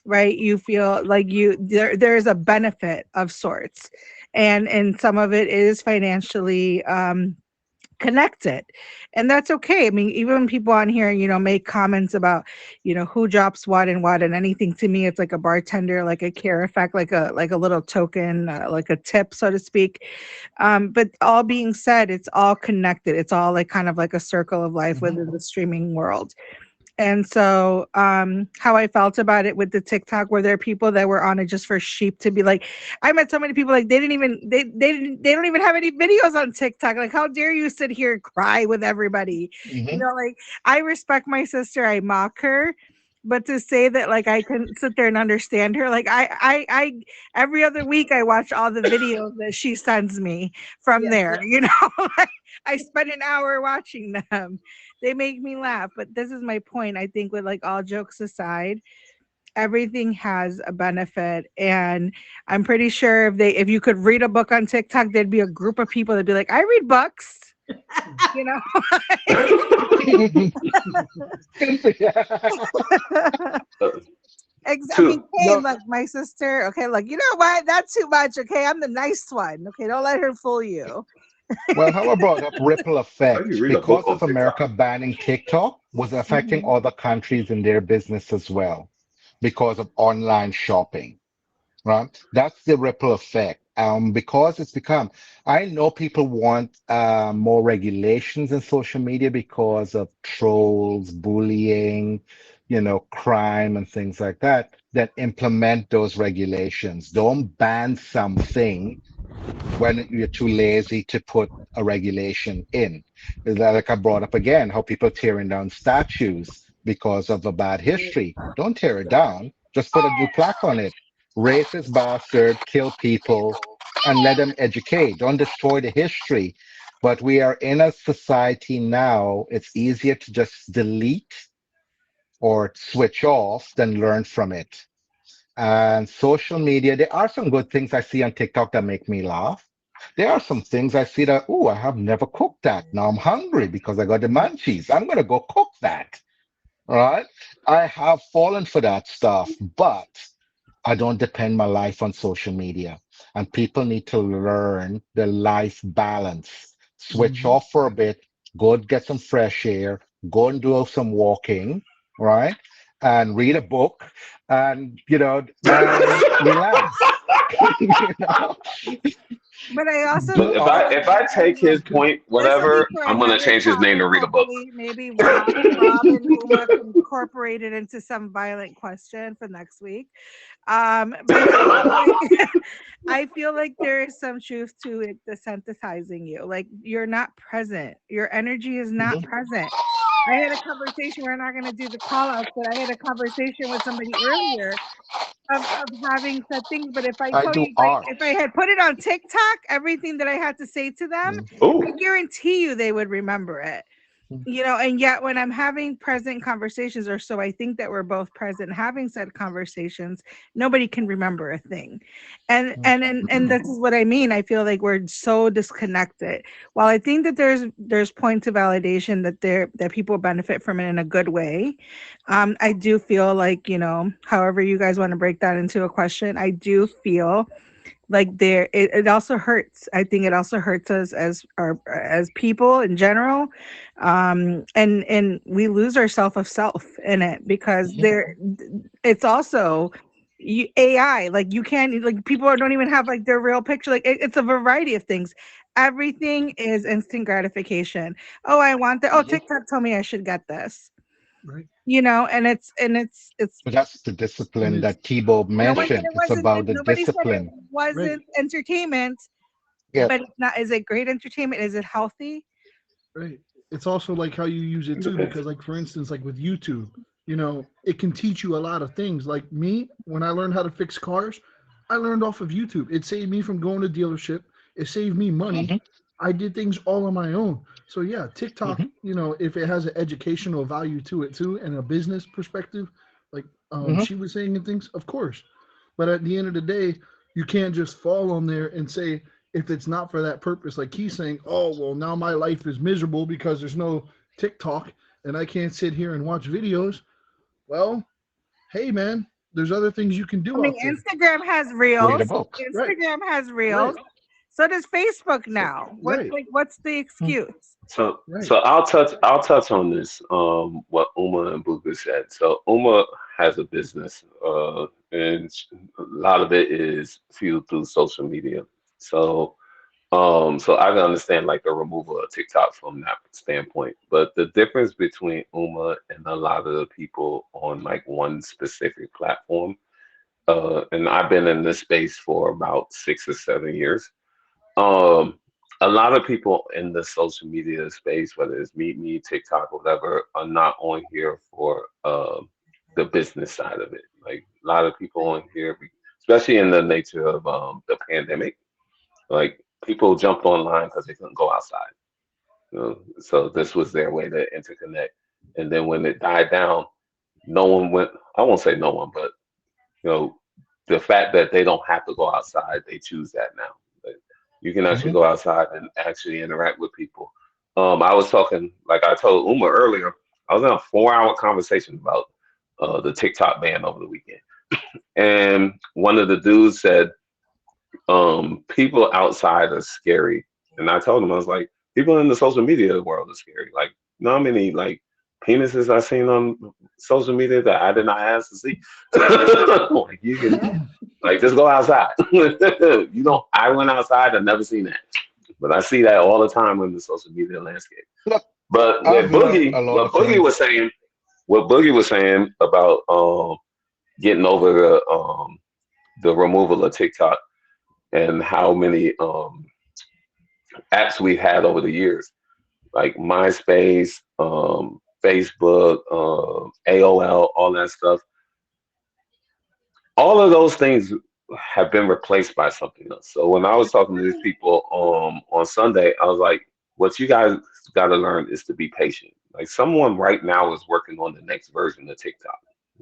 D: right? You feel like there's a benefit of sorts, and some of it is financially connected, and that's okay. I mean, even when people on here, make comments about, who drops what and what and anything, to me it's like a bartender, like a care effect, like a little token, like a tip, so to speak. But all being said, it's all connected. It's all like kind of like a circle of life within the streaming world. And so how I felt about it with the TikTok, where there are people that were on it just for sheep to be like, I met so many people like they don't even have any videos on TikTok. Like, how dare you sit here and cry with everybody? Like, I respect my sister, I mock her, but to say that like I couldn't sit there and understand her, like I every other week I watch all the videos that she sends me from there. Like, I spend an hour watching them. They make me laugh. But this is my point. I think, with like all jokes aside, everything has a benefit. And I'm pretty sure if you could read a book on TikTok, there'd be a group of people that'd be like, I read books. I mean, hey, look, my sister. Okay, look, you know what? That's too much. Okay, I'm the nice one. Okay, don't let her fool you.
F: Well, how I brought up ripple
B: How do you
F: effect
B: read a
F: because
B: book on
F: of America
B: TikTok?
F: banning TikTok was affecting other countries in their business as well because of online shopping, right? That's the ripple effect. Because it's become, I know people want more regulations in social media because of trolls, bullying, crime and things like that. That implement those regulations. Don't ban something when you're too lazy to put a regulation in. Like I brought up again, how people tearing down statues because of a bad history. Don't tear it down. Just put a new plaque on it. Racist bastard, kill people, and let them educate. Don't destroy the history. But we are in a society now, it's easier to just delete or switch off than learn from it. And social media, there are some good things I see on TikTok that make me laugh. There are some things I see that, oh, I have never cooked that. Now I'm hungry because I got the munchies. I'm going to go cook that. All right. I have fallen for that stuff, but I don't depend my life on social media. And people need to learn the life balance. Switch off for a bit, go and get some fresh air, go and do some walking, right? And read a book and, and relax. you know?
D: But I also
F: Do
B: Look, if
D: feel
B: I
F: all.
D: like
B: if I take his point,
D: this will be
B: whatever,
D: for
B: I'm gonna
D: another
B: change his name
D: topic.
B: to read a book.
D: Hopefully, maybe Rob and Uma can incorporate it into some violent question for next week. But I feel like there is some truth to it desensitizing you. Like, you're not present. Your energy is not
F: Mhm.
D: present. I had a conversation. We're not going to do the call outs, but I had a conversation with somebody earlier of having said things. But if I
F: I
D: told
F: do
D: you, like,
F: art.
D: if I had put it on TikTok, everything that I had to say to them,
F: Mm,
B: Ooh,
D: I guarantee you they would remember it.
F: mm,
D: And yet when I'm having present conversations, or so I think that we're both present having said conversations, nobody can remember a thing. and
F: mm,
D: and and this is what I mean. I feel like we're so disconnected. While I think that there's points of validation that people benefit from it in a good way, I do feel like, however you guys want to break that into a question, I do feel like it also hurts. I think it also hurts us as people in general. And we lose our self of self in it, because
F: mhm.
D: it's also, AI. Like you can't like people don't even have like their real picture. Like it's a variety of things. Everything is instant gratification. Oh, I want that. Oh,
F: Mhm.
D: TikTok told me I should get this.
G: Right.
D: You know, and it's
F: But that's the
G: And
F: discipline
G: it's
F: that Tebow
D: nobody said
F: mentioned.
D: it
F: It's
D: wasn't.
F: about the
D: Nobody said it
F: discipline.
G: right.
D: wasn't entertainment.
F: Yeah.
D: But it's not. Is it great entertainment? Is it healthy?
G: Right. It's also like how you use it too, because like for instance, like with YouTube, it can teach you a lot of things. Like me, when I learned how to fix cars, I learned off of YouTube. It saved me from going to dealership. It saved me money.
F: Hmm.
G: I did things all on my own. So yeah, TikTok,
F: Hmm.
G: if it has an educational value to it too and a business perspective, like
F: Hmm.
G: she was saying and things, of course. But at the end of the day, you can't just fall on there and say, if it's not for that purpose, like he's saying, oh, well, now my life is miserable because there's no TikTok and I can't sit here and watch videos. Well, hey, man, there's other things you can
D: I
G: do
D: mean,
G: out there.
D: Instagram has
F: Read a
D: reels.
F: book.
G: Right,
D: Instagram has
G: right,
D: reels. So does Facebook
B: So,
D: now.
G: right,
D: What's the excuse?
G: right.
B: so I'll touch on this. What Uma and Buka said. So Uma has a business, and a lot of it is fueled through social media. So so I can understand like the removal of TikTok from that standpoint. But the difference between Uma and a lot of the people on like one specific platform, and I've been in this space for about 6 or 7 years. Um, a lot of people in the social media space, whether it's Meetme, TikTok, whatever, are not on here for the business side of it. Like a lot of people on here, especially in the nature of the pandemic, like people jumped online because they couldn't go outside. So this was their way to interconnect. And then when it died down, no one went. I won't say no one, but you know, the fact that they don't have to go outside, they choose that now. Like, you can actually
F: Hmm.
B: go outside and actually interact with people. I was talking, like I told Uma earlier, I was in a 4 hour conversation about the TikTok ban over the weekend. And one of the dudes said, people outside are scary. And I told him, I was like, people in the social media world are scary. Like, you know how many like penises I seen on social media that I did not ask to see? Like you can
A: Yeah.
B: like just go outside. You know, I went outside and never seen that. But I see that all the time in the social media landscape.
F: Look,
B: But
F: I've learned a lot
B: What
F: of
B: Boogie
F: things.
B: was saying, about getting over the removal of TikTok and how many apps we've had over the years, like MySpace, Facebook, AOL, all that stuff. All of those things have been replaced by something else. So when I was talking to these people on Sunday, I was like, what you guys got to learn is to be patient. Like someone right now is working on the next version of TikTok.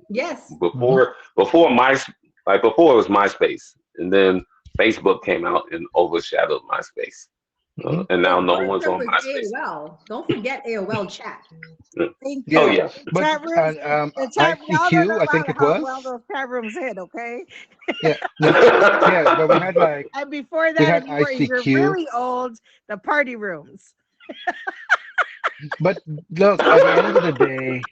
A: Yes.
F: Hmm.
B: Before it was MySpace, and then Facebook came out and overshadowed MySpace,
F: Hmm.
B: and now
A: Well,
B: no
A: first
B: one's
A: up
B: on
A: was
B: MySpace.
A: AOL. Don't forget AOL chat.
B: Yeah.
D: Thank
B: Oh
F: Yeah,
D: you.
B: yeah.
D: The
F: but
D: chat rooms, the chat y'all don't
F: ICQ,
D: know
F: I think it
D: how well
F: was.
D: those chat rooms hit, okay?
F: Yeah, no, yeah, but
D: And before
F: we
D: that,
F: had
D: if you're
F: ICQ.
D: really old, the party rooms.
F: But look, at the end of the day,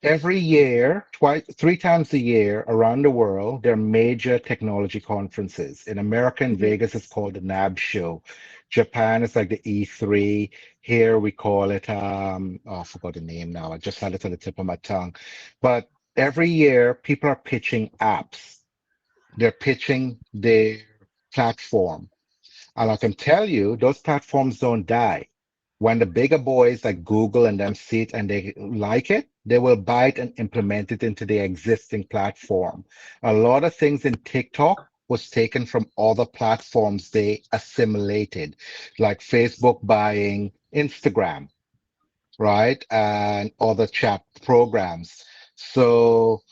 F: every year, twice, 3 times a year around the world, there are major technology conferences. In America, in
A: Mhm.
F: Vegas, it's called the NAB show. Japan is like the E3. Here we call it, oh, I forgot the name now. I just had it on the tip of my tongue. But every year, people are pitching apps. They're pitching their platform. And I can tell you, those platforms don't die. When the bigger boys like Google and them see it and they like it, they will buy it and implement it into their existing platform. A lot of things in TikTok was taken from other platforms they assimilated, like Facebook buying Instagram, right? And other chat programs. So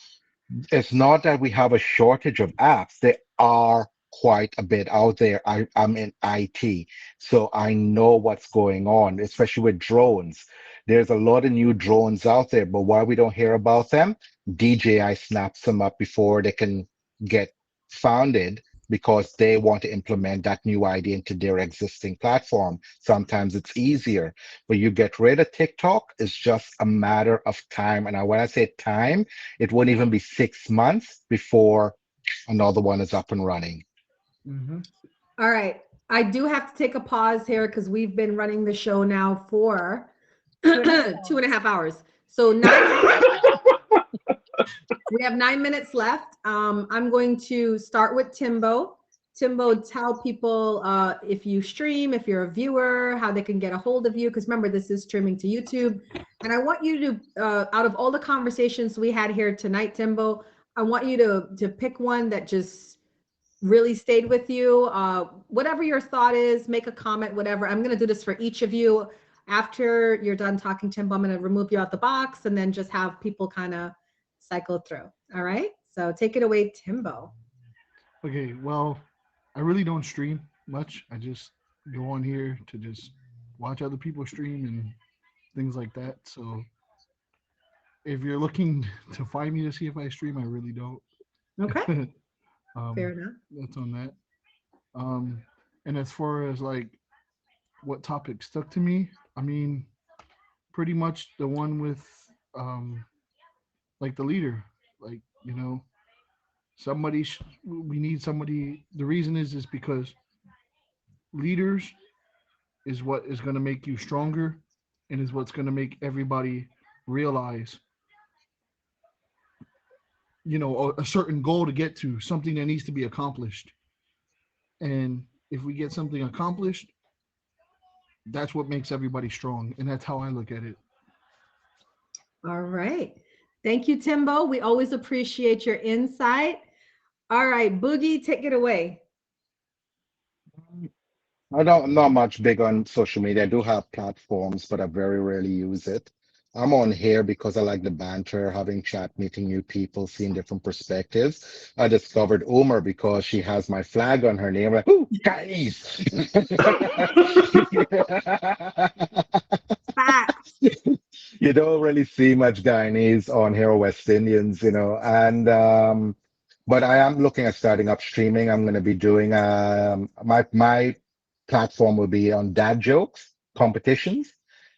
F: it's not that we have a shortage of apps. There are quite a bit out there. I'm in IT, so I know what's going on, especially with drones. There's a lot of new drones out there, but why we don't hear about them? DJI snaps them up before they can get founded because they want to implement that new idea into their existing platform. Sometimes it's easier, but you get rid of TikTok, it's just a matter of time. And when I say time, it won't even be 6 months before another one is up and running.
A: All right. I do have to take a pause here because we've been running the show now for 2.5 hours. So we have 9 minutes left. I'm going to start with Timbo. Timbo, tell people if you stream, if you're a viewer, how they can get a hold of you. Because remember, this is streaming to YouTube. And I want you to, out of all the conversations we had here tonight, Timbo, I want you to pick one that just really stayed with you. Whatever your thought is, make a comment, whatever. I'm going to do this for each of you. After you're done talking, Timbo, I'm going to remove you out the box and then just have people kind of cycle through. All right. So take it away, Timbo.
G: Okay. Well, I really don't stream much. I just go on here to just watch other people stream and things like that. So if you're looking to find me to see if I stream, I really don't.
A: Okay. Fair enough.
G: That's on that. And as far as like what topic stuck to me, I mean, pretty much the one with like the leader, like, you know, we need somebody. The reason is because leaders is what is going to make you stronger and is what's going to make everybody realize, you know, a certain goal to get to, something that needs to be accomplished. And if we get something accomplished, that's what makes everybody strong. And that's how I look at it.
A: All right. Thank you, Timbo. We always appreciate your insight. All right, Boogie, take it away.
F: I'm not much big on social media. I do have platforms, but I very rarely use it. I'm on here because I like the banter, having chat, meeting new people, seeing different perspectives. I discovered Umar because she has my flag on her name. Like, ooh, guys! You don't really see much Guyanese on here, or West Indians, you know. And but I am looking at starting up streaming. I'm going to be doing my platform will be on dad jokes competitions,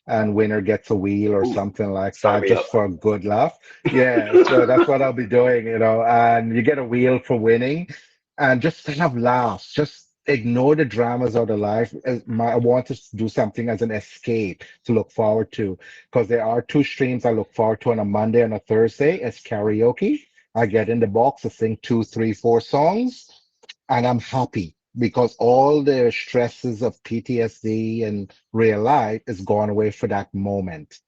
F: and winner gets a wheel or something like that, just for a good laugh. Yeah, so that's what I'll be doing, you know. And you get a wheel for winning, and just have laughs. Just ignore the dramas of the life. I want to do something as an escape to look forward to, because there are two streams I look forward to on a Monday and a Thursday as karaoke. I get in the box to sing 2, 3, 4 songs, and I'm happy because all the stresses of PTSD and real life is gone away for that moment.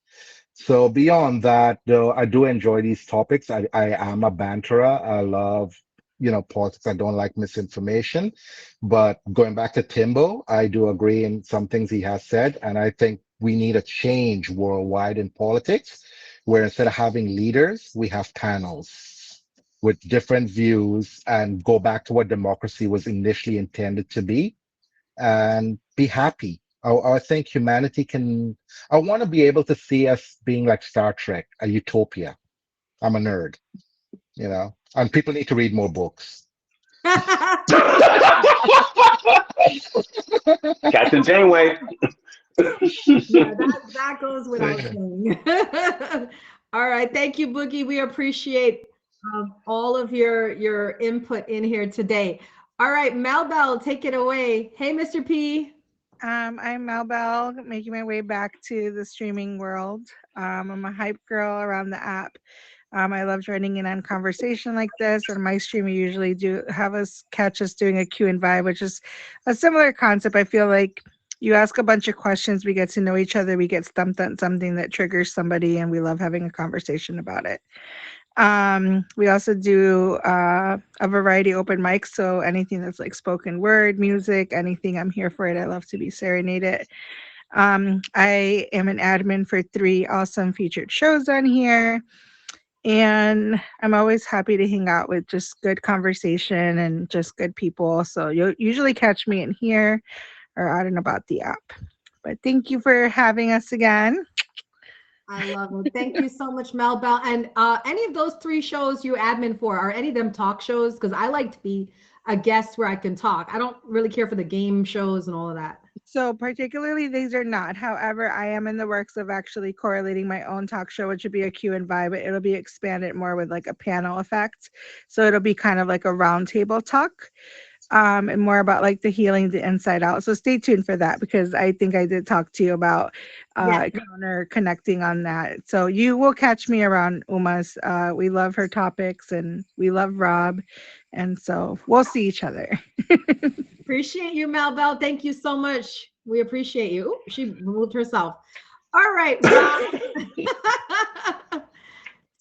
F: So beyond that, though, I do enjoy these topics. I am a banterer. I love, you know, politics. I don't like misinformation. But going back to Timbo, I do agree in some things he has said. And I think we need a change worldwide in politics, where instead of having leaders, we have panels with different views and go back to what democracy was initially intended to be and be happy. I think humanity can, I want to be able to see us being like Star Trek, a utopia. I'm a nerd, you know, and people need to read more books.
B: Captain Janeway.
A: Yeah, that goes without saying. All right. Thank you, Boogie. We appreciate all of your input in here today. All right, Mel Bell, take it away. Hey, Mr. P.
D: I'm Mel Bell, making my way back to the streaming world. I'm a hype girl around the app. I love joining in on conversation like this, and my stream usually do have us catch us doing a Q and vibe, which is a similar concept. I feel like you ask a bunch of questions, we get to know each other, we get stumped on something that triggers somebody, and we love having a conversation about it. We also do a variety of open mics, so anything that's like spoken word, music, anything, I'm here for it. I love to be serenaded. I am an admin for 3 awesome featured shows on here, and I'm always happy to hang out with just good conversation and just good people. So you'll usually catch me in here or out and about the app. But thank you for having us again.
A: I love it. Thank you so much, Mel Bell. And any of those 3 shows you admin for, are any of them talk shows? Because I like to be a guest where I can talk. I don't really care for the game shows and all of that.
D: So particularly these are not. However, I am in the works of actually correlating my own talk show, which would be a Q&A, but it'll be expanded more with like a panel effect. So it'll be kind of like a roundtable talk. And more about like the healing the inside out. So stay tuned for that, because I think I did talk to you about counter connecting on that. So you will catch me around Uma's. We love her topics and we love Rob. And so we'll see each other.
A: Appreciate you, Melbell. Thank you so much. We appreciate you. Ooh, she removed herself. All right, Rob.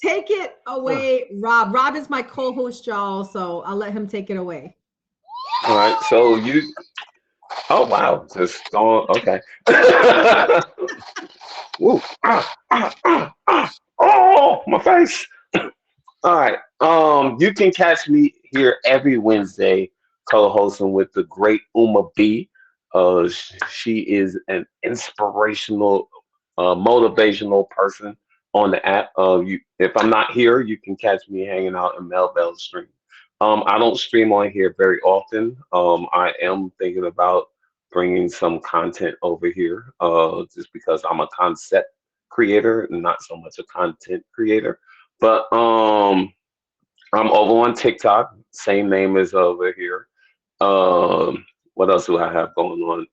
A: Take it away, Rob. Rob is my co-host, y'all, so I'll let him take it away.
B: All right, so you. Oh wow, just going. Okay. Woo. Oh, my face. All right. You can catch me here every Wednesday, co-hosting with the great Uma B. She is an inspirational, motivational person on the app. If I'm not here, you can catch me hanging out in Mel Bell's stream. I don't stream on here very often. I am thinking about bringing some content over here, just because I'm a concept creator and not so much a content creator. But I'm over on TikTok, same name as over here. What else do I have going on?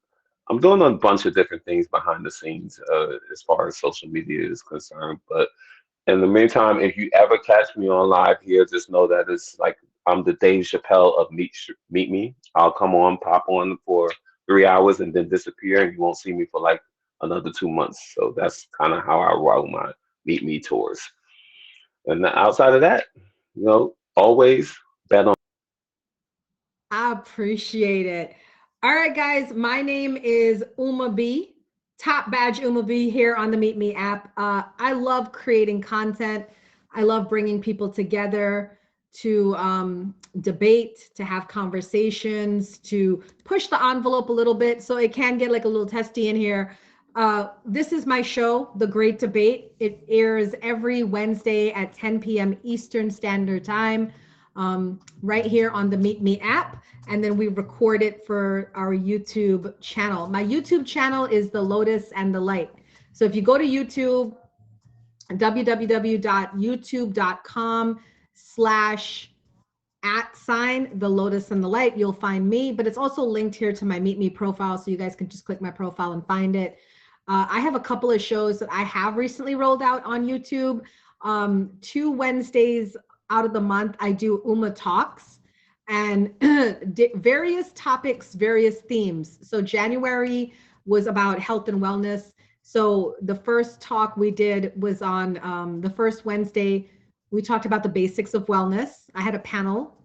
B: I'm doing a bunch of different things behind the scenes, as far as social media is concerned. But in the meantime, if you ever catch me on live here, just know that it's like I'm the Dave Chappelle of Meetme. I'll come on, pop on for 3 hours, and then disappear, and you won't see me for like another 2 months. So that's kind of how I roll my Meetme tours. And outside of that, always bet on.
A: I appreciate it. All right, guys, my name is Uma B, top badge Uma B here on the Meetme app. I love creating content. I love bringing people together to debate, to have conversations, to push the envelope a little bit so it can get like a little testy in here. This is my show, The Great Debate. It airs every Wednesday at 10 p.m. Eastern Standard Time, right here on the Meetme app. And then we record it for our YouTube channel. My YouTube channel is The Lotus and the Light. So if you go to YouTube, www.youtube.com/@The Lotus and the Light, you'll find me, but it's also linked here to my Meetme profile. So you guys can just click my profile and find it. I have a couple of shows that I have recently rolled out on YouTube. 2 Wednesdays out of the month, I do Uma Talks, and various topics, various themes. So January was about health and wellness. So the first talk we did was on the first Wednesday. We talked about the basics of wellness. I had a panel.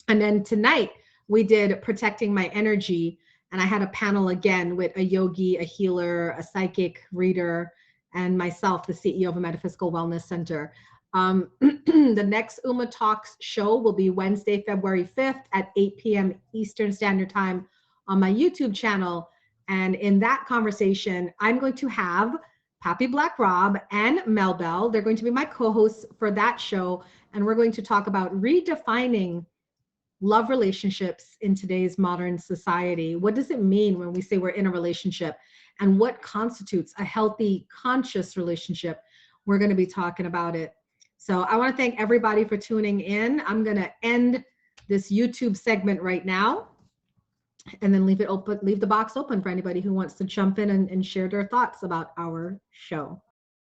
A: And then tonight we did protecting my energy. And I had a panel again with a yogi, a healer, a psychic reader, and myself, the CEO of a metaphysical wellness center. The next Uma Talks show will be Wednesday, February 5th at 8 p.m. Eastern Standard Time on my YouTube channel. And in that conversation, I'm going to have Pappy Black Rob and Mel Bell. They're going to be my co-hosts for that show. And we're going to talk about redefining love relationships in today's modern society. What does it mean when we say we're in a relationship? And what constitutes a healthy, conscious relationship? We're going to be talking about it. So I want to thank everybody for tuning in. I'm going to end this YouTube segment right now and then leave it open, leave the box open for anybody who wants to jump in and share their thoughts about our show.